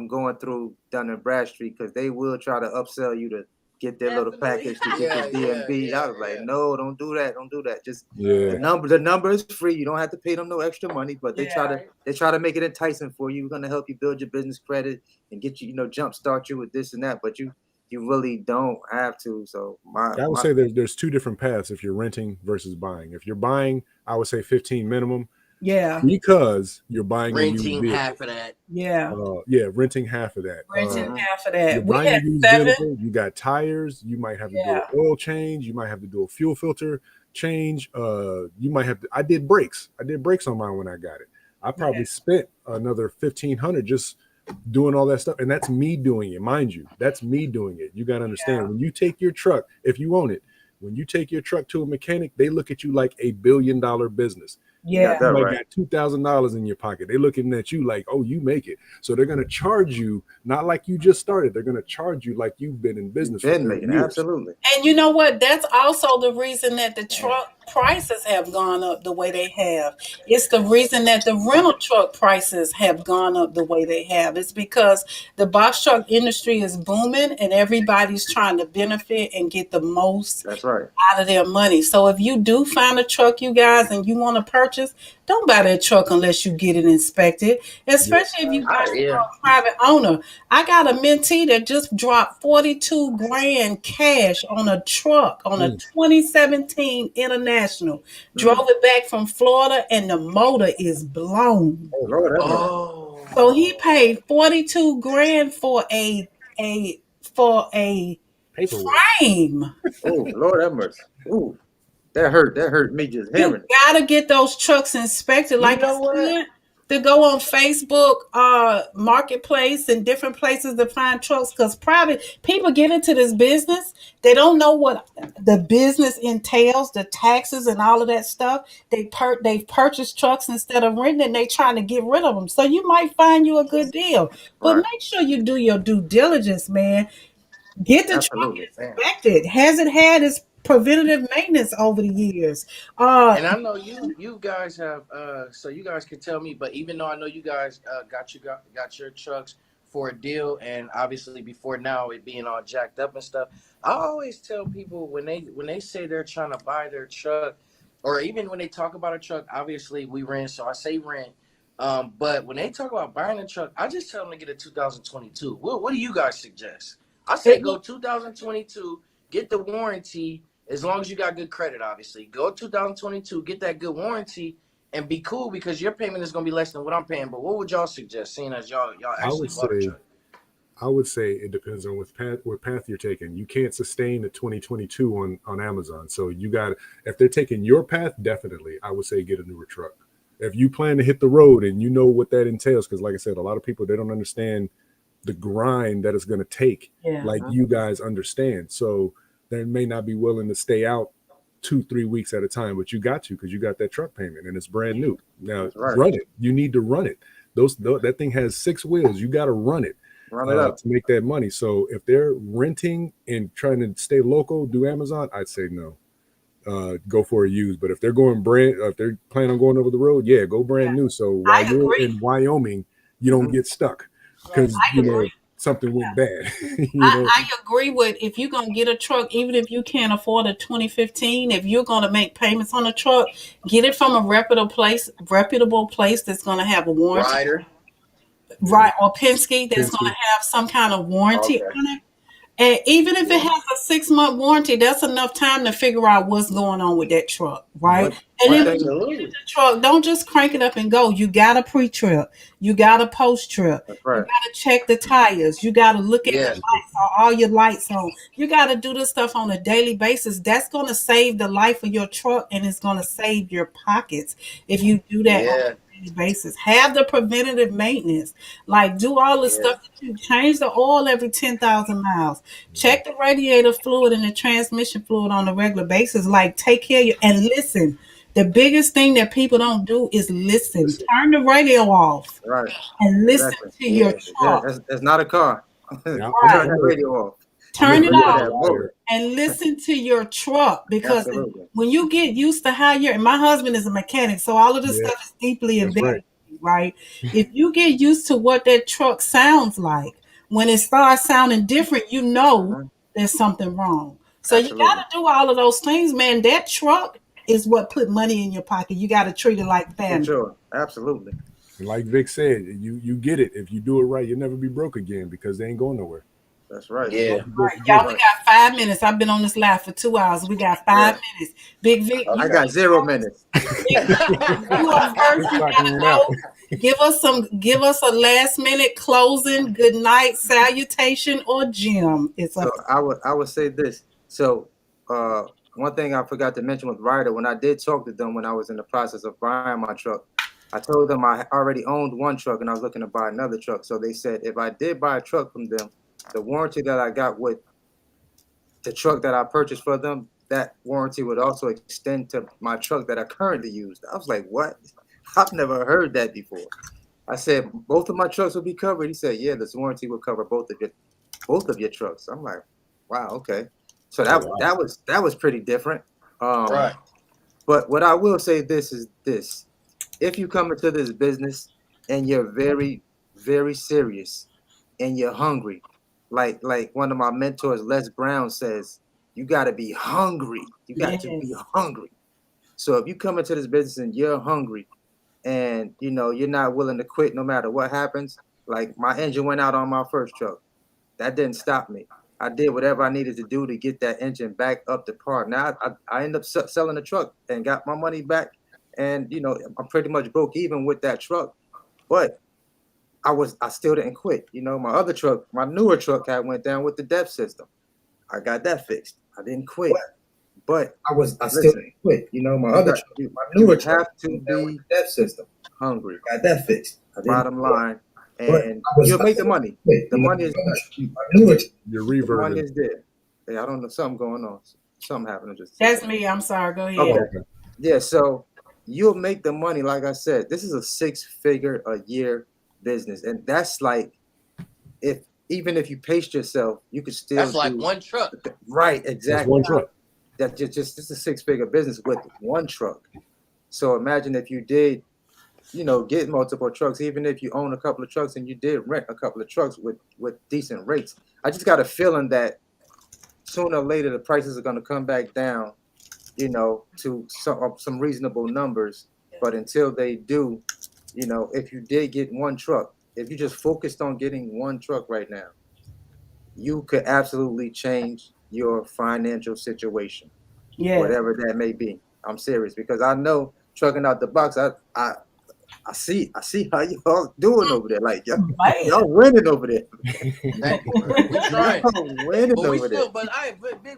going through Dun and Bradstreet because they will try to upsell you to get their little package to get the DMV. I was like, no, don't do that. Don't do that. Just the number is free. You don't have to pay them no extra money, but they try to make it enticing for you. We're gonna help you build your business credit and get you, jump start you with this and that, but you really don't have to. So I would say there's two different paths if you're renting versus buying. If you're buying, I would say 15 minimum. Yeah. Because you're buying renting half of that. Yeah. Renting half of that. Renting half of that. You're buying a used vehicle, you got tires, you might have to do an oil change, you might have to do a fuel filter change. You might have to, I did brakes on mine when I got it. I probably spent another $1,500 just doing all that stuff. And that's me doing it, mind you. That's me doing it. You got to understand when you take your truck, if you own it, when you take your truck to a mechanic, they look at you like a $1 billion business. Yeah, you might got $2,000 in your pocket. They're looking at you like, oh, you make it. So they're going to charge you not like you just started. They're going to charge you like you've been in business. Absolutely. And you know what? That's also the reason that the truck prices have gone up the way they have. It's the reason that the rental truck prices have gone up the way they have. It's because the box truck industry is booming and everybody's trying to benefit and get the most out of their money. So if you do find a truck, you guys, and you want to purchase, don't buy that truck unless you get it inspected, especially if you buy it from a private owner. I got a mentee that just dropped 42 grand cash on a truck on a 2017 International. Drove it back from Florida and the motor is blown. So he paid 42 grand for a frame. Oh, Lord have mercy. Ooh. That hurt me just hearing it. You gotta get those trucks inspected. Like I said, to go on Facebook Marketplace and different places to find trucks, because private people get into this business. They don't know what the business entails, the taxes and all of that stuff. They've purchased trucks instead of renting, and they trying to get rid of them. So you might find you a good deal. But make sure you do your due diligence, man. Get the truck inspected. Has it had its preventative maintenance over the years? And I know you guys have so you guys can tell me, but even though I know you guys got your trucks for a deal, and obviously before now it being all jacked up and stuff, I always tell people when they say they're trying to buy their truck, or even when they talk about a truck, obviously we rent, so I say rent. But when they talk about buying a truck, I just tell them to get a 2022. What do you guys suggest? I say go 2022, get the warranty, as long as you got good credit, obviously. Go 2022, get that good warranty, and be cool because your payment is going to be less than what I'm paying. But what would y'all suggest, seeing as y'all actually bought a truck? I would say it depends on what path you're taking. You can't sustain the 2022 on Amazon. So you got, if they're taking your path, definitely, I would say get a newer truck. If you plan to hit the road and you know what that entails, because like I said, a lot of people, they don't understand the grind that it's going to take, like you guys understand. So they may not be willing to stay out 2-3 weeks at a time, but you got to, because you got that truck payment and it's brand new. Now run it. You need to run it. That thing has 6 wheels. You got to run it to make that money. So if they're renting and trying to stay local, do Amazon, I'd say no. Go for a used. But if they're going if they're planning on going over the road, go brand new. So while you're in Wyoming, you don't get stuck. Because something went bad. I agree with if you're gonna get a truck, even if you can't afford a 2015, if you're gonna make payments on a truck, get it from a reputable place that's gonna have a warranty, Rider. right? Or Penske that's gonna Penske. have some kind of warranty Okay. on it. And even if it Yeah. has a 6 month warranty, that's enough time to figure out what's going on with that truck, right? One And one then thing. Absolutely. the truck, don't just crank it up and go. You got a pre-trip, you got a post-trip, That's you right. got to check the tires, you got to look at the Yeah. lights, are all your lights on. You got to do this stuff on a daily basis. That's going to save the life of your truck, and it's going to save your pockets if you do that on Yeah. a daily basis. Have the preventative maintenance, like do all the Yeah. stuff that you change the oil every 10,000 miles. Check the radiator fluid and the transmission fluid on a regular basis. Like take care of you and listen. The biggest thing that people don't do is listen. Listen. Turn the radio off Right. and listen Exactly. to your Yeah. truck. That's not a car. Yeah, Right. Turn that radio off. I'm a Turn Get it rid of off that motor. and listen to your truck because Absolutely. when you get used to how you're, and my husband is a mechanic, so all of this Yeah, stuff is deeply that's embedded, right. in me, right? If you get used to what that truck sounds like, when it starts sounding different, you know Mhm. there's something wrong. So you got Absolutely. to do all of those things, man. That truck is what put money in your pocket. You got to treat it like For family. sure. Absolutely. And like Vic said, you get it. If you do it right, you'll never be broke again because they ain't going nowhere. That's right. As long Yeah. as you do it for Y'all, good. we Right. got 5 minutes. I've been on this live for 2 hours. We got Yeah. 5 minutes. Big Vic, I you Okay. got 0 minutes. Big Vic, you are first. This You clock gotta ran out. go. Give us a last minute closing, good night, salutation, or gem. It's So up to I would say this. So uh, one thing I forgot to mention with Ryder, when I did talk to them when I was in the process of buying my truck, I told them I already owned one truck and I was looking to buy another truck. So they said if I did buy a truck from them, the warranty that I got with the truck that I purchased for them, that warranty would also extend to my truck that I currently use. I was like, what? I've never heard that before. I said both of my trucks will be covered. He said, yeah, this warranty will cover both of your trucks. I'm like, wow, okay. So Oh that wow. that was pretty different. Right. But what I will say this is this: if you come into this business and you're very, very serious and you're hungry, like one of my mentors, Les Brown says, you got to be hungry. You got to be yes. hungry. So if you come into this business and you're hungry and you're not willing to quit no matter what happens, like my engine went out on my first truck. That didn't stop me. I did whatever I needed to do to get that engine back up to par. Now I ended up selling the truck and got my money back, and I'm pretty much broke even with that truck. But I still didn't quit. My other truck, my newer truck, had went down with the DEF system. I got that fixed. I didn't quit, but I still listen, didn't quit. My you other got truck, you my you newer truck, have to went down with be the dev system. hungry. Got that fixed. I didn't Bottom quit. line, But and I you'll make the still didn't money. quit. The My money is other there. truck, my newer truck. Your The money reverb. is there. Hey, I don't know, something going on. Something happened. Just a That's second. me. I'm sorry. Go ahead. Okay. Oh, okay. Yeah, so you'll make the money. Like I said, this is a 6-figure a year business. And that's like, if even if you paced yourself, you could still That's like do one truck. right. That's Exactly. one truck. That just it's a 6-figure business with one truck. So imagine if you did, get multiple trucks, even if you own a couple of trucks and you did rent a couple of trucks with decent rates. I just got a feeling that sooner or later the prices are going to come back down, to some reasonable numbers. But until they do, if you did get one truck, if you just focused on getting one truck right now, you could absolutely change your financial situation, Yes. whatever that may be. I'm serious because I know trucking out the box. I see how y'all doing over there. Like y'all, Man. y'all winning over there. Hey, we trying. Y'all winning But we over there. still,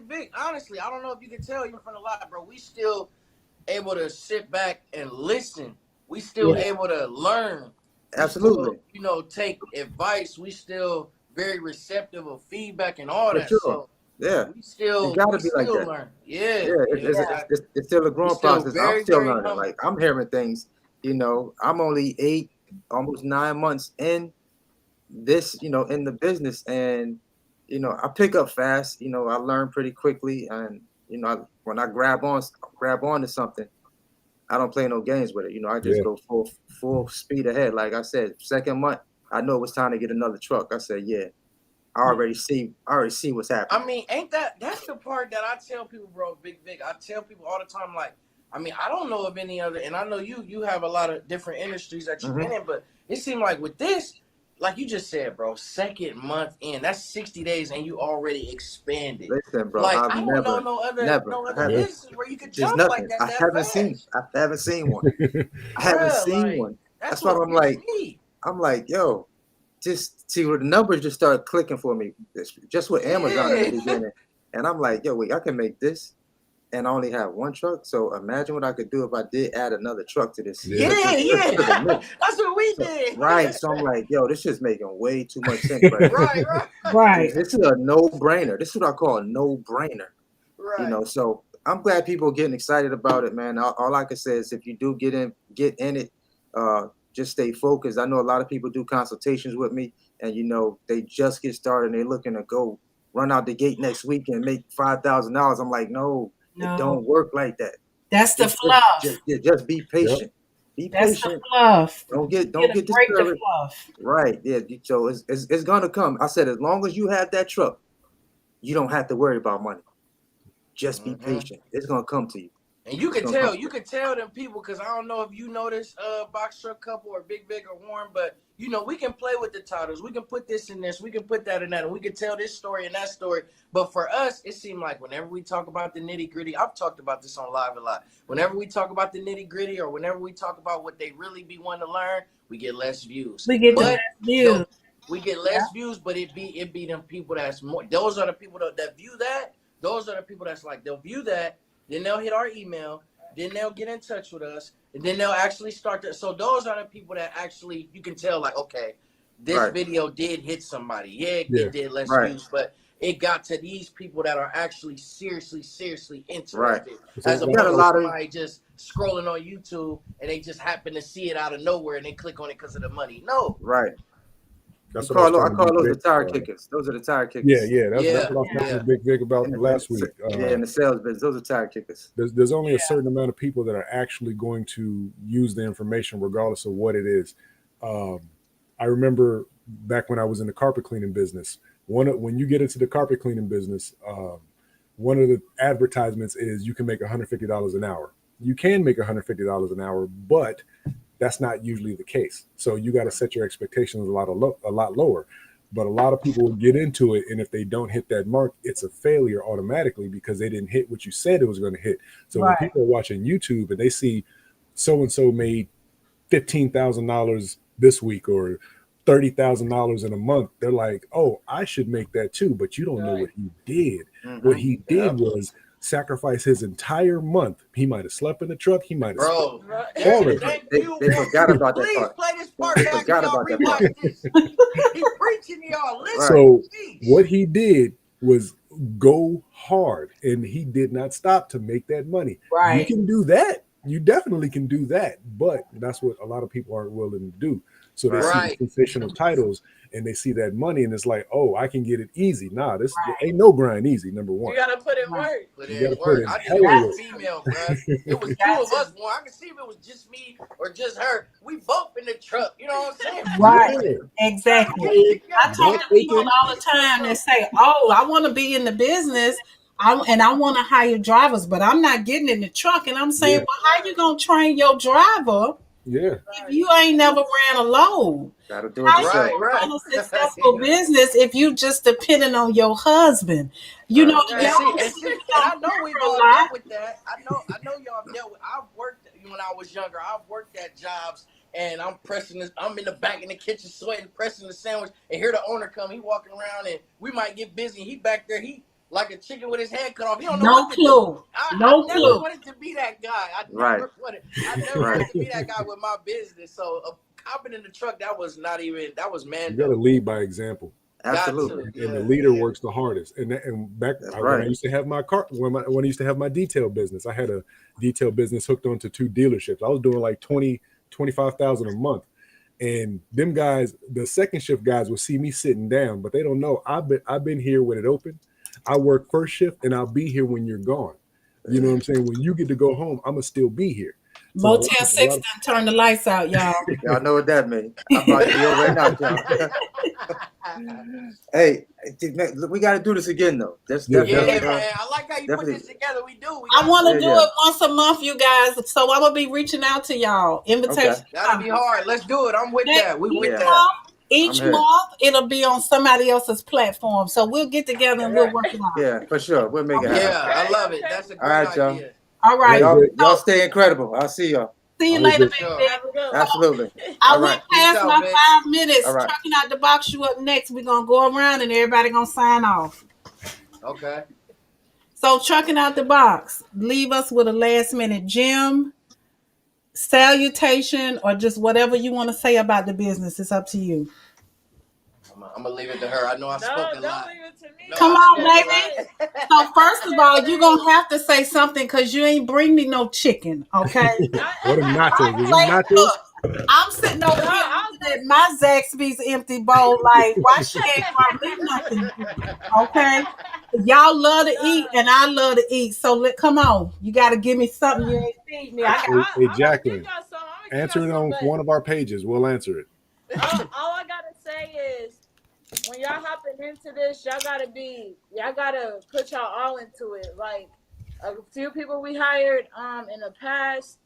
big, honestly, I don't know if you can tell even from the live, bro. We still able to sit back and listen. We still Yeah. able to learn. We Absolutely, still, take advice. We still very receptive of feedback and all for that. sure. So Yeah, we it still got we to be like still that. learn. Yeah, Yeah, yeah, exactly. it's still a We growing still process. I'm very, still very learning. humble. Like I'm hearing things. I'm only 8, almost 9 months in this. In the business, and I pick up fast. I learn pretty quickly, and when I grab on to something, I don't play no games with it. I just Yeah. go full speed ahead. Like I said, second month, I know it was time to get another truck. I said, yeah. I already see what's happening. I mean, ain't that's the part that I tell people, bro, Big Vic. I tell people all the time, like, I mean, I don't know of any other, and I know you have a lot of different industries that you've been in, but it seemed like with this, like you just said, bro, second month in, that's 60 days, and you already expanded. Listen, bro, Like, I've I don't know no other business where you could jump like that. I haven't seen one. I haven't Bruh, seen like, one. That's what why I'm like, yo, just see where the numbers just started clicking for me. Just with Amazon in the beginning, and I'm like, yo, wait, I can make this, and I only have one truck. So imagine what I could do if I did add another truck to this. Yeah. That's what we did. Right. So I'm like, yo, this is making way too much sense right now. Right. This is a no-brainer. This is what I call a no-brainer. Right. You know, so I'm glad people are getting excited about it, man. All I can say is if you do get in it, just stay focused. I know a lot of people do consultations with me, and you know, they just get started and they're looking to go run out the gate next week and make $5,000. I'm like, no, it don't work like that. That's the fluff. Just be patient. Yep. Be That's patient. The fluff. Don't get break discouraged. The fluff. Right. Yeah. So it's gonna come. I said, as long as you have that truck, you don't have to worry about money. Just be patient. It's gonna come to you. And you can tell them people, because I don't know if you know this box truck couple or Big or Warren, but you know, we can play with the titles. We can put this in this, we can put that in that, and we can tell this story and that story. But for us, it seemed like whenever we talk about the nitty gritty, I've talked about this on live a lot. Whenever we talk about the nitty gritty, or whenever we talk about what they really be wanting to learn, we get less views. We get less views. We get less views, but it be them people that's more. Those are the people that view that. Those are the people that's like, they'll view that, then they'll hit our email, then they'll get in touch with us, and then they'll actually start to. So those are the people that actually, you can tell, like, okay, this video did hit somebody. Yeah, it did less views, but it got to these people that are actually seriously interested. Right. As opposed to somebody just scrolling on YouTube and they just happen to see it out of nowhere and they click on it because of the money. No. Right. That's I call those the tire kickers. Those are the tire kickers. Yeah. That's what I was talking to Big Vic about last week. In the sales business, those are tire kickers. There's only a certain amount of people that are actually going to use the information regardless of what it is. I remember back when I was in the carpet cleaning business, when you get into the carpet cleaning business, one of the advertisements is you can make $150 an hour. You can make $150 an hour, but that's not usually the case. So you got to set your expectations a lot lower. But a lot of people will get into it, and if they don't hit that mark, it's a failure automatically because they didn't hit what you said it was going to hit. So when people are watching YouTube and they see so-and-so made $15,000 this week or $30,000 in a month, they're like, oh, I should make that too. But you don't know what he did. What he did was sacrifice his entire month. He might have slept in the truck. He might have they forgot about that part. Please play this part back. Forgot about that part. He's preaching to y'all. Listen. So what he did was go hard, and he did not stop to make that money. Right. You can do that. You definitely can do that, but that's what a lot of people aren't willing to do. So they see the sensational titles and they see that money and it's like, oh, I can get it easy. Nah, this ain't no grind easy. Number one, you gotta put in work. You gotta put in I hell did work. female, bro. It was two of us. I can see if it was just me or just her. We both in the truck. You know what I'm saying? Right. Exactly. I talk to people all the time that say, oh, I want to be in the business. I want to hire drivers, but I'm not getting in the truck. And I'm saying, well, how you going to train your driver if you ain't never ran a load? Gotta do it right. Run a successful business if you just depending on your husband. You know, and I know we've all dealt with that. I know y'all dealt with. I've worked when I was younger. I've worked at jobs. And I'm pressing this. I'm in the back in the kitchen sweating, pressing the sandwich. And here the owner come. He walking around, and we might get busy. He back there. He like a chicken with his head cut off. He don't know what to do. I never wanted to be that guy. I never wanted to be that guy with my business. So hopping in the truck, that was man. You got to lead by example. Absolutely. And the leader works the hardest. And back when I used to have my car, when I used to have my detail business, I had a detail business hooked onto 2 dealerships. I was doing like 25,000 a month. And them guys, the second shift guys will see me sitting down, but they don't know I've been here when it opened. I work first shift and I'll be here when you're gone. You know what I'm saying? When you get to go home, I'm gonna still be here. So Motel 6 done turn the lights out, y'all. Y'all know what that means. I'm about to be over right now, y'all. Hey, we got to do this again though. That's Yeah, Yeah, definitely, definitely. man. I like how you put definitely. this together. We do. We I got want to. to do Yeah. it once a month, you guys. So I'm gonna be reaching out to y'all. Okay. Invitation That'll be coming. hard. Let's do it. I'm with that. We with Each Yeah. that. month, I'm each here. month, it'll be on somebody else's platform. So we'll get together and we'll work it out. Yeah, for sure. We'll make it happen. Yeah, I love it. That's a All great right, y'all. idea. All Hey, right. Y'all, Vic, y'all So stay incredible. I'll see y'all. see you all right, later, Vic. Big Sure. Dick. Have a good one. Absolutely. I All went right. Peace past out, my Vic. 5 minutes. All right. Trucking out the box, you up next. We're gonna go around and everybody gonna sign off. Okay. So trucking out the box, leave us with a last minute gem, salutation, or just whatever you want to say about the business. It's up to you. I'm gonna leave it to her. I know I spoke a Don't lot. leave it to me. No, Come I I'm on, spoke here a lot. baby. today. So first I'm of here all, you're today. gonna have to say something because you ain't bring me no chicken, okay? What them nachos? Is them Like, nachos? look, I'm sitting over No, here I was looking gonna at my Zaxby's empty bowl, like, why she ain't brought me nothing to eat, okay? Y'all love to eat and I love to eat, so come on. You got to give me something you ain't feed me. I got Hey, I'm gonna give Jacqueline, y'all some. I'm gonna give answer y'all it some, on but one of our pages. We'll answer it. all I gotta say is when y'all hopping into this, y'all gotta put y'all all into it. Like a few people we hired in the past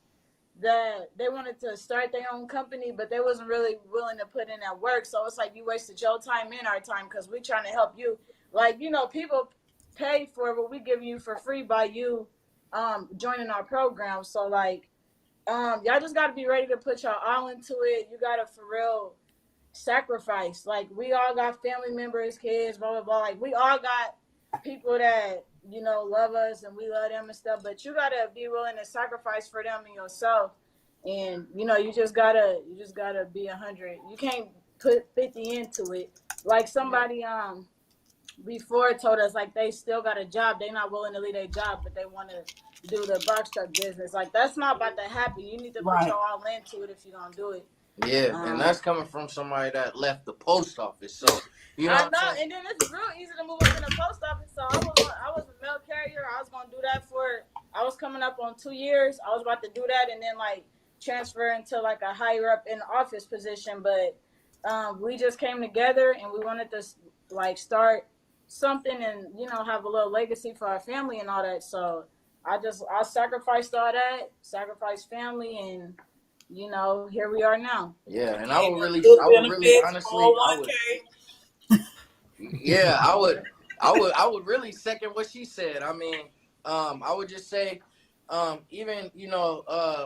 that they wanted to start their own company, but they wasn't really willing to put in that work. So it's like you wasted your time and our time because we trying to help you. Like, people pay for what we give you for free by you joining our program. So like y'all just gotta be ready to put y'all all into it. You gotta for real sacrifice. Like we all got family members, kids, blah blah blah. Like we all got people that love us and we love them and stuff. But you gotta be willing to sacrifice for them and yourself. And you just gotta be 100. You can't put 50 into it. Like somebody before told us like they still got a job. They not willing to leave their job, but they want to do the box truck business. Like that's not about to happen. You need to put right. your all into it if you're gonna do it. Yeah, and that's coming from somebody that left the post office. So you know I what know, I'm saying? and then it's real easy to move up in the post office. So I was a mail carrier. I was gonna do that I was coming up on 2 years. I was about to do that and then like transfer into like a higher up in office position. But we just came together and we wanted to like start something and have a little legacy for our family and all that. So I sacrificed all that, sacrificed family, and here we are now. Yeah, and Good I would really benefits, honestly, I would 401k. Yeah, I would really second what she said. I mean, I would just say, even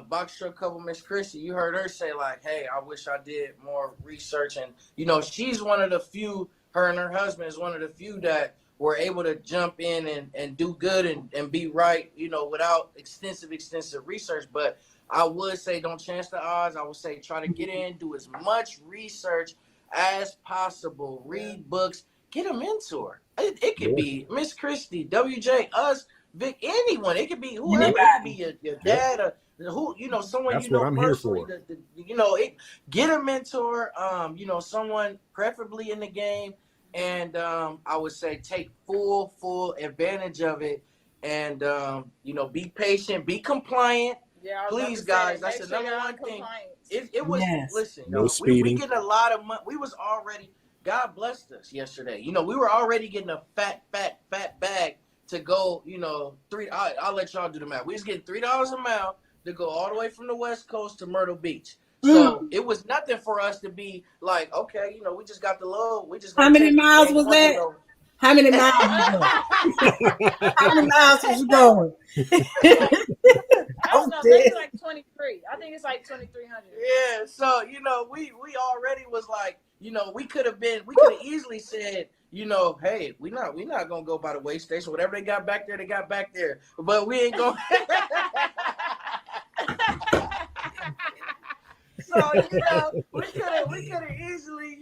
box truck couple Miss Christie, you heard her say like, "Hey, I wish I did more research," and she's one of the few. Her and her husband is one of the few that were able to jump in and do good and be right, without extensive research. But I would say don't chance the odds. I would say try to get in, do as much research as possible, read books, get a mentor. It could Yeah. be Miss Christie, WJ, us, Vic, anyone. It could be whoever. It could be Anybody. your Yep. dad or someone That's what I'm here personally. for. Get a mentor. Someone preferably in the game, and I would say take full advantage of it, and be patient, be compliant. Yeah, I was Please, about to say guys, that. that's Make the sure number y'all one in thing. compliance. It was Yes. listen, No y'all. We speeding. getting a lot of money. We was already God blessed us yesterday. We were already getting a fat bag to go. Three. I'll let y'all do the math. We was getting $3 a mile to go all the way from the West Coast to Myrtle Beach. So it was nothing for us to be like, okay, we just got the load. We just How gonna many take it. We miles ain't was going through that? no. How many miles was that? How many miles was you going? I don't I'm know, maybe dead. like 23. I think it's like 2,300. Yeah, so we already was like, we could have easily said, hey, we not gonna go by the way station. Whatever they got back there, they got back there. But we ain't going. So we could have easily,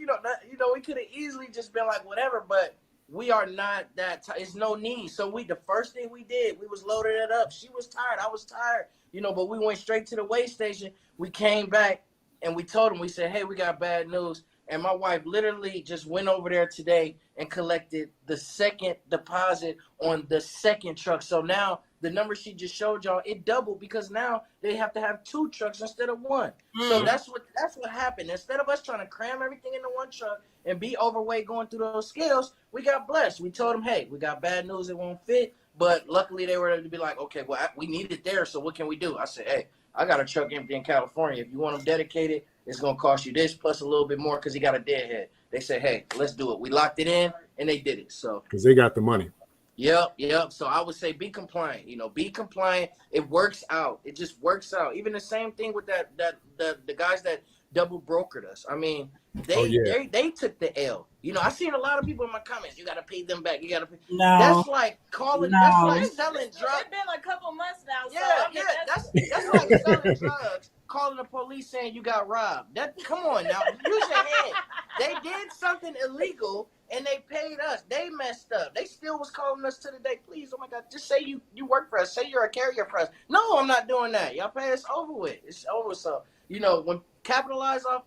we could have easily just been like whatever. But we are not that. It's no need. So the first thing we did, we was loading it up. She was tired. I was tired. But we went straight to the weigh station. We came back and we told them. We said, hey, we got bad news. And my wife literally just went over there today and collected the second deposit on the second truck. So now the number she just showed y'all, it doubled because now they have to have 2 trucks instead of 1. Mm. So that's what happened. Instead of us trying to cram everything into 1 truck and be overweight going through those scales, we got blessed. We told them, hey, we got bad news, it won't fit. But luckily they were able to be like, okay, well, we need it there, so what can we do? I said, hey, I got a truck empty in California. If you want them dedicated, it's going to cost you this plus a little bit more because he got a deadhead. They said, hey, let's do it. We locked it in, and they did it. So because they got the money. Yep. So I would say be compliant. Be compliant. It works out. It just works out. Even the same thing with the guys that double brokered us. I mean, they took the L. I seen a lot of people in my comments. You got to pay them back. You got to pay. No. That's like calling. No. That's like selling drugs. It's been a couple months now. Yeah. That's like selling drugs. Calling the police saying you got robbed. Come on now. Use your head. They did something illegal and they paid us. They messed up. They still was calling us to the day. Please, oh my God, just say you work for us. Say you're a carrier for us. No, I'm not doing that. Y'all pay us over with. It's over. So when capitalize off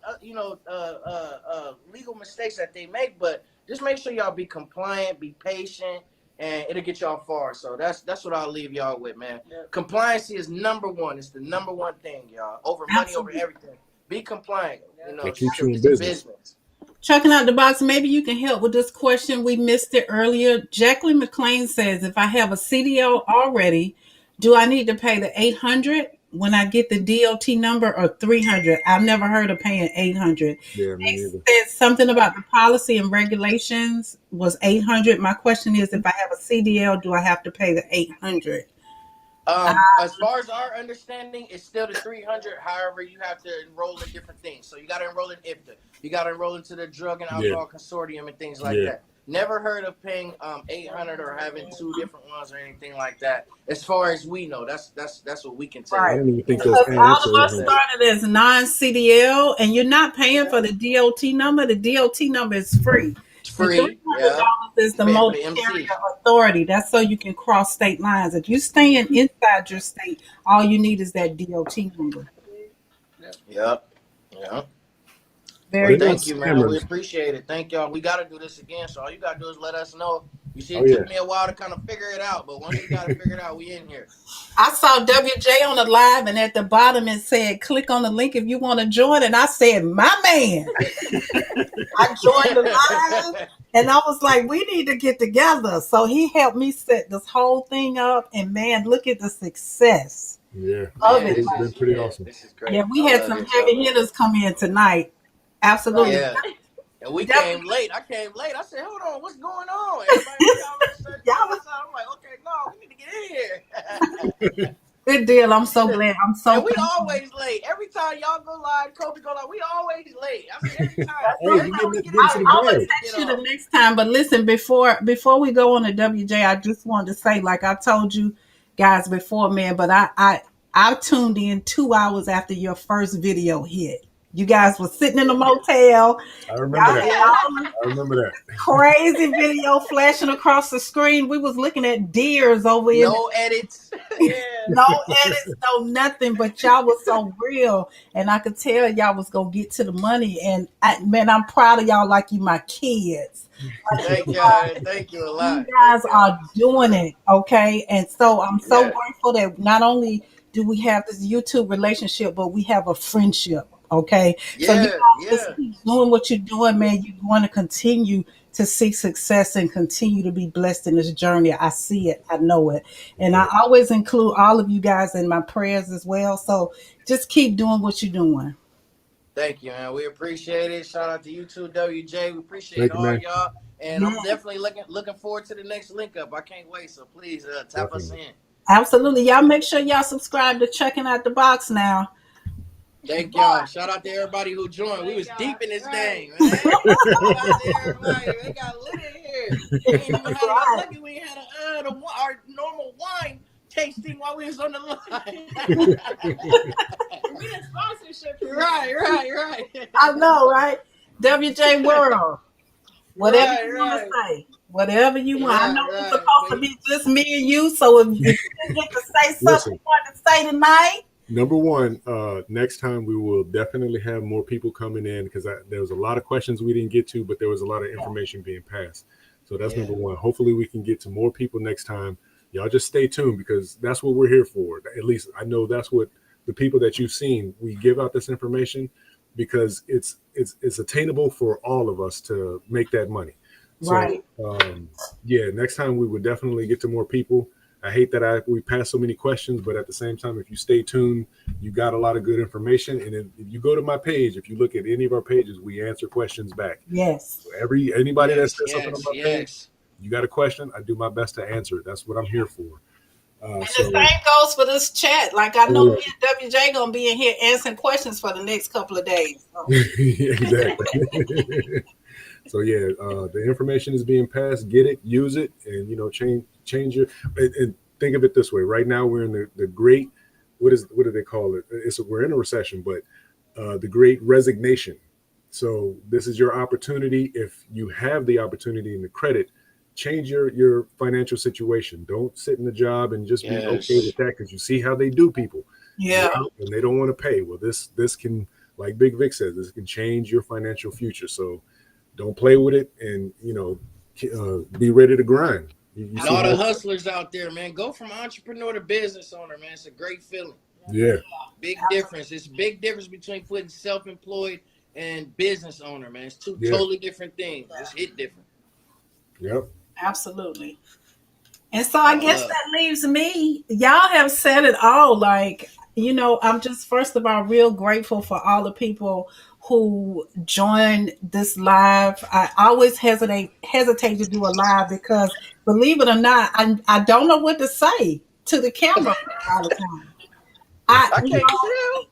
legal mistakes that they make, but just make sure y'all be compliant, be patient, and it'll get y'all far. So that's what I'll leave y'all with, man. Yep. Compliance is number one. It's the number one thing, y'all. Over money, over everything. Be compliant. It keeps you in business. Checking out the box, maybe you can help with this question. We missed it earlier. Jacqueline McLean says, if I have a CDL already, do I need to pay the $800 when I get the DOT number or $300? I've never heard of paying $800. Yeah, me neither. They said something about the policy and regulations was $800. My question is, if I have a CDL, do I have to pay the $800? As far as our understanding, it's still the $300. However, you have to enroll in different things. So you got to enroll in IFTA. You got to enroll into the Drug and Alcohol Consortium and things like that. Never heard of paying $800 or having 2 different ones or anything like that. As far as we know, that's what we can tell. Right. I didn't even think those all of us started as non-CDL, and you're not paying for the DOT number. The DOT number is free. It's free. $300 is the motor carrier authority. That's so you can cross state lines. If you're staying inside your state, all you need is that DOT number. Yep. Thank you, man. We appreciate it. Thank y'all. We got to do this again. So all you got to do is let us know. You see, it took me a while to kind of figure it out, but once you got to figure it out, we in here. I saw WJ on the live, and at the bottom it said, click on the link if you want to join. And I said, my man. I joined the live, and I was like, we need to get together. So he helped me set this whole thing up, and man, look at the success. Yeah, it's been pretty awesome. This is great. Yeah, we had some heavy hitters come in tonight. Absolutely. Yeah. And we came late. I came late. I said, hold on, what's going on? Everybody I'm like, okay, no, we need to get in here. Good deal. I'm so glad. And we always late. Every time y'all go live, Kobe go live, we always late. I mean, every time. I'll text you the next time. But listen, before we go on to WJ, I just wanted to say, like I told you guys before, man, but I tuned in 2 hours after your first video hit. You guys were sitting in a motel. I remember that. I remember that. Crazy video flashing across the screen. We was looking at deers over here. No edits. No edits, no nothing. But y'all was so real. And I could tell y'all was going to get to the money. And I'm proud of y'all like you my kids. Thank you. Thank you a lot. You guys are doing it, okay? And so I'm so grateful that not only do we have this YouTube relationship, but we have a friendship. Okay. So you guys just keep doing what you're doing, man. You're going to continue to see success and continue to be blessed in this journey. I see it. I know it. And I always include all of you guys in my prayers as well. So just keep doing what you're doing. Thank you, man. We appreciate it. Shout out to you too, WJ. We appreciate all y'all. And I'm definitely looking forward to the next link up. I can't wait. So please tap us in. Absolutely. Y'all make sure y'all subscribe to Checking Out the Box now. Thank y'all. Shout out to everybody who joined. We was deep in this thing, man. Shout out to everybody. They got lit in here. We ain't even had lucky we had our normal wine tasting while we was on the line. We had sponsorship. Right. I know, right? WJ World. Whatever you want to say. Whatever you want. I know it's supposed to be just me and you, so if you get to say something you want to say tonight. Number one, next time we will definitely have more people coming in because there was a lot of questions we didn't get to, but there was a lot of information being passed. So that's number one. Hopefully we can get to more people next time y'all just stay tuned because that's what we're here for. At least I know that's what the people that you've seen. We give out this information because it's attainable for all of us to make that money. So Right. yeah, next time we would definitely get to more people. I hate that we pass so many questions, but at the same time, if you stay tuned, you got a lot of good information. And if you go to my page, if you look at any of our pages, we answer questions back. Yes. So anybody that Yes, says something on yes, my page, yes. you got a question, I do my best to answer it. That's what I'm here for. And the So same goes for this chat. Like I know oh, me and WJ gonna be in here answering questions for the next couple of days. So. yeah. Exactly. So yeah, the information is being passed. Get it, use it, and change your. And think of it this way: right now, we're in the great. What do they call it? We're in a recession, but the great resignation. So this is your opportunity. If you have the opportunity and the credit, change your financial situation. Don't sit in the job and just be okay Yes. with that because you see how they do people. Yeah. And they don't want to pay. Well, this can, like Big Vic says, this can change your financial future. So don't play with it, and be ready to grind. You And see all the how? hustlers out there, man, go from entrepreneur to business owner, man. It's a great feeling. Yeah, Big difference. It's a big difference between putting self-employed and business owner, man. It's two yeah, totally different things. It's hit different. yep. Absolutely. And so I guess Love. that leaves me. Y'all have said it all. Like, I'm just first of all real grateful for all the people who joined this live. I always hesitate to do a live because believe it or not, I don't know what to say to the camera all the time. I I you can't know tell.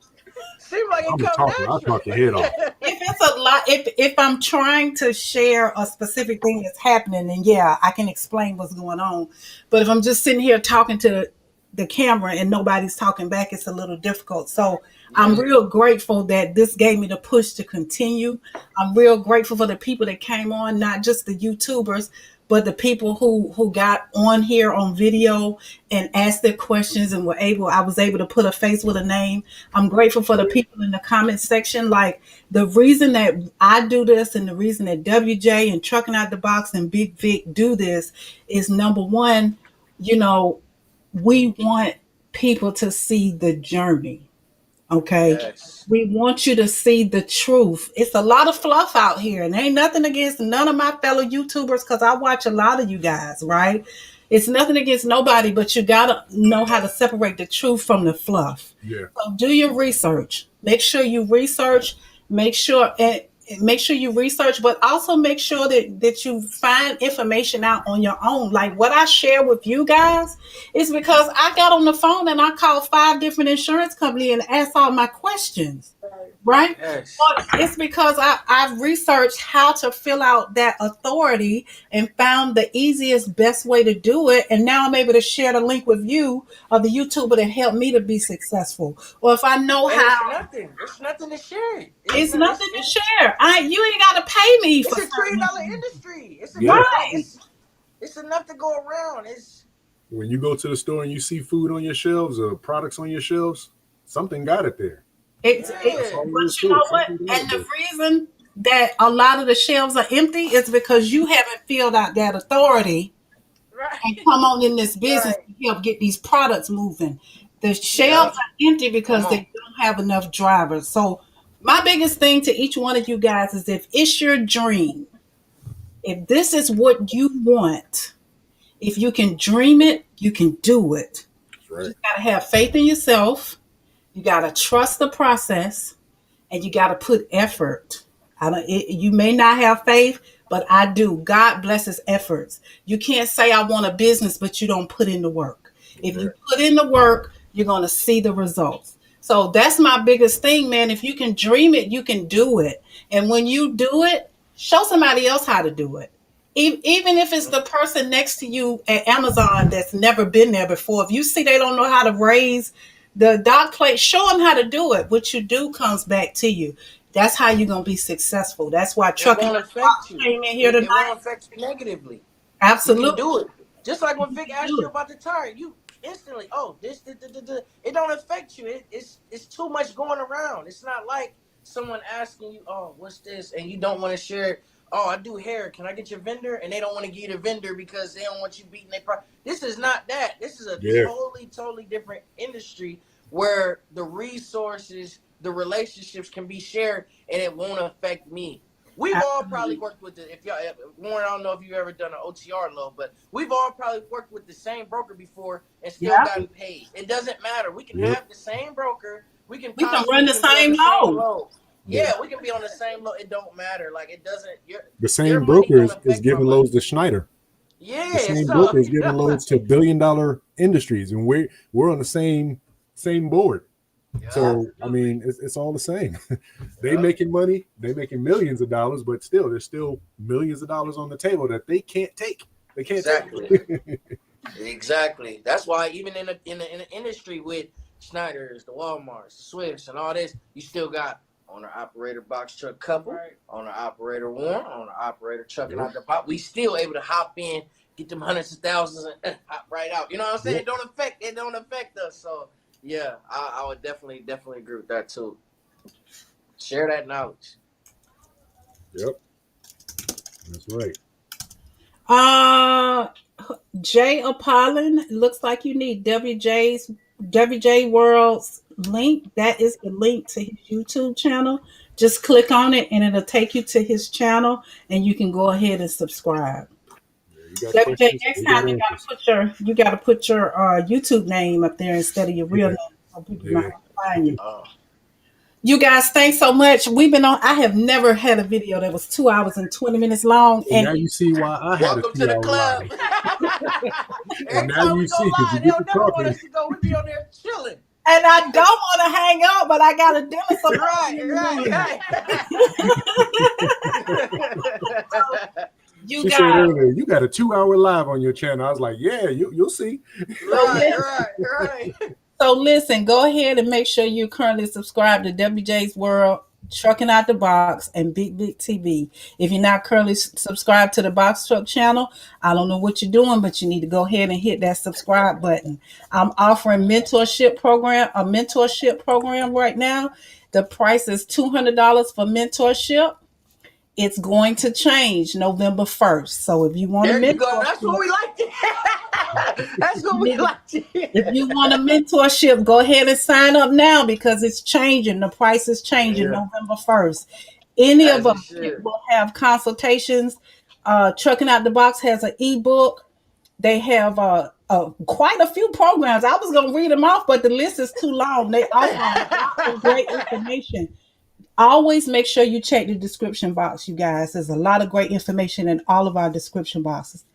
Seems like it I'm a come talker. I'll natural. talk your head off. if it's a lot if I'm trying to share a specific thing that's happening, then yeah, I can explain what's going on. But if I'm just sitting here talking to the camera and nobody's talking back, it's a little difficult. So I'm Yeah. real grateful that this gave me the push to continue. I'm real grateful for the people that came on, not just the YouTubers, but the people who got on here on video and asked their questions and I was able to put a face with a name. I'm grateful for the people in the comment section. Like the reason that I do this and the reason that WJ and Trucking Out the Box and Big Vic do this is number one, you know, we want people to see the journey. Okay. Yes. We want you to see the truth. It's a lot of fluff out here, and ain't nothing against none of my fellow YouTubers because I watch a lot of you guys, right? It's nothing against nobody, but you got to know how to separate the truth from the fluff. Yeah, So do your research. Make sure you research. Make sure and make sure you research, but also make sure that you find information out on your own. Like what I share with you guys is because I got on the phone and I called 5 different insurance companies and asked all my questions. Right? Yes. But it's because I've researched how to fill out that authority and found the easiest, best way to do it. And now I'm able to share the link with you of the YouTuber that helped me to be successful. Or if I know And how, it's nothing. It's nothing to share. it's nothing to share. You ain't got to pay me for It's a certain $3 information. industry. It's yeah. enough. Right. It's enough to go around. It's When you go to the store and you see food on your shelves or products on your shelves, something got it there. It's That's yeah. all there is but you to know it. what? Something got And it the there. reason that a lot of the shelves are empty is because you haven't filled out that authority and Right. come on in this business Right. to help get these products moving. The Yeah. shelves are empty Come because they on. don't have enough drivers. So my biggest thing to each one of you guys is if it's your dream, if this is what you want, if you can dream it, you can do it. That's You right. just gotta have faith in yourself. You gotta trust the process and you got to put effort. You may not have faith, but I do. God blesses efforts. You can't say I want a business, but you don't put in the work. If you Right. put in the work, you're going to see the results. So that's my biggest thing, man. If you can dream it, you can do it. And when you do it, show somebody else how to do it. Even if it's the person next to you at Amazon that's never been there before, if you see they don't know how to raise the dock plate, show them how to do it. What you do comes back to you. That's how you're gonna be successful. That's why It Trucking won't Out the affect Box you. came in here It tonight. won't affect you negatively. You can Absolutely, do it. Just like when Vic you asked do you it. about the tire, you instantly, oh, it don't affect you. It's too much going around. It's not like someone asking you, oh, what's this? And you don't want to share it. oh, I do hair. Can I get your vendor? And they don't want to give you the vendor because they don't want you beating their price. This is not that. This is a Yeah. totally different industry where the resources, the relationships can be shared, and it won't affect me. We've all probably worked with the, if y'all, Warren, I don't know if you've ever done an OTR load, but we've all probably worked with the same broker before and still gotten paid. It doesn't matter. We can have the same broker. We can run the same load. Yeah, we can be on the same load. It don't matter. Like, it doesn't. The same broker is giving loads to Schneider. Yeah, the same broker is giving loads to billion-dollar industries, and we're on the same board. Yeah, so I mean, it's all the same. They making money, they making millions of dollars, but still, there's still millions of dollars on the table that they can't take. They can't take. Exactly. That's why even in the industry with Schneider's, the Walmarts, the Swifts, and all this, you still got owner operator box truck couple, owner operator one, owner operator trucking out the box. We still able to hop in, get them hundreds of thousands, and hop right out. You know what I'm saying? It don't affect us. So yeah, I would definitely agree with that too. Share that knowledge. Yep, that's right. Jay Apollon, looks like you need WJ World's link. That is the link to his YouTube channel. Just click on it and it'll take you to his channel, and you can go ahead and subscribe. WJ, next time you gotta put your YouTube name up there instead of your real name, so people might find you. You guys, thanks so much. I have never had a video that was 2 hours and 20 minutes long. And now you see why I had welcome to the club. And now you see, because you get to talking. Want us to go. We be on there chilling. And I don't want to hang out, but I got to do it. So she said earlier, you got a 2-hour live on your channel. I was like, yeah, you'll see. Right. So listen, go ahead and make sure you currently subscribe to WJ's World, Trucking Out the Box, and Bigg TV. If you're not currently subscribed to the Box Truck channel, I don't know what you're doing, but you need to go ahead and hit that subscribe button. I'm offering a mentorship program right now. The price is $200 for mentorship. It's going to change November 1st. So if you want to mentor, that's what we like to. That's what we like to. If you want a mentorship, go ahead and sign up now because it's changing. The price is changing November 1st. Any of us will have consultations. Trucking Out the Box has an ebook. They have quite a few programs. I was going to read them off, but the list is too long. They offer great information. Always make sure you check the description box, you guys. There's a lot of great information in all of our description boxes.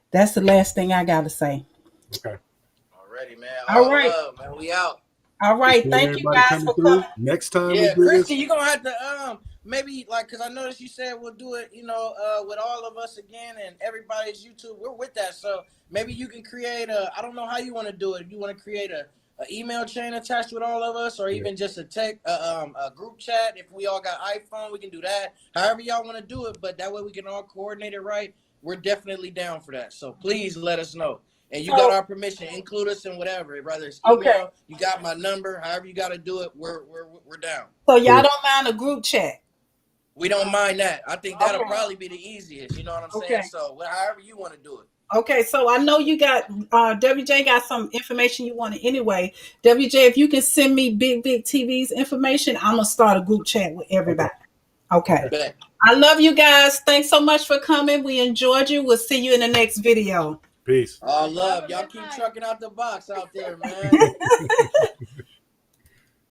That's the last thing I got to say. Okay. Alrighty, man. All right. Love, man. We out. All right. Thank you guys for coming. Next time. Yeah, Christy, you're going to have to maybe, like, because I noticed you said we'll do it, with all of us again and everybody's YouTube. We're with that. So maybe you can create I don't know how you want to do it. If you want to create an email chain attached with all of us, or even just a group chat. If we all got iPhone, we can do that. However y'all want to do it, but that way we can all coordinate it right. We're definitely down for that. So please let us know. And you got our permission. Include us in whatever. Whether it's email, you got my number. However you got to do it, we're down. So y'all don't mind a group chat? We don't mind that. I think that'll probably be the easiest. You know what I'm saying? So however you want to do it. Okay, so I know you got WJ got some information you wanted anyway. WJ, if you can send me Bigg TV's information, I'm gonna start a group chat with everybody. Okay. I love you guys. Thanks so much for coming. We enjoyed you. We'll see you in the next video. Peace. Love. Y'all keep trucking out the box out there, man.